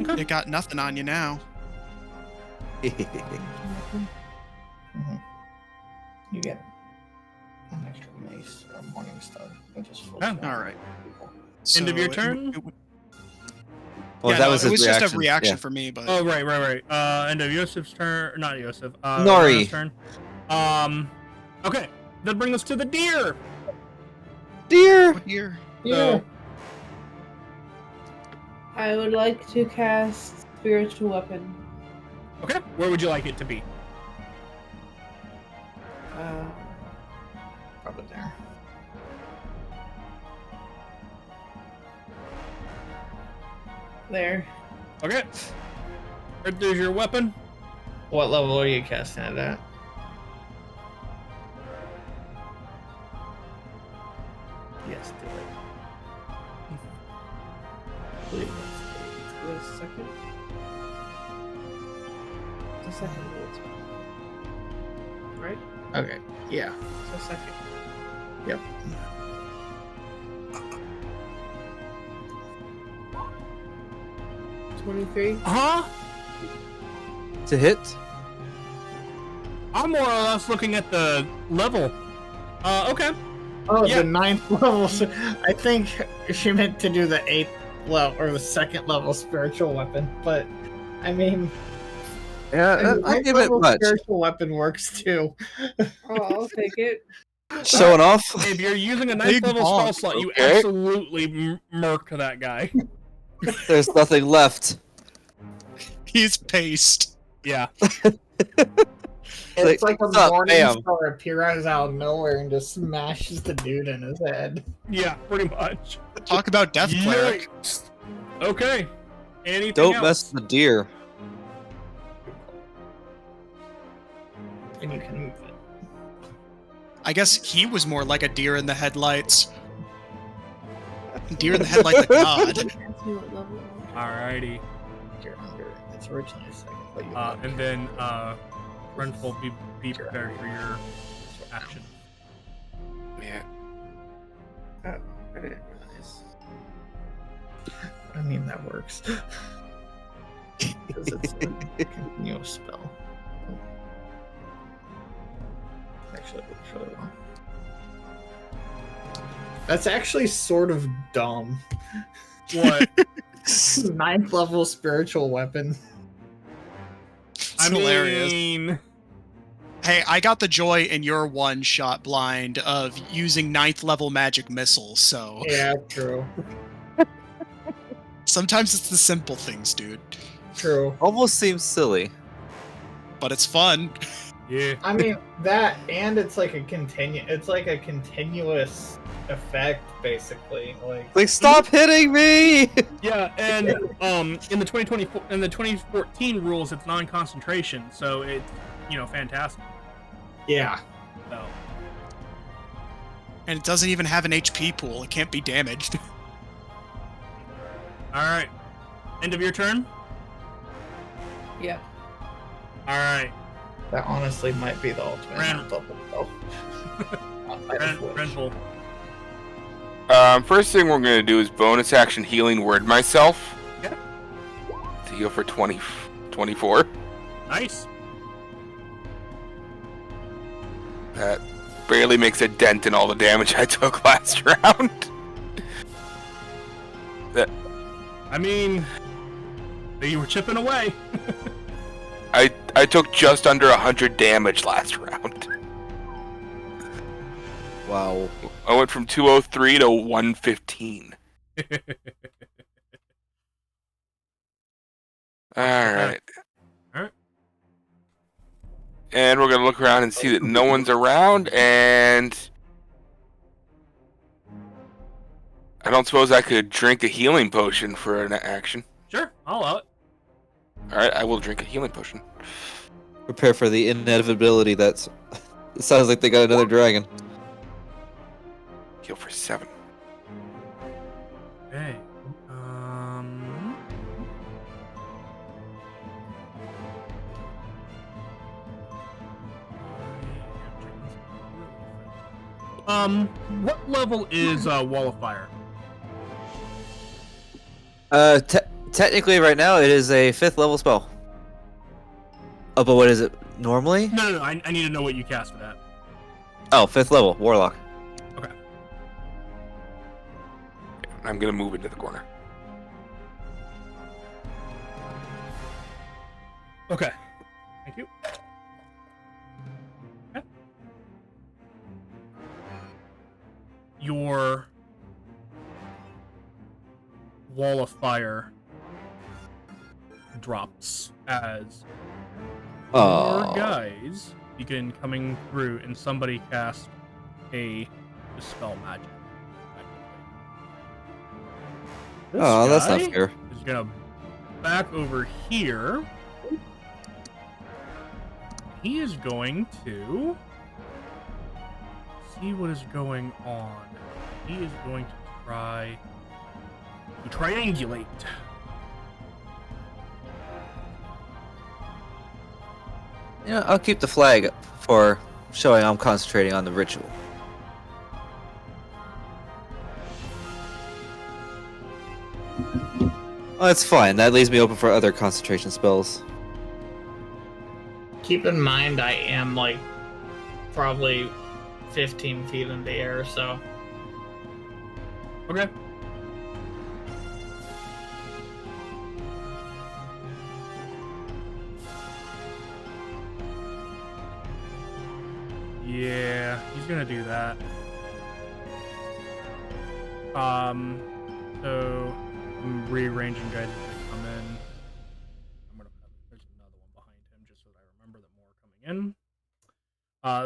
Okay. you got nothing on you now. Mm-hmm. You get an extra mace or morning star. It just floats Oh, down. All right. End of your So turn? Well, yeah, that no, was it his was reaction. just a reaction Yeah. for me, but Oh, right. End of Yosef's turn. Not Yosef. Nori. Rana's turn. Okay. That brings us to the deer. Dear. what here? So, I would like to cast Spiritual Weapon. okay. Where would you like it to be? Probably there. There. Okay. Right there's your weapon. What level are you casting it at? Yes, do it. I believe The second. The second ability. Right? that's okay. Yeah. So second. Yep. Huh? To hit? I'm more or less looking at the level. Okay. Oh, Yeah. the 9th level. I think she meant to do the 8th level or the 2nd level spiritual weapon, but I mean, Yeah, the I'll 9th give it level much. spiritual weapon works too. Oh, I'll take it. Showing off. If you're using a 9th Big level spell bonk, slot, you okay. absolutely murk that guy. There's nothing left. He's paced. Yeah. It's like a "What's up, morning bam?" star appears out of nowhere and just smashes the dude in his head. Yeah, pretty much. Talk about death cleric. Yikes. Okay. Anything Don't else? mess with the deer. And you can move it. I guess he was more like a deer in the headlights. Deer in the headlights, the god. Ask me what level. Alrighty. You're under it. It's originally a 2nd, but you And then, Renful, be prepared for your action. Yeah. Oh, I didn't realize. I mean, that works. Because it's a continuous spell. Actually, it works really well. That's actually sort of dumb. What? 9th level spiritual weapon. It's hilarious. mean, Hey, I got the joy in your one-shot blind of using 9th level magic missiles, so Yeah, true. sometimes it's the simple things, dude. True. Almost seems silly. But it's fun. yeah. I mean that, and it's like a continuous effect, basically. Like, stop hitting me! Yeah, and in the 2014 rules, it's non-concentration, so it's fantastic. Yeah. So And it doesn't even have an HP pool. It can't be damaged. all right, end of your turn. Yep. All right, That honestly might be the ultimate Ran- double though. Renful. First thing we're gonna do is bonus action healing word myself. Yeah. To heal for 24. Nice. That barely makes a dent in all the damage I took last round. I mean, you were chipping away. I took just under 100 damage last round. Wow. I went from 203 to 115. Alright. Alright. And we're gonna look around and see that no one's around, and I don't suppose I could drink a healing potion for an action. Sure, I'll allow it. Alright, I will drink a healing potion. Prepare for the inevitability that's... It sounds like they got another dragon. Heal for 7. Okay. What level is Wall of Fire? Technically right now it is a 5th level spell. Oh, but what is it normally? No. I need to know what you cast it at. Oh, 5th level, Warlock. Okay. I'm gonna move into the corner. Okay. Thank you. Okay. Your Wall of Fire drops as more guys begin coming through and somebody casts a Dispel Magic. This That's not guy fair. is gonna back over here. He is going to see what is going on. He is going to try to triangulate. Yeah, I'll keep the flag for showing I'm concentrating on the ritual. Oh, that's fine. That leaves me open for other concentration spells. Keep in mind, I am like probably 15 feet in the air, so. Okay. Yeah, he's gonna do that. So I'm rearranging guys as they come in. I'm gonna have, there's another one behind him just so that I remember that more are coming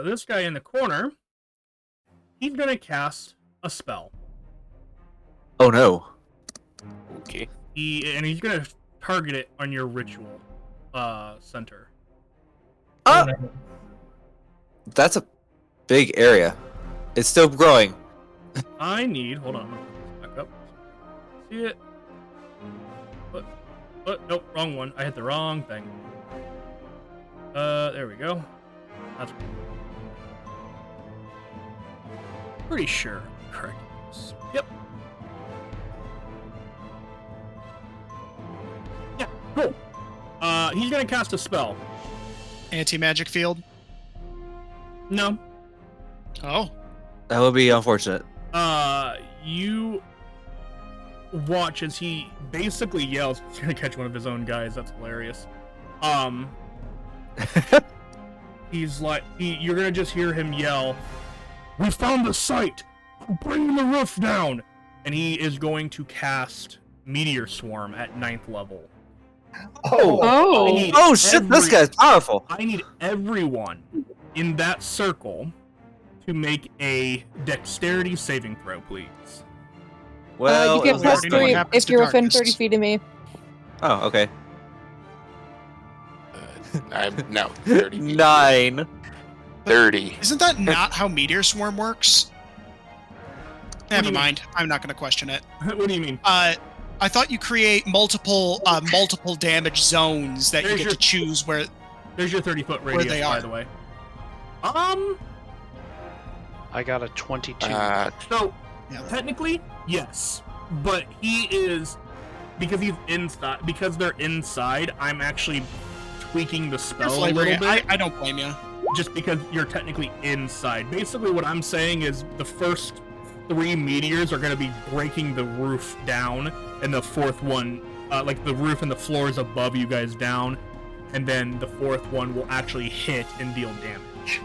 in. This guy in the corner, he's gonna cast a spell. Oh no. Okay. He's gonna target it on your ritual center. Oh! That's a big area. It's still growing. I need. Hold on. I'm gonna put this back up. See it? But nope, wrong one. I hit the wrong thing. There we go. That's pretty sure. Correct. Yep. Yeah. Cool. He's gonna cast a spell. Anti-magic field? No. Oh. That would be unfortunate. You watch as he basically yells. He's gonna catch one of his own guys. That's hilarious. He's like, you're gonna just hear him yell, "We found the site! Bring the roof down!" And he is going to cast Meteor Swarm at 9th level. Oh shit, this guy's powerful. I need everyone in that circle to make a dexterity saving throw, please. Well, you get plus already know what 3 happens if to you're within darkness. 30 feet of me. Oh, okay. I'm no 30. 9. 30. Isn't that not how Meteor Swarm works? do Never you mean? mind. I'm not going to question it. What do you mean? I thought you create multiple damage zones that you There's get your- to choose where. There's your 30-foot Where radius, they by are. the way. I got a 22. So Yeah. technically, yes, but he is because he's inside. Because they're inside, I'm actually tweaking the You're spell a flavoring little it. bit. I don't blame you. Just because you're technically inside. Basically, what I'm saying is the first 3 meteors are going to be breaking the roof down, and the 4th one, like the roof and the floors above you guys down, and then the 4th one will actually hit and deal damage.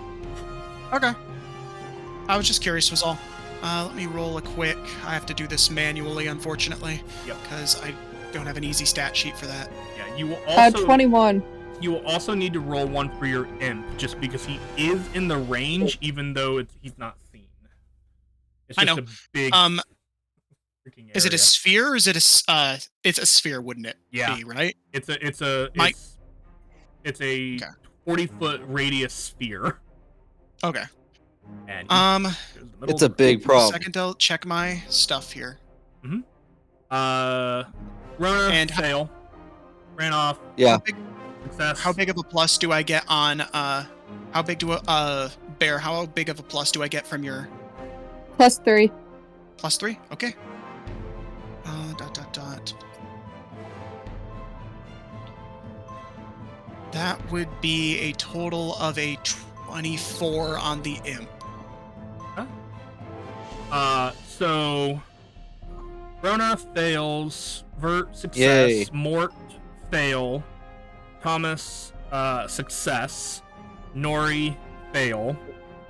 Okay. I was just curious, was all. Let me roll a quick. I have to do this manually, unfortunately. Yep. Because I don't have an easy stat sheet for that. Yeah, you will also 21. you will also need to roll one for your imp, just because he is in the range, even though he's not seen. It's I just know. a big freaking area. Is it a sphere or is it a it's a sphere, wouldn't it Yeah. be, right? It's a My- it's a Okay. 40-foot radius sphere. Okay. And he goes to the middle It's a of the big problem. Second, I'll check my stuff here. room. Runner And- fail. Ran off. Yeah. Success. How big of a plus do I get on how big do Bear, how big of a plus do I get from your Plus 3. +3? Okay. Dot. That would be a total of a 24 on the imp. So Rona fails. Vert success. Yay. Mort fail. Thomas success. Nori fail.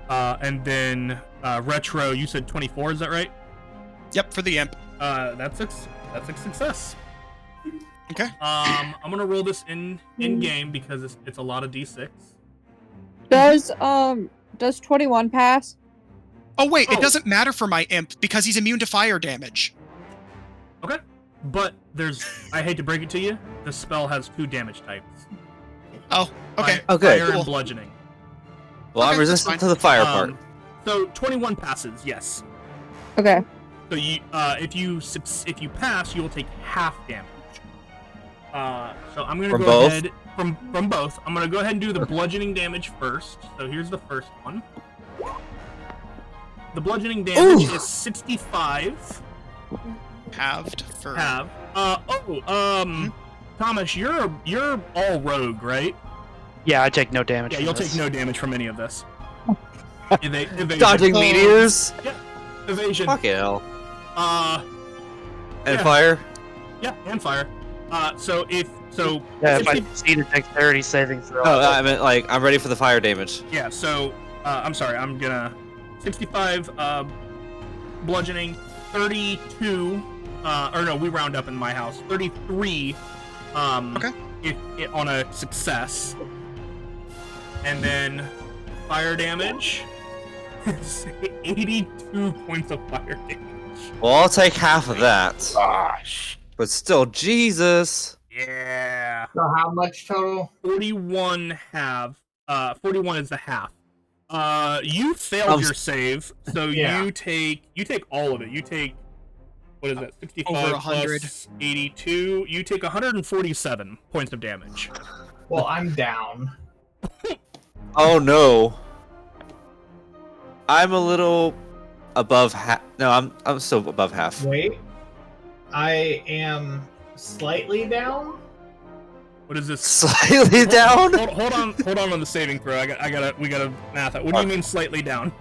And then Retro, you said 24, is that right? Yep, for the imp. That's a success. Okay. I'm gonna roll this in game because it's a lot of d6. Does 21 pass? Oh wait, Oh. it doesn't matter for my imp because he's immune to fire damage. Okay. But I hate to break it to you, the spell has 2 damage types. Oh, okay. Okay. Fire Cool. and bludgeoning. Well, Okay, I'm that's resistant fine. to the fire part. So 21 passes, yes. Okay. So you, if you pass, you will take half damage. So I'm gonna From go both? ahead from both. I'm gonna go ahead and do the bludgeoning damage first. So here's the first one. The bludgeoning damage is 65 Halved for half. Thomas, you're all rogue, right? Yeah, I take no damage. Yeah, from you'll this. take no damage from any of this. Evasion. Dodging meteors. Yeah, evasion. Fucking hell. And And fire. Yeah, and fire. So if Yeah, if I succeed a dexterity saving throw. No, I meant like I'm ready for the fire damage. yeah, so I'm sorry, I'm gonna 65 bludgeoning, 32 or no, we round up in my house. 33 Okay. if on a success. And then fire damage. 82 points of fire damage. Well, I'll take half of that. Gosh. But still, Jesus. Yeah. So how much total? 41 is the half. You failed your save, so Yeah. you take all of it. You take, what is that? 65 Over 100. plus 82. You take 147 points of damage. Well, I'm down. Oh no. I'm a little above half. No, I'm still above half. Wait. I am slightly down. What is this? Slightly down. Hold on the saving throw. We gotta math it. What do you mean slightly down?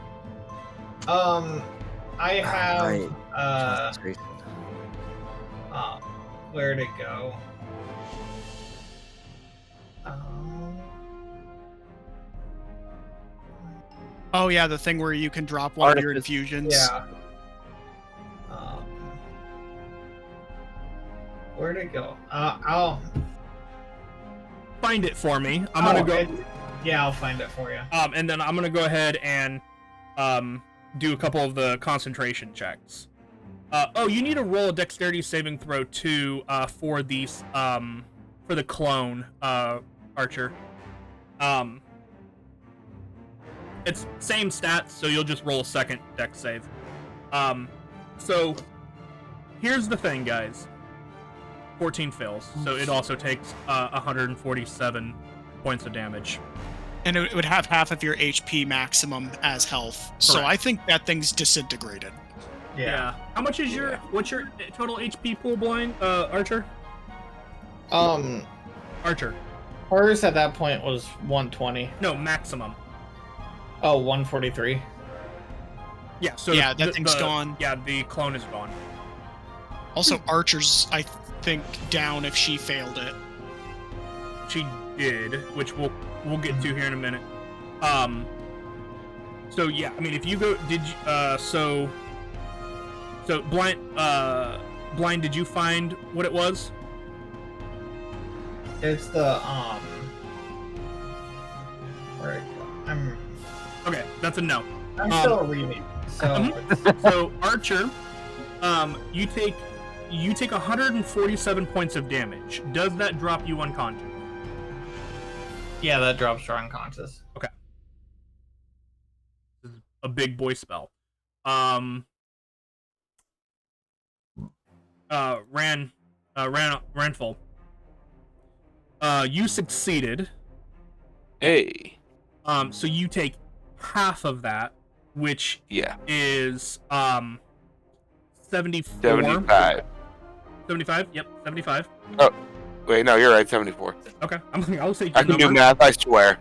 I have Right. where'd it go? Oh yeah, the thing where you can drop one of your Artifice. infusions. Yeah. Where'd it go? I'll Find it for me. I'm gonna go. Yeah, I'll find it for you. And then I'm gonna go ahead and do a couple of the concentration checks. You need to roll a dexterity saving throw too for these for the clone archer. It's same stats, so you'll just roll a second dex save. So here's the thing, guys. 14 fails, so it also takes 147 points of damage. And it would have half of your HP maximum as health. So Correct. I think that thing's disintegrated. Yeah. How much is what's your total HP pool, blind archer? Archer. Hers at that point was 120. No, maximum. Oh, 143. Yeah, so Yeah, that thing's gone. Yeah, the clone is gone. Also, Archer's, I think, down if she failed it. She did, which we'll get to here in a minute. So yeah, I mean, if you go, did you, so blind, did you find what it was? It's the where I'm Okay, that's a no. still reading. So So Archer, you take 147 points of damage. Does that drop you unconscious? yeah, that drops her unconscious. This is a big boy spell. Ranful. You succeeded. Hey. So you take half of that, which Yeah. is 74. 75. 75? Yep, 75. Wait, no, you're right. 74. Okay, I'll take I your can do number. math. I swear.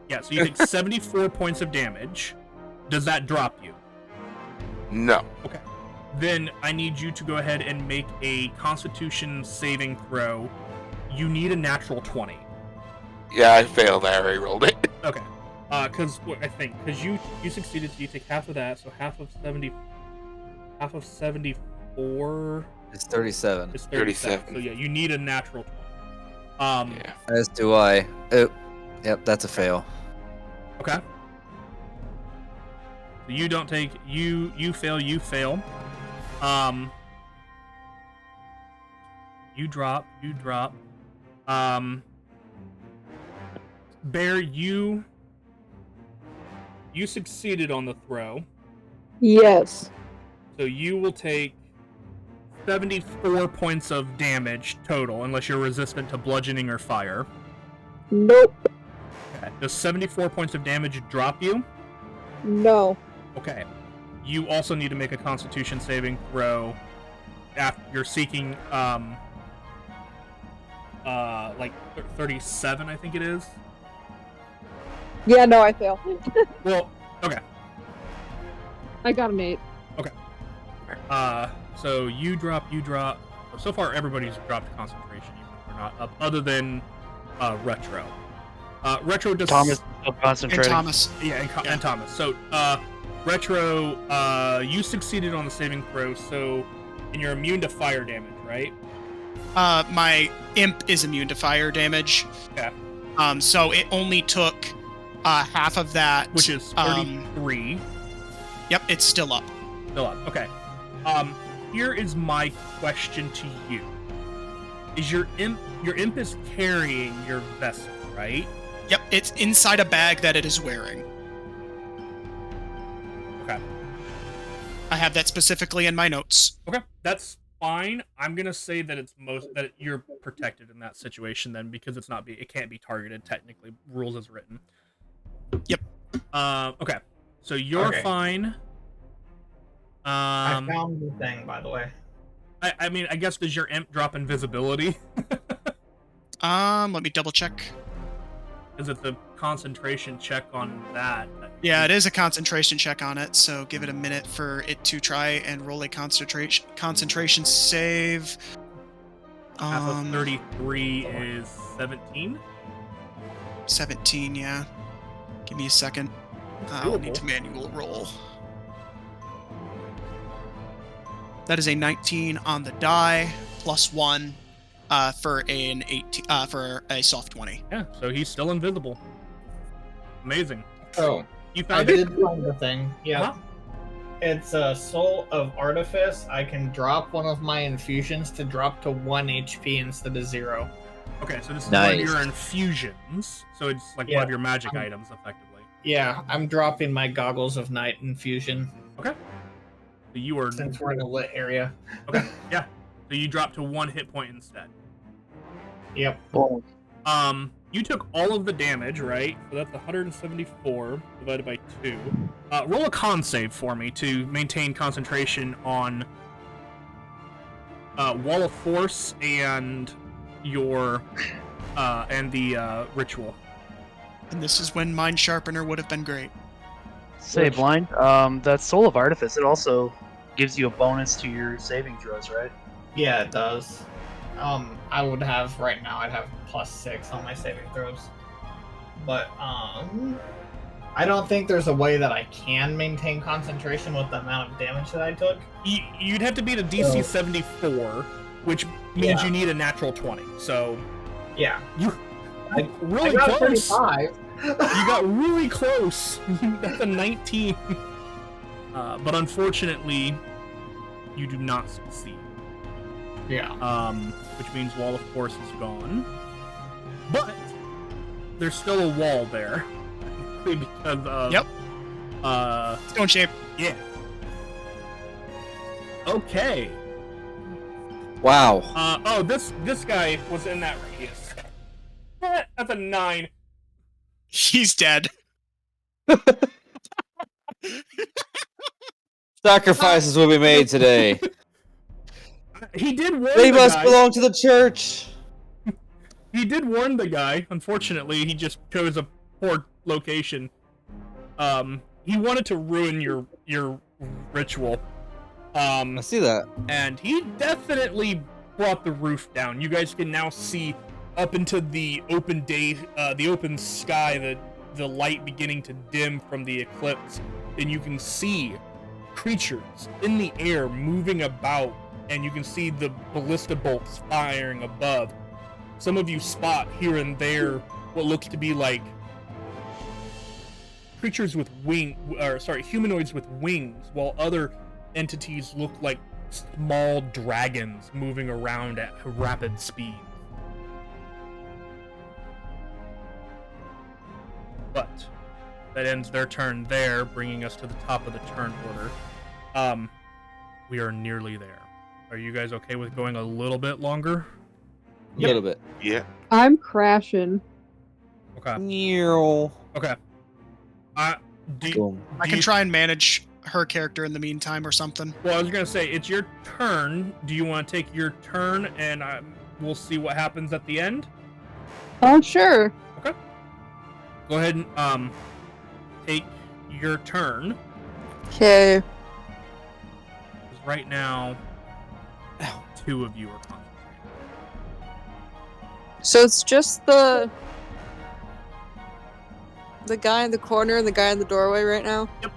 Yeah, so you take 74 points of damage. Does that drop you? No. Okay. Then I need you to go ahead and make a Constitution saving throw. You need a natural 20. Yeah, I failed. I already rolled it. Okay. Because you succeeded, so you take half of that, so half of 74 It's 37. is 37. 37. So yeah, you need a natural 20. Yeah. As do I. Oh, yep, that's a fail. Okay. So you don't take you fail. You drop. Bear, you succeeded on the throw. Yes. So you will take 74 points of damage total, unless you're resistant to bludgeoning or fire. Nope. Okay. Does 74 points of damage drop you? No. Okay. You also need to make a Constitution saving throw you're seeking like 37, I think it is. Yeah, no, I fail. Well, okay. I got an 8. So you drop. So far, everybody's dropped concentration, even if they're not up, other than Retro. Retro does. Thomas still concentrating. And Thomas. Yeah, and Thomas. So, Retro, you succeeded on the saving throw, and you're immune to fire damage, right? My imp is immune to fire damage. Okay. So it only took half of that, Which is 33. Yep, it's still up. Still up. Okay. Here is my question to you: Is your imp is carrying your vessel, right? Yep, it's inside a bag that it is wearing. Okay. I have that specifically in my notes. Okay, that's fine. I'm gonna say that that you're protected in that situation then, because it can't be targeted technically, rules as written. Yep. Okay. So you're fine. I found the thing, by the way. I mean, I guess, does your imp drop invisibility? Let me double check. Is it the concentration check on that? Yeah, it is a concentration check on it, so give it a minute for it to try and roll a concentration save. Half of 33 is 17? 17, yeah. Give me a second. I'll need to manual roll. That is a 19 on the die, plus 1 for an 18 for a soft 20. Yeah, so he's still invisible. Amazing. Oh, You I found it? did find the thing. Yeah. Huh? It's a Soul of Artifice. I can drop one of my infusions to drop to 1 HP instead of 0. Okay, so this is one of Nice. your infusions. So it's like one of your magic items, effectively. Yeah, I'm dropping my Goggles of Night infusion Okay. So you are... since we're in a lit area. Okay, yeah. So you drop to 1 hit point instead. Yep. Boom. You took all of the damage, right? So that's 174 divided by 2. Roll a con save for me to maintain concentration on Wall of Force and your and the ritual. And this is when Mind Sharpener would have been great. Say, Blind, that Soul of Artifice, it also gives you a bonus to your saving throws, right? Yeah, it does. I would have right now. I'd have +6 on my saving throws, but I don't think there's a way that I can maintain concentration with the amount of damage that I took. You'd have to beat a DC 74, which means you need a natural 20. So Yeah, I really I got close. 35. You got really close. That's a 19. But unfortunately, you do not succeed. Yeah. Which means Wall of Force is gone. But there's still a wall there. Because of... Yep. Stone shape. Yeah. Okay. Wow. Oh, this guy was in that radius. That's a 9. He's dead. Sacrifices will be made today. He did warn They the must guy. belong to the church. He did warn the guy. Unfortunately, he just chose a poor location. He wanted to ruin your ritual. I see that. And he definitely brought the roof down. You guys can now see up into the open day, the open sky, the light beginning to dim from the eclipse, and you can see creatures in the air moving about, and you can see the ballista bolts firing above. Some of you spot here and there what looks to be like creatures with humanoids with wings, while other entities look like small dragons moving around at rapid speed. But that ends their turn there, bringing us to the top of the turn order. We are nearly there. Are you guys okay with going a little bit longer? A little bit. Yeah. I'm crashing. Okay. Meow. Okay. I can try and manage her character in the meantime or something. Well, I was gonna say it's your turn. Do you want to take your turn, and we'll see what happens at the end? Oh, sure. Okay. Go ahead and take your turn. Okay. Right now, 2 of you are concentrating. So it's just the guy in the corner and the guy in the doorway right now? Yep.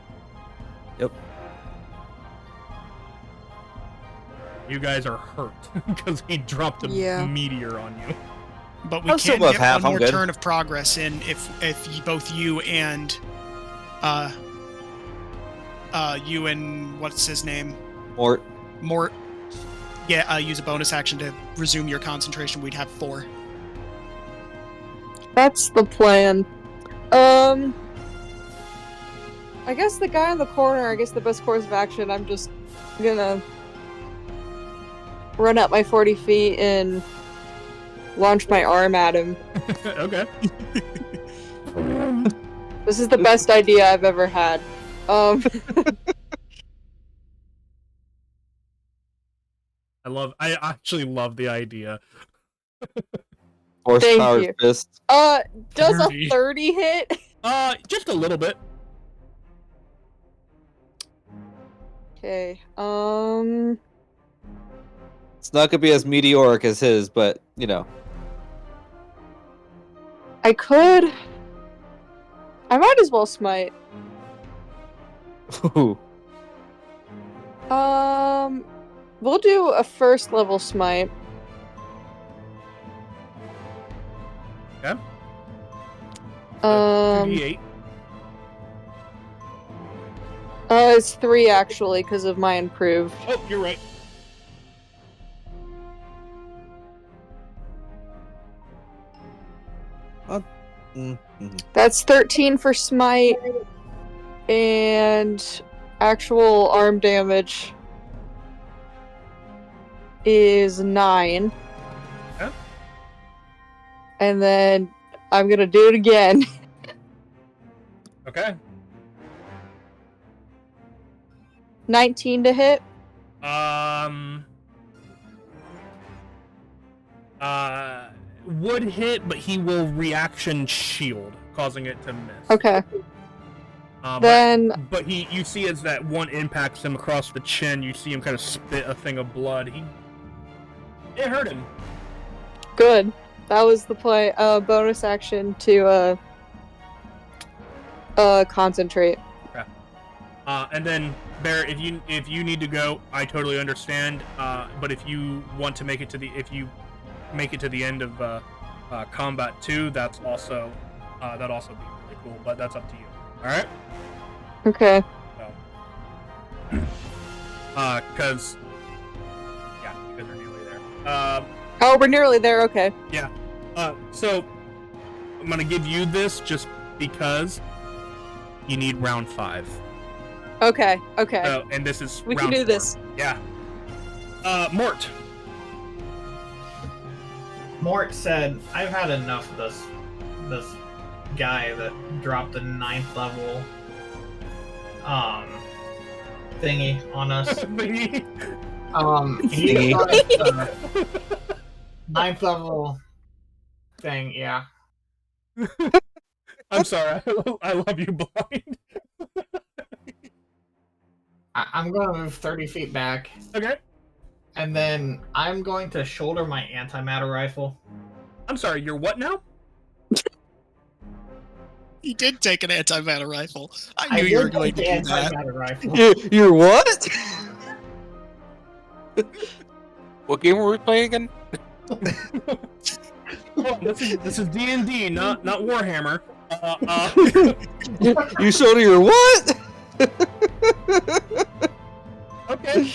You guys are hurt because he dropped a meteor on you. But we I'm still can above get half, one I'm more good. turn of progress in if both you and what's his name? Mort. Use a bonus action to resume your concentration. We'd have 4. That's the plan. I guess the guy in the corner, the best course of action, I'm just gonna run up my 40 feet and launch my arm at him. Okay. This is the best idea I've ever had. I actually love the idea. Horsepower you. fist. Does 30. a 30 hit? Just a little bit. Okay, It's not gonna be as meteoric as his, but you know. I might as well smite. Ooh. We'll do a first level smite. Okay. 2d8. It's 3 actually, because of my improved. Oh, you're right. That's 13 for smite, and actual arm damage is 9. Okay. And then I'm gonna do it again. Okay. 19 to hit. Would hit, but he will reaction shield, causing it to miss. Okay. Then, but you see as that one impacts him across the chin, you see him kind of spit a thing of blood. It hurt him. Good. That was the play. Bonus action to concentrate. Okay. And then Bear, if you need to go, I totally understand. But if you want to make it to the end of combat 2, that'd also be really cool. But that's up to you. All right. Okay. So, because you guys are nearly there. Oh, we're nearly there. Okay. Yeah. So I'm gonna give you this just because you need round 5. Okay. Okay. So, and this is we round can do 4. this. Yeah. Mort. Mort said, "I've had enough of this guy that dropped a 9th level thingy on us." Thingy. He got 9th level thing, yeah. I'm sorry, I love you, Blind. I'm gonna move 30 feet back. Okay. And then I'm going to shoulder my antimatter rifle. I'm sorry, you're what now? He did take an antimatter rifle. I knew you were going to do that. Rifle. You're what? What game were we playing again? Oh, this is D&D, not Warhammer. You shoulder your what? Okay.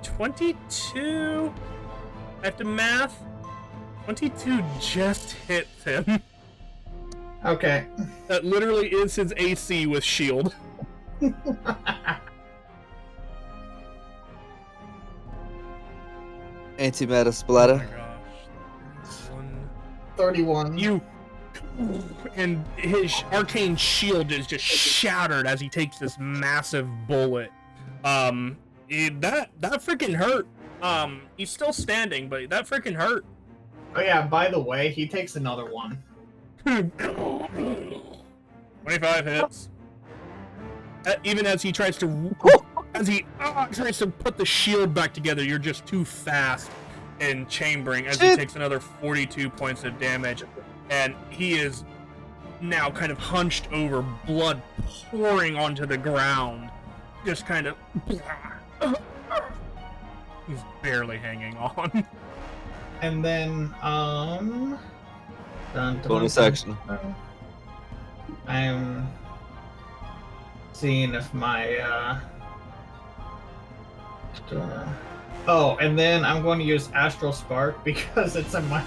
22. I have to math. 22 just hits him. Okay. That literally is his AC with shield. Antimatter Oh splatter. my gosh. 31. You and his arcane shield is just shattered as he takes this massive bullet. That freaking hurt. He's still standing, but that freaking hurt. Oh yeah, by the way, he takes another one. 25 hits. Even as he tries to tries to put the shield back together, you're just too fast in chambering as he takes another 42 points of damage, and he is now kind of hunched over, blood pouring onto the ground, just kind of he's barely hanging on. And then Bonus action. I'm seeing if my oh, and then I'm going to use Astral Spark because it's a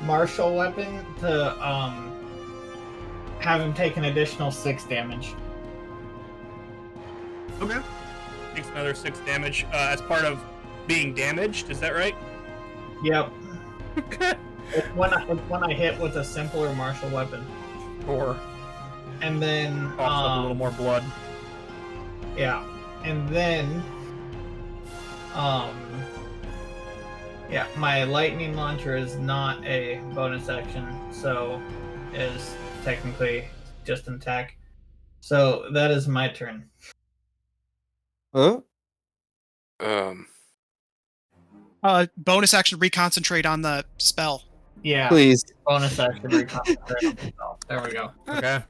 martial weapon to have him take an additional 6 damage. Okay. Takes another 6 damage as part of being damaged. Is that right? Yep. It's when I hit with a simpler martial weapon. Or and then coughs up a little more blood. Yeah, and then yeah, my lightning launcher is not a bonus action, so is technically just an attack. So that is my turn. Huh? Bonus action, reconcentrate on the spell. Yeah, Please. bonus action reconcentrate on the spell. There we go. Okay.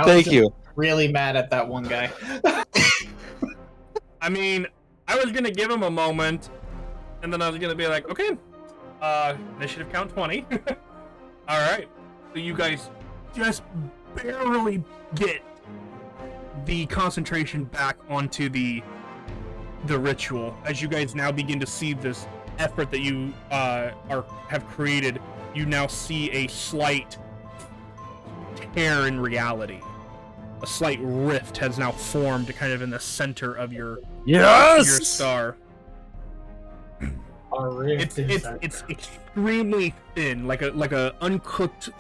Thank you. Really mad at that one guy. I mean, I was gonna give him a moment, and then I was gonna be like, okay, initiative count 20. All right, so you guys just barely get the concentration back onto the ritual as you guys now begin to see this effort that you have created. You now see a slight tear in reality. A slight rift has now formed kind of in the center of your star. It's extremely thin, like a uncooked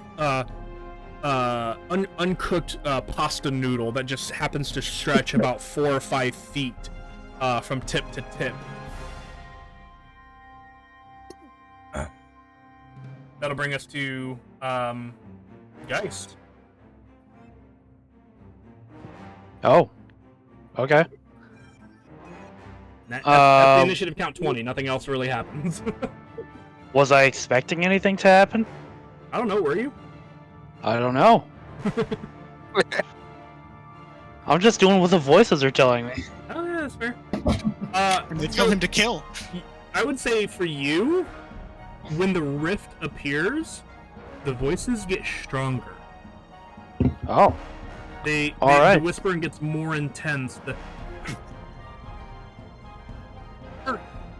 uncooked pasta noodle that just happens to stretch about 4 or 5 feet from tip to tip. That'll bring us to Geist. Oh. Okay. At the initiative count 20, nothing else really happens. Was I expecting anything to happen? I don't know, were you? I don't know. I'm just doing what the voices are telling me. Oh yeah, that's fair. They tell him to kill. I would say for you, when the rift appears, the voices get stronger. Oh. The whispering gets more intense.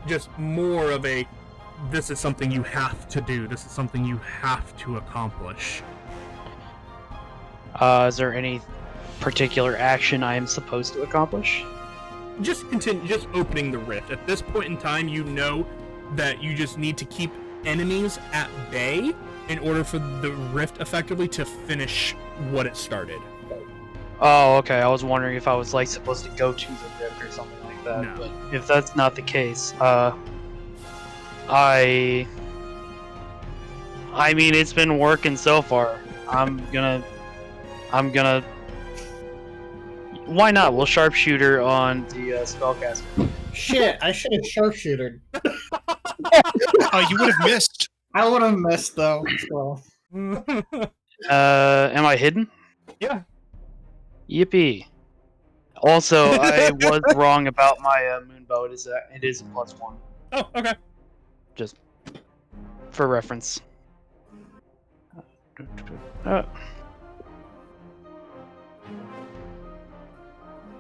Just more of a, this is something you have to do. This is something you have to accomplish. Is there any particular action I am supposed to accomplish? Just opening the rift. At this point in time, you know that you just need to keep enemies at bay in order for the rift effectively to finish what it started. Oh, okay. I was wondering if I was like supposed to go to the rift or something like that. No. But if that's not the case, I mean, it's been working so far. I'm gonna. Why not? We'll sharpshooter on the spellcaster. Shit, I should have sharpshootered. Oh, you would have missed. I would have missed though. So. Am I hidden? Yeah. Yippee. Also, I was wrong about my moonbow. It is a +1. Oh, okay. Just for reference.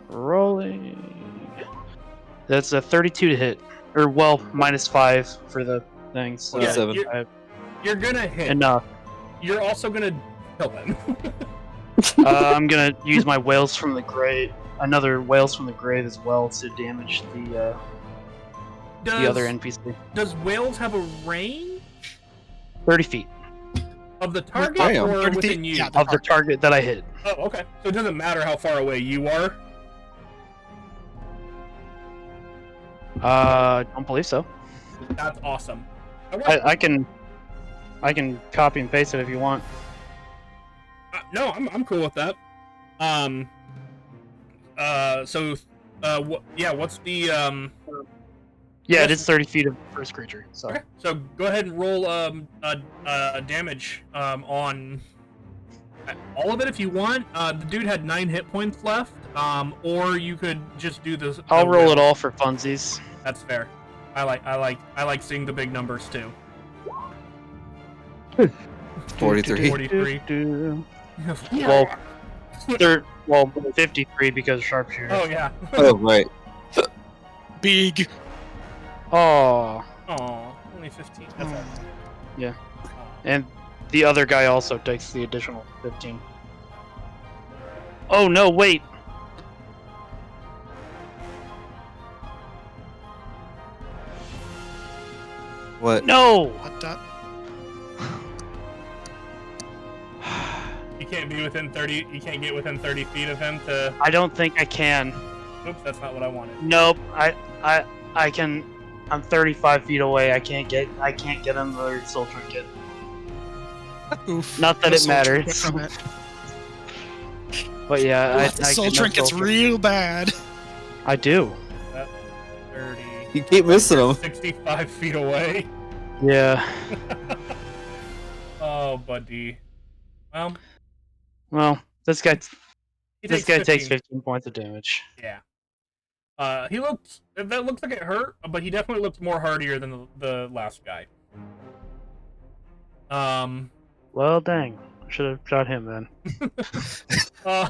Rolling. That's a 32 to hit. Or, well, -5 for the thing. So Yeah, 7. You're gonna hit. Enough. You're also gonna kill him. I'm gonna use my Whales from the Grave, another Whales from the Grave as well to damage the other NPC. Does Whales have a range? 30 feet. Of the target Damn. or 30 within feet? you? Yeah, Of the target that I hit. Oh, okay. So it doesn't matter how far away you are. Don't believe so. That's awesome. Alright. I can copy and paste it if you want. No, I'm cool with that. What's the Yeah, it is 30 feet of first creature. So Okay, so go ahead and roll damage on all of it if you want. The dude had 9 hit points left. Or you could just do this. I'll roll it all for funsies. That's fair. I like seeing the big numbers too. 43. 43. Well, 53 because sharpshooter. Oh yeah. Oh, right. Big. Oh, Oh, only 15. That's all. yeah. And the other guy also takes the additional 15. Oh no, wait. What? No. What the? You can't be within 30. You can't get within 30 feet of him to. I don't think I can. Oops, that's not what I wanted. Nope. I can. I'm 35 feet away. I can't get another soul trinket. Oof. Not that The it soul trinket matters. From it. But yeah, I The soul get no trinket's soul trinket. real bad. I do. That's 30. You keep missing them. 65 feet away. Yeah. Oh, buddy. Well, this guy He takes 15 points of damage. Yeah. He looked. That looks like it hurt, but he definitely looked more hardier than the last guy. Well, dang. I should have shot him then. No,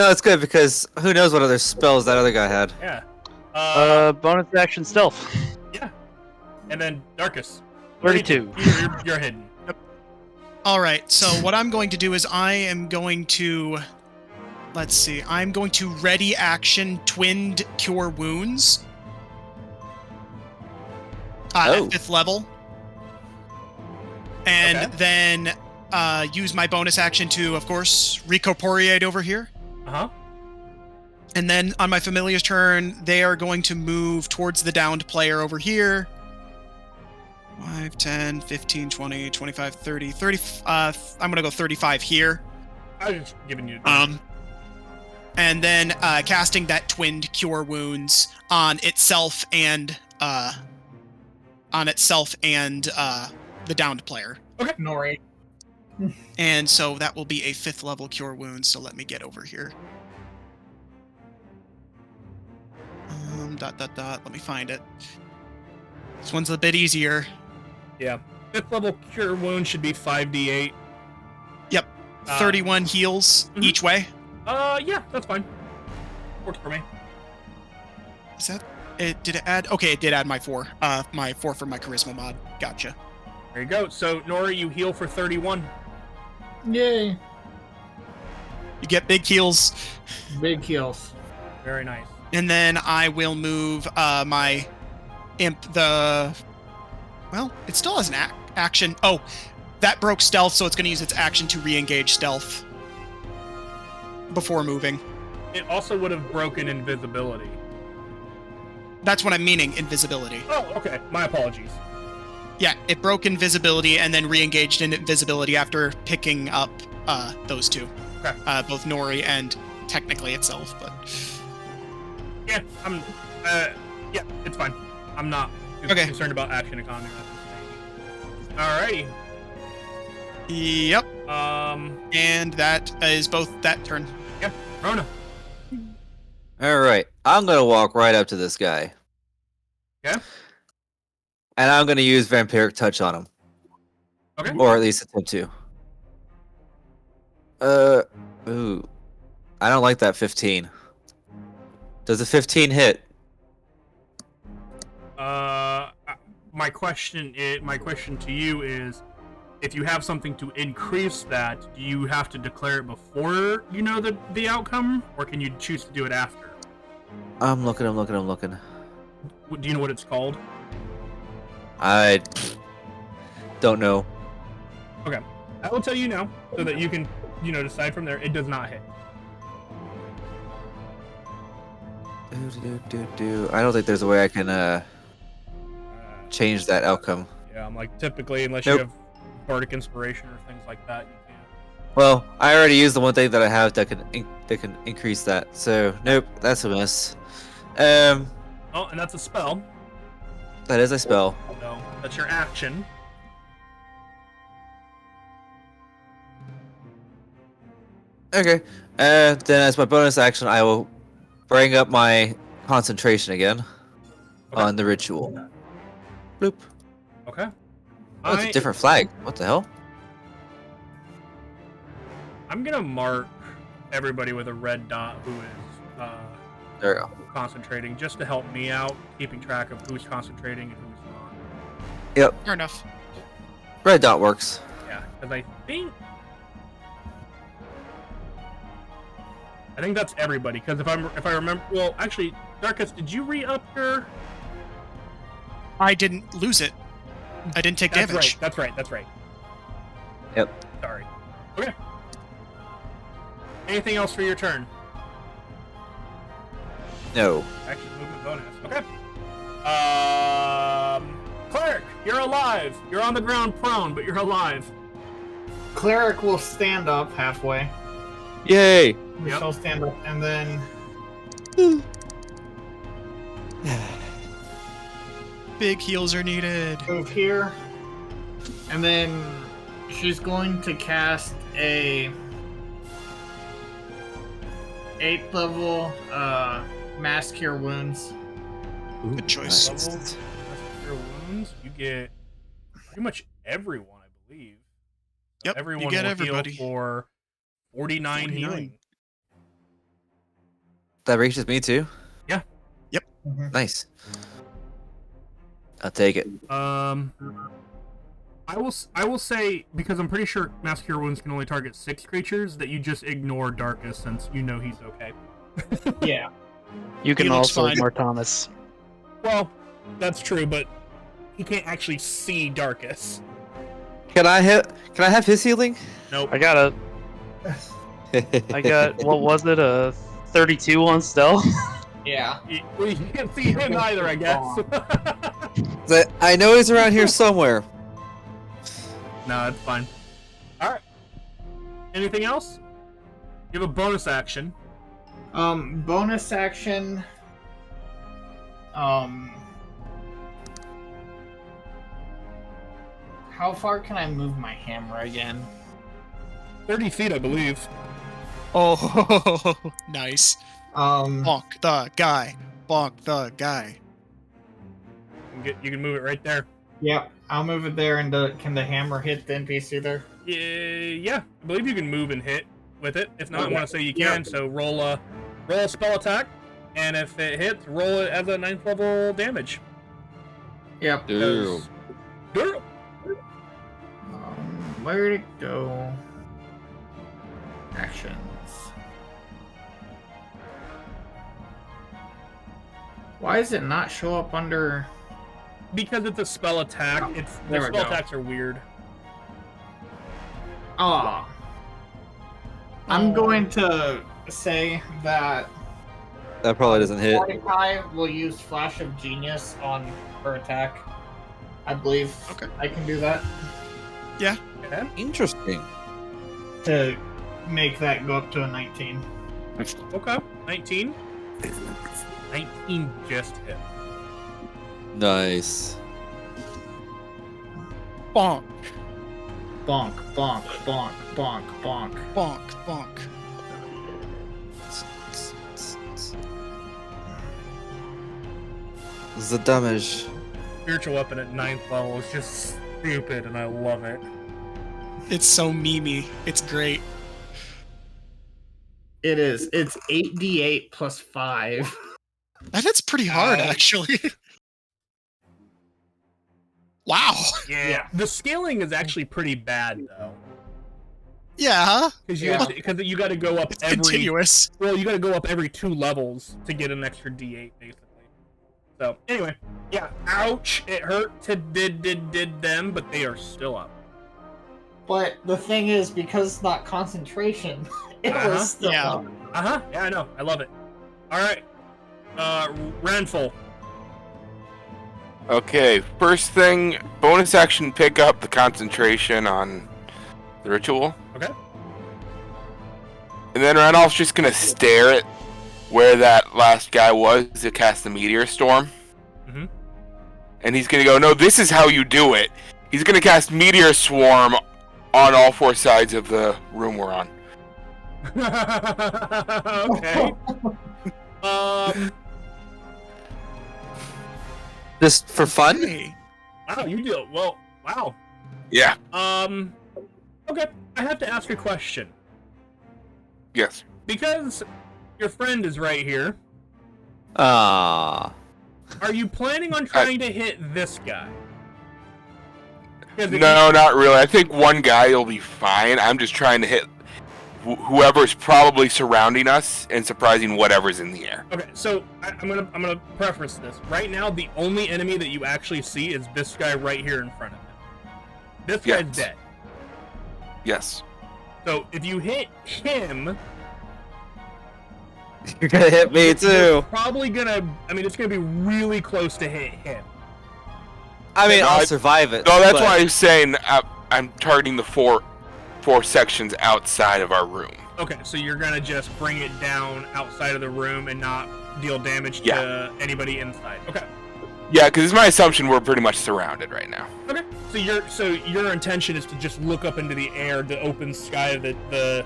it's good because who knows what other spells that other guy had. Yeah. Bonus action stealth. Yeah. And then Darkus. 32. You're hidden. All right. So what I'm going to do is I am going to. Let's see. I'm going to ready action twinned cure wounds. At 5th level. And then use my bonus action to, of course, recorporeate over here. Uh-huh. And then on my familiar's turn, they are going to move towards the downed player over here. 5, 10, 15, 20, 25, 30, 30. I'm going to go 35 here. I was just giving you. And then casting that twinned cure wounds on itself and the downed player. Okay. Nori. And so that will be a 5th level cure wounds. So let me get over here. Let me find it. This one's a bit easier. Yeah. 5th level cure wound should be 5d8. Yep. 31 heals each way. Yeah, that's fine. Works for me. Is that it? Did it add? Okay, it did add my 4. My 4 for my charisma mod. Gotcha. There you go. So Nori, you heal for 31. Yay. You get big heals. Big heals. Very nice. And then I will move my imp. Well, it still has an action. Oh, that broke stealth, so it's going to use its action to re-engage stealth before moving. It also would have broken invisibility. That's what I'm meaning, invisibility. Oh, okay. My apologies. Yeah, it broke invisibility and then re-engaged in invisibility after picking up those two. Okay. Both Nori and technically itself, but... Yeah, yeah, it's fine. I'm not concerned about action economy. Alrighty. Yep. And that is both that turn. Yep. Rona. Alright, I'm gonna walk right up to this guy. Yeah? And I'm gonna use Vampiric Touch on him. Okay. Or at least attempt to. Ooh. I don't like that 15. Does a 15 hit? My question to you is, if you have something to increase that, do you have to declare it before you know the outcome, or can you choose to do it after? I'm looking. Do you know what it's called? I don't know. Okay. I will tell you now, so that you can, decide from there. It does not hit. I don't think there's a way I can change that outcome. Yeah, I'm like, typically, unless Nope. you have Bardic Inspiration or things like that, you can't. Well, I already used the one thing that I have that can increase that. So nope, that's a miss. Oh, and that's a spell. That is a spell. So that's your action. Okay. Then as my bonus action, I will bring up my concentration again on the ritual. Bloop. Okay. Oh, it's a different flag. What the hell? I'm gonna mark everybody with a red dot who is There we go. concentrating, just to help me out, keeping track of who's concentrating and who's not. Yep. Fair enough. Red dot works. Yeah, because I think that's everybody. Because if I remember, well, actually, Darkus, did you re-up your? I didn't lose it. I didn't take damage. That's right. Yep. Sorry. Okay. Anything else for your turn? No. Action movement bonus. Okay. Cleric, you're alive. You're on the ground prone, but you're alive. Cleric will stand up halfway. Yay! She'll stand up and then Big heals are needed. move here. And then she's going to cast a 8th level Mass Cure Wounds. Good choice. Level Cure Wounds. You get pretty much everyone, I believe. Yep, Everyone you get will everybody. heal for 49 healing. That reaches me too? Yeah. Yep. Nice. I'll take it. I will say, because I'm pretty sure Mass Cure Wounds can only target 6 creatures, that you just ignore Darkus since you know he's okay. Yeah. You can He looks also fine. ignore Thomas. Well, that's true, but he can't actually see Darkus. Can I have his healing? Nope. I got what was it? A 32 on stealth? Yeah. Well, you can't see him either, I guess. I know he's around here somewhere. No, it's fine. Alright. Anything else? You have a bonus action. Bonus action. How far can I move my hammer again? 30 feet, I believe. Oh, nice. Um, Bonk the guy. Bonk the guy. You can move it right there. Yep, I'll move it there. And can the hammer hit the NPC there? Yeah, I believe you can move and hit with it. If not, I Okay. want to say you Yeah. can. So roll a spell attack, and if it hits, roll it as a 9th level damage. Yep. Damn. Girl. Where'd it go? Actions. Why does it not show up under? Because it's a spell attack. There The we spell go. attacks are weird. Ah. I'm going to say that That probably doesn't hit. Mordecai will use Flash of Genius on her attack. I believe Okay. I can do that Okay. Interesting. to make that go up to a 19. Okay. 19. 19 just hit. Nice. Bonk. Bonk, bonk, bonk, bonk, bonk. Bonk. Bonk. The damage. Spiritual weapon at 9th level is just stupid, and I love it. It's so memey. It's great. It is. It's 8d8 plus 5. That hits pretty hard, Ouch. actually. Wow. Yeah. The scaling is actually pretty bad, though. Yeah. Because Yeah. you got to go up It's every. continuous. Well, you got to go up every 2 levels to get an extra D8, basically. So anyway, yeah. Ouch! It hurt to did them, but they are still up. But the thing is, because it's not concentration, it was still Yeah. up. Yeah, I know. I love it. All right. Ranful. Okay, first thing, bonus action, pick up the concentration on the ritual. Okay. And then Randolph's just gonna stare at where that last guy was to cast the meteor storm. Mhm. And he's gonna go, no, this is how you do it. He's gonna cast meteor swarm on all four sides of the room we're on. Okay. Just for fun? Hey. Wow, you do well. Wow. Yeah. Okay. I have to ask a question Yes. because your friend is right here. Ah. Are you planning on trying to hit this guy? 'Cause if No, not really. I think one guy will be fine. I'm just trying to hit whoever's probably surrounding us and surprising whatever's in the air. Okay, so I'm gonna preface this. Right now, the only enemy that you actually see is this guy right here in front of him. This guy's Yes. dead. Yes. So if you hit him, You're gonna hit me you're too. probably gonna. I mean, it's gonna be really close to hit him. I mean, No, I'll survive it. No, that's but- why I'm saying I'm targeting the four sections outside of our room. Okay, so you're gonna just bring it down outside of the room and not deal damage to anybody inside. Okay. Yeah, because it's my assumption we're pretty much surrounded right now. Okay. So your intention is to just look up into the air, the open sky of the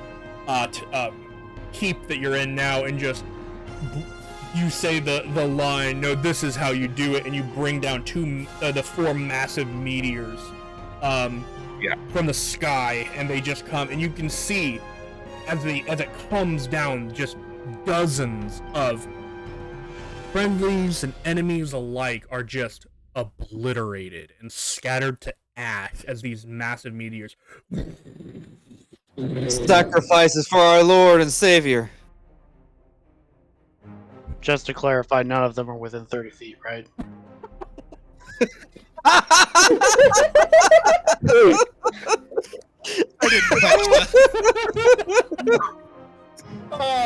keep that you're in now, and just you say the line. No, this is how you do it, and you bring down the four massive meteors, from the sky, and they just come, and you can see as it comes down, just dozens of friendlies and enemies alike are just obliterated and scattered to ash as these massive meteors. Sacrifices for our Lord and Savior. Just to clarify, none of them are within 30 feet, right? I didn't catch that.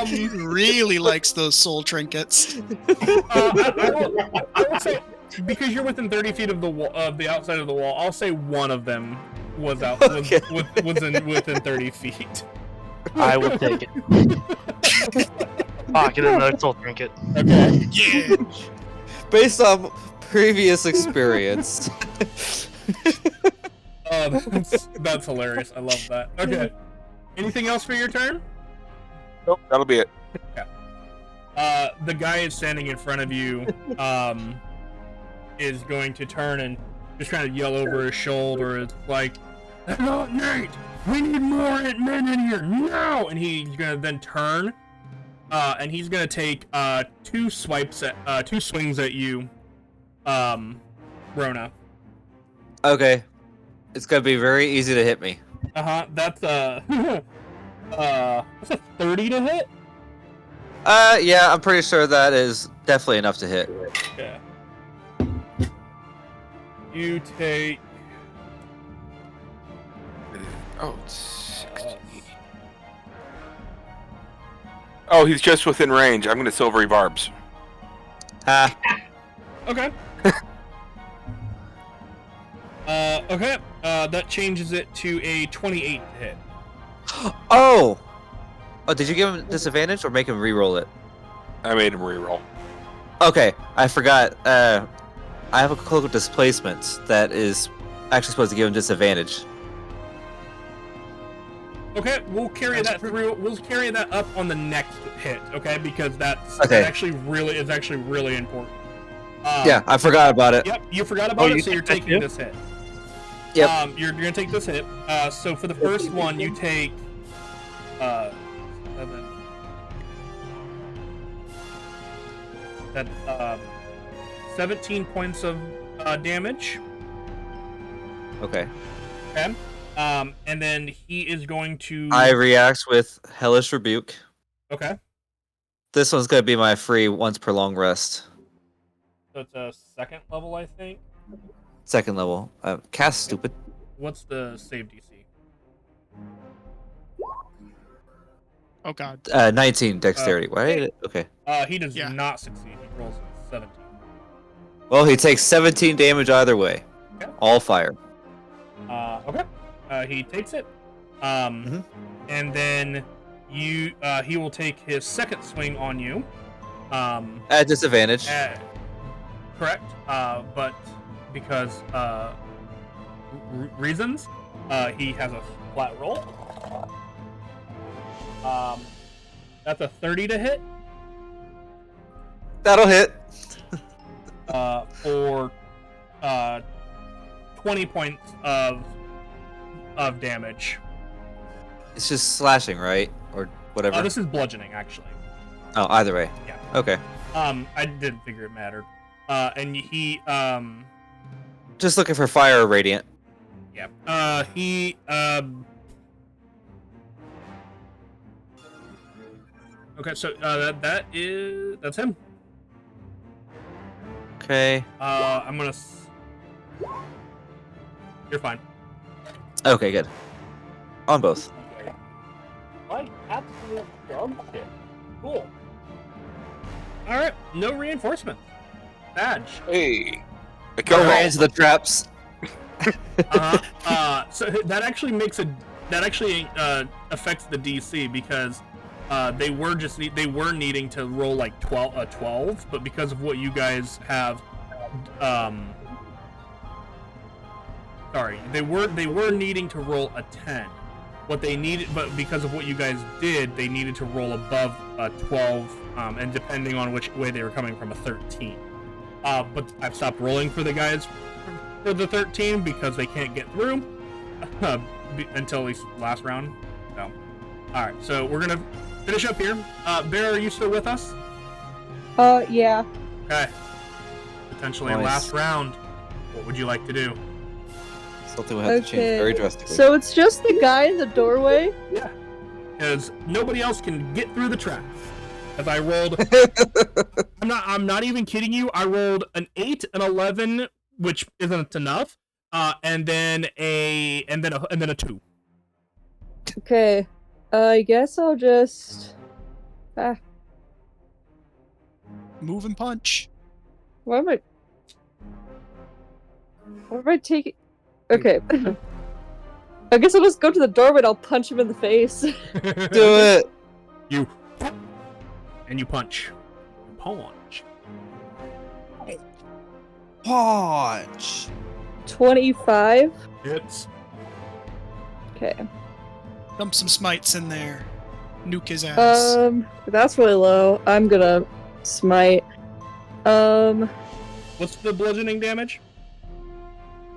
He really likes those soul trinkets. I would say, because you're within 30 feet of the wall, of the outside of the wall, I'll say one of them was within 30 feet. I will take it. Get another soul trinket. Okay. Yeah. Based on previous experience. Oh, that's hilarious. I love that. Okay. Anything else for your turn? Nope, that'll be it. The guy is standing in front of you, is going to turn and just kind of yell over his shoulder. It's like, "Hello, Nate! We need more men in here now!" And he's gonna then turn, and he's gonna take two swings at you, Rona. Okay. It's gonna be very easy to hit me. That's that's a 30 to hit. Yeah, I'm pretty sure that is definitely enough to hit. Yeah. You take. Oh, it's 60. Oh, he's just within range. I'm gonna silvery barbs. Ah. Okay. Okay. That changes it to a 28 to hit. Oh! Oh, did you give him disadvantage or make him re-roll it? I made him reroll. Okay, I forgot. I have a cloak of displacement that is actually supposed to give him disadvantage. Okay, we'll carry that through. We'll carry that up on the next hit. Okay, because that's Okay. that actually really is actually really important. Yeah, I forgot about it. Yep, you forgot about it, you so you're took that taking too? this hit. Yep. You're gonna take this hit. So for the first one, you take 7. That's 17 points of damage. Okay. Okay. And then he is going to. I react with Hellish Rebuke. Okay. This one's gonna be my free once per long rest. So it's a second level, I think. Second level. Cast stupid. What's the save DC? Oh god. 19 dexterity. Why? Okay. He does Yeah. not succeed. He rolls a 17. Well, he takes 17 damage either way. Okay. All fire. Okay. He takes it. And then he will take his second swing on you. At disadvantage. Correct. But because reasons, he has a flat roll. That's a 30 to hit. That'll hit. For 20 points of damage. It's just slashing, right? Or whatever. This is bludgeoning, actually. Oh, either way. Yeah. Okay. I didn't figure it mattered. And he Just looking for fire or radiant. yeah. He Okay, so that's him. Okay. I'm gonna. You're fine. Okay, good. On both. Like absolute dog shit. Cool. All right, no reinforcement. Badge. Hey. Ran into the traps. So that actually affects the DC because they were needing to roll like 12, but because of what you guys have, sorry, they were needing to roll a 10. What they needed, but because of what you guys did, they needed to roll above a 12, and depending on which way they were coming from, a 13. But I've stopped rolling for the guys for the 13 because they can't get through until at least last round. So, all right, so we're gonna finish up here. Bear, are you still with us? Yeah. Okay. Potentially Nice. last round. What would you like to do? Something will have to change very drastically. So it's just the guy in the doorway? Yeah. Because nobody else can get through the trap. As I rolled, I'm not even kidding you. I rolled an 8, an 11, which isn't enough, and then a 2. Okay. I guess I'll just... Move and punch. Why am I taking... Okay. I guess I'll just go to the doorway and I'll punch him in the face. Do it. You punch. Punch. Punch. 25. Hits. Okay. Dump some smites in there. Nuke his ass. That's really low. I'm gonna smite. What's the bludgeoning damage?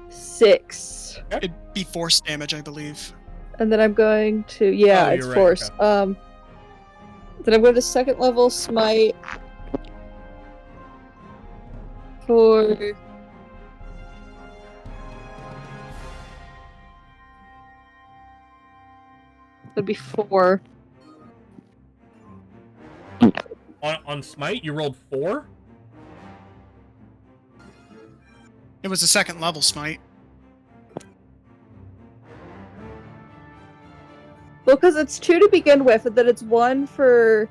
6. It'd be force damage, I believe. And then I'm going to... Yeah, Oh, it's you're right, force. okay. Then I'm going to second level smite. For... That'd be 4. On smite, you rolled 4? It was a second level smite. Well, because it's 2 to begin with, and then it's 1 for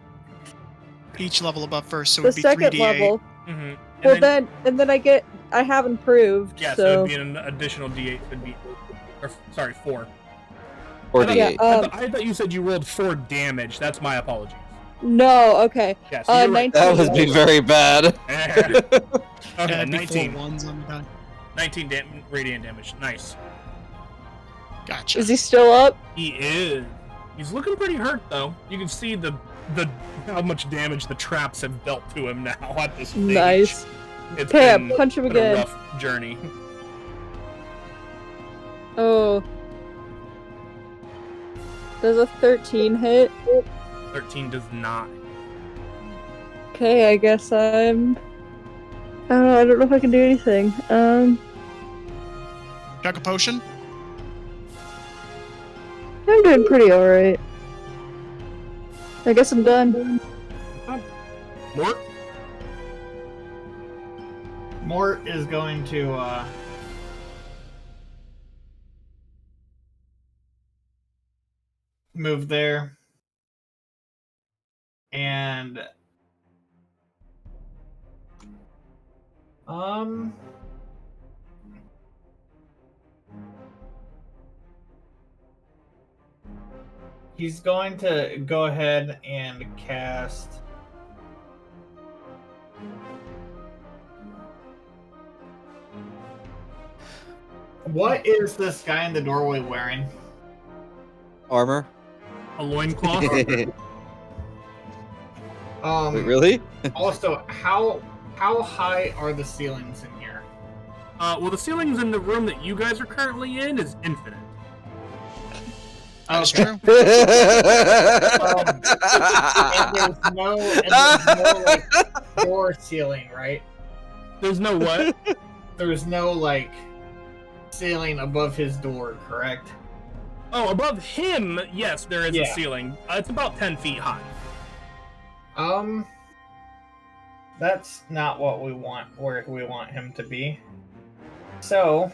Each level above first, so the it'd be second 3d8. level. Mm-hmm. Well, then I have improved. Yeah, so so it'd be an additional D8. It'd be, or sorry, 4. Or I thought- D8. Yeah, I thought you said you rolled 4 damage. That's my apologies. no, okay. Yeah, so you're right. 19. That would be very bad. Okay, Yeah, it'd be 19. 4 ones on the die. 19 radiant damage. Nice. Gotcha. Is he still up? He is. He's looking pretty hurt though. You can see the how much damage the traps have dealt to him now at this stage. Nice. It's Okay, been, punch him been a again. rough journey. Oh. Does a 13 hit? 13 does not. Okay, I guess I'm... I don't know if I can do anything. Chug a potion? I'm doing pretty alright. I guess I'm done. Mort? Mort is going to move there. And he's going to go ahead and cast what is this guy in the doorway wearing? Armor. A loincloth. Wait, Really? Also, how high are the ceilings in here? Well, the ceilings in the room that you guys are currently in is infinite. That's Okay. true. And there's no like door ceiling, right? There's no what? There's no like ceiling above his door, correct? Oh, above him, yes, there is a Yeah. ceiling. It's about 10 feet high. That's not what we want, where we want him to be. So,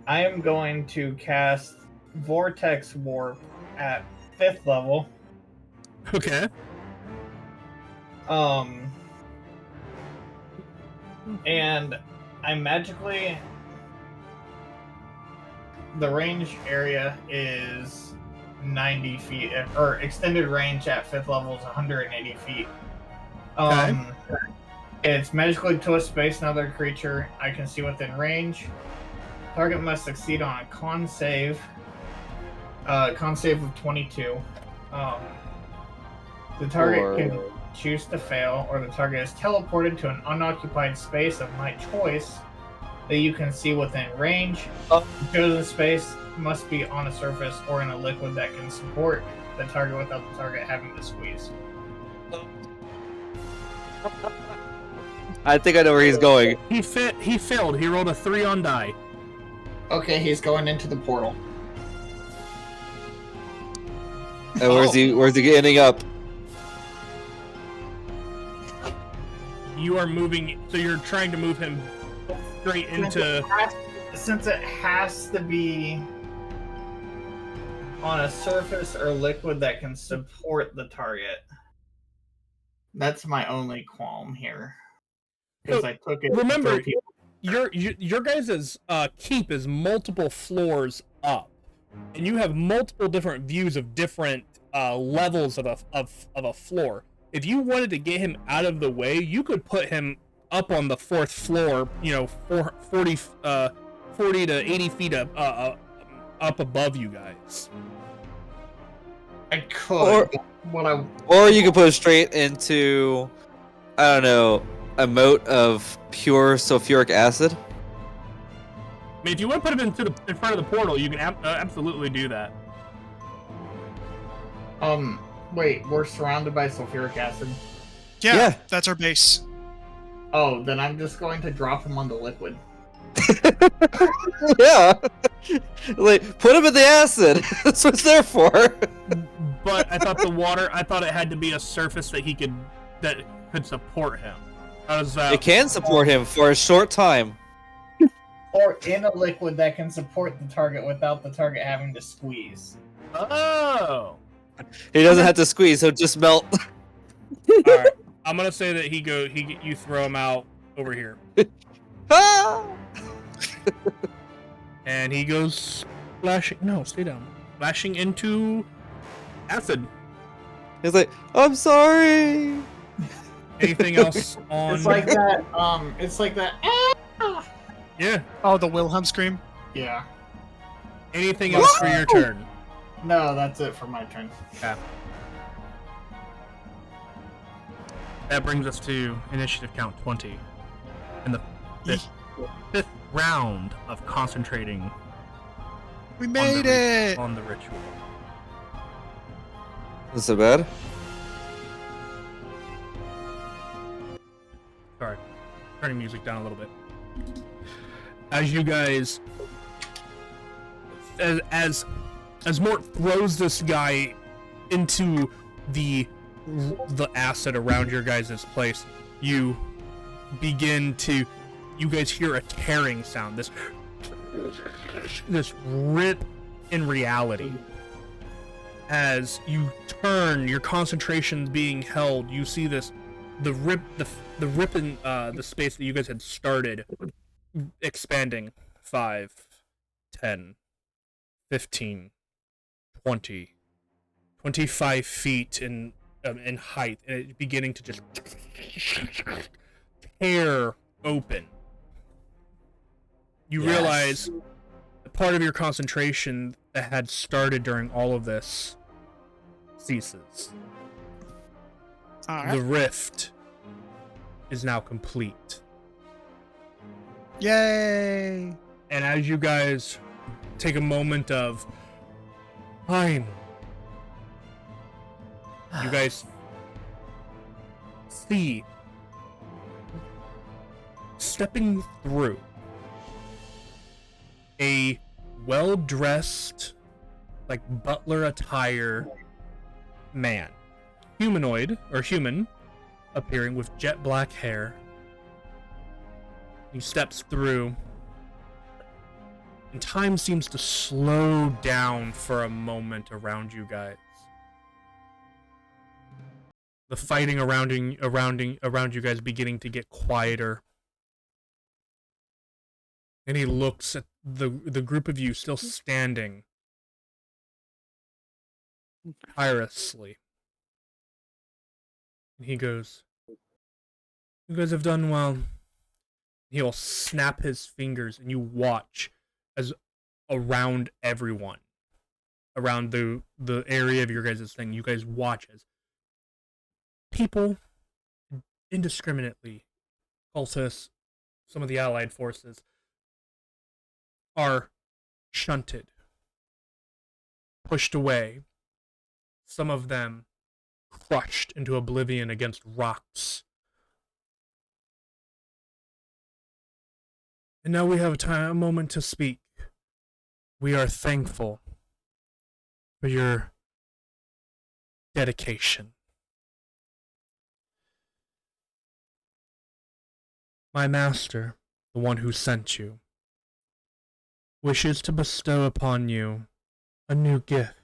I am going to cast Vortex Warp at 5th level. Okay. And I magically... The range area is 90 feet, or extended range at 5th level is 180 feet. It's magically to a space another creature I can see within range. Target must succeed on a con save. Con save of 22. The target can choose to fail, or the target is teleported to an unoccupied space of my choice that you can see within range. The chosen space must be on a surface or in a liquid that can support the target without the target having to squeeze. I think I know where he's going. He failed. He rolled a 3 on die. Okay, he's going into the portal. And where's he ending up? You are moving, so you're trying to move him straight into... Since it has to be on a surface or liquid that can support the target. That's my only qualm here. Because I took it. Remember, your guys' keep is multiple floors up, and you have multiple different views of different levels of a floor. If you wanted to get him out of the way, you could put him up on the 4th floor. 40 to 80 feet up above you guys. I could. Or you could put it straight into, I don't know, a moat of pure sulfuric acid. I mean, if you want to put him in front of the portal, you can absolutely do that. Wait, we're surrounded by sulfuric acid. Yeah, that's our base. Oh, then I'm just going to drop him on the liquid. Yeah. Like, put him in the acid. That's what it's there for. But I thought I thought it had to be a surface that could support him. How does that? It can support him for a short time. Or in a liquid that can support the target without the target having to squeeze. Oh. He doesn't have to squeeze, he'll just melt. Alright. I'm gonna say that you throw him out over here. Ah! And he goes splashing. No, stay down. Splashing into acid. He's like, I'm sorry. Anything else on? It's like that. It's like that. Yeah. Oh, the Wilhelm scream. Yeah. Anything else for your turn? No, that's it for my turn. Yeah. That brings us to initiative count 20. And the fifth round of concentrating. We made it! On the ritual. Is it bad? Sorry. Turning music down a little bit. As you guys... As Mort throws this guy into the acid around your guys' place, you guys hear a tearing sound, this rip in reality, as you turn, your concentration being held, you see the rip in the space that you guys had started expanding 5, 10, 15, 20, 25 feet in height, and it beginning to just tear open. You realize the part of your concentration that had started during all of this ceases. All right. The rift is now complete. Yay! And as you guys take a moment of fine, you guys see stepping through a well-dressed, like butler attire man. Humanoid, or human, appearing with jet black hair. He steps through, and time seems to slow down for a moment around you guys. The fighting around you guys beginning to get quieter. And he looks at the group of you still standing tirelessly. And he goes, "You guys have done well." He'll snap his fingers, and you watch as around everyone, around the area of your guys' thing, you guys watch as people indiscriminately, cultists, some of the allied forces, are shunted, pushed away, some of them crushed into oblivion against rocks. And now we have a moment to speak. We are thankful for your dedication. My master, the one who sent you, wishes to bestow upon you a new gift.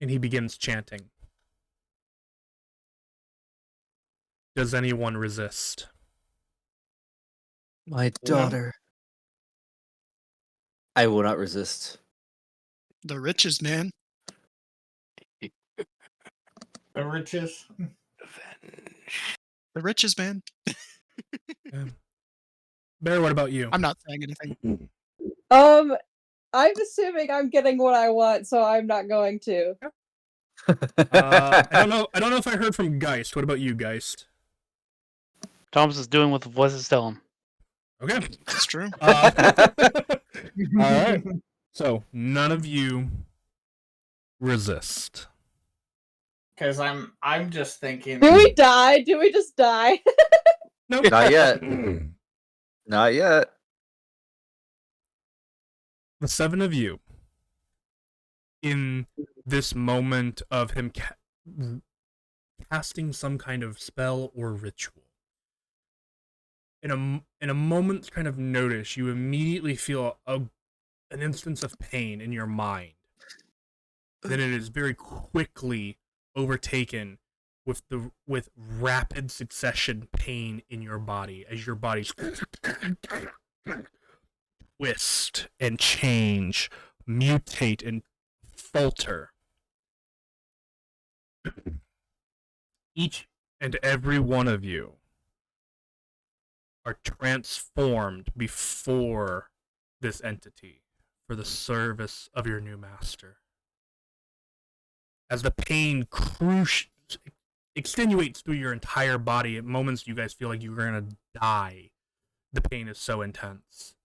And he begins chanting. Does anyone resist? My daughter. I will not resist. The riches, man. The riches. The riches, man. Bear, what about you? I'm not saying anything. I'm assuming I'm getting what I want, so I'm not going to. I don't know if I heard from Geist. What about you, Geist? Thomas is doing what the voices tell him. Okay. That's true. All right. So none of you resist. Because I'm just thinking. Do we die? Do we just die? Nope. Not yet. Not yet. The 7 of you, in this moment of him casting some kind of spell or ritual, in a moment's kind of notice, you immediately feel an instance of pain in your mind. Then it is very quickly overtaken with rapid succession pain in your body as your body's twist and change, mutate and falter. Each and every one of you are transformed before this entity for the service of your new master. As the pain extenuates through your entire body, at moments you guys feel like you're gonna die. The pain is so intense.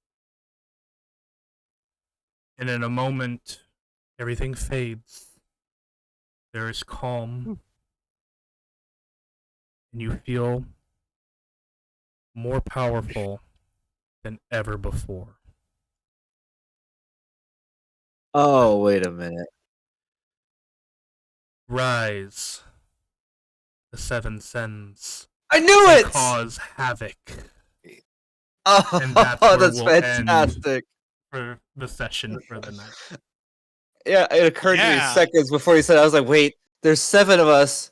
And in a moment, everything fades. There is calm. And you feel more powerful than ever before. Oh, wait a minute. Rise. The 7 sends. I knew And it! cause havoc. Oh, And that's where that's we'll fantastic. for the session for the night. Yeah, it occurred to me Yeah. seconds before you said. I was like, wait, there's 7 of us.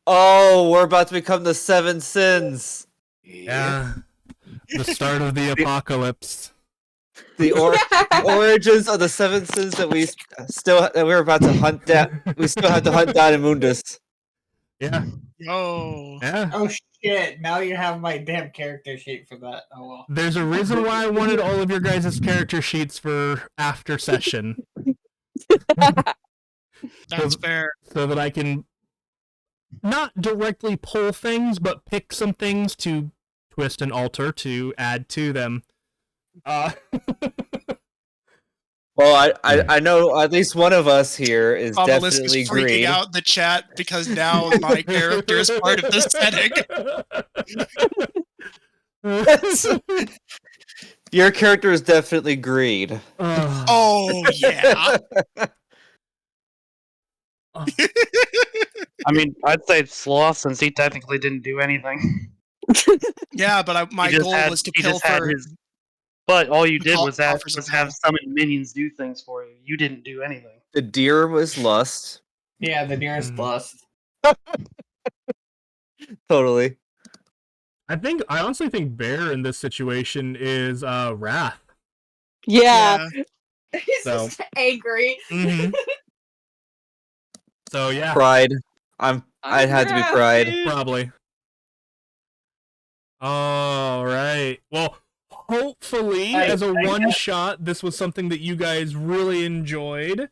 Oh, we're about to become the 7 sins. Yeah, the start of the apocalypse. The origins of the 7 sins that we're about to hunt down. We still have to hunt down in Mundus. Yeah, Yo. yeah. Oh shit! Now you have my damn character sheet for that. Oh well. There's a reason why I wanted all of your guys' character sheets for after session. That's fair. So that I can not directly pull things, but pick some things to twist and alter to add to them. Well, I know at least one of us here is Obelisk is definitely freaking green. out the chat because now my character is part of the setting. Your character is definitely green. Oh yeah. I mean, I'd say it's Sloth since he technically didn't do anything. Yeah, but my goal was to pilfer. But all you did Call- was offers of have hell. summon minions do things for you. You didn't do anything. The deer was lust. Yeah, the nearest lust. Totally. I honestly think Bear in this situation is Wrath. Yeah. Yeah. He's So. just angry. Mm-hmm. So yeah, Pride. I'd had to be pride. probably. All right. Well, hopefully, as a one shot, this was something that you guys really enjoyed.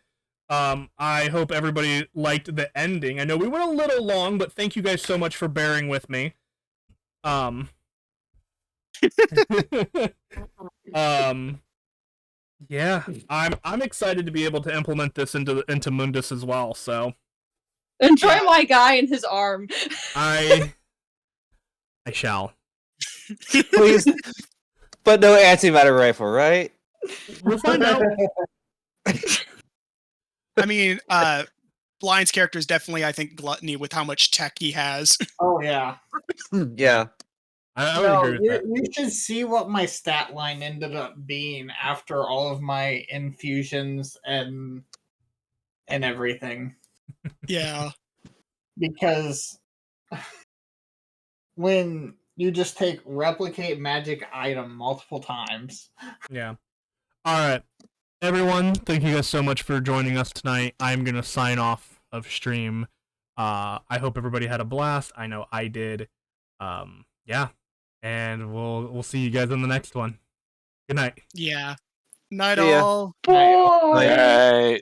I hope everybody liked the ending. I know we went a little long, but thank you guys so much for bearing with me. Yeah, I'm excited to be able to implement this into Mundus as well. So Enjoy my guy and his arm. I shall. Please. But no antimatter rifle, right? We'll find out. I mean, Blind's character is definitely, I think, gluttony with how much tech he has. Oh yeah. Yeah. I would agree with that. You should see what my stat line ended up being after all of my infusions and everything. Yeah. Because when you just take replicate magic item multiple times. Yeah. All right. Everyone, thank you guys so much for joining us tonight. I'm going to sign off of stream. I hope everybody had a blast. I know I did. Yeah. And we'll see you guys in the next one. Good night. Yeah. Night See ya. all. Boy. Right.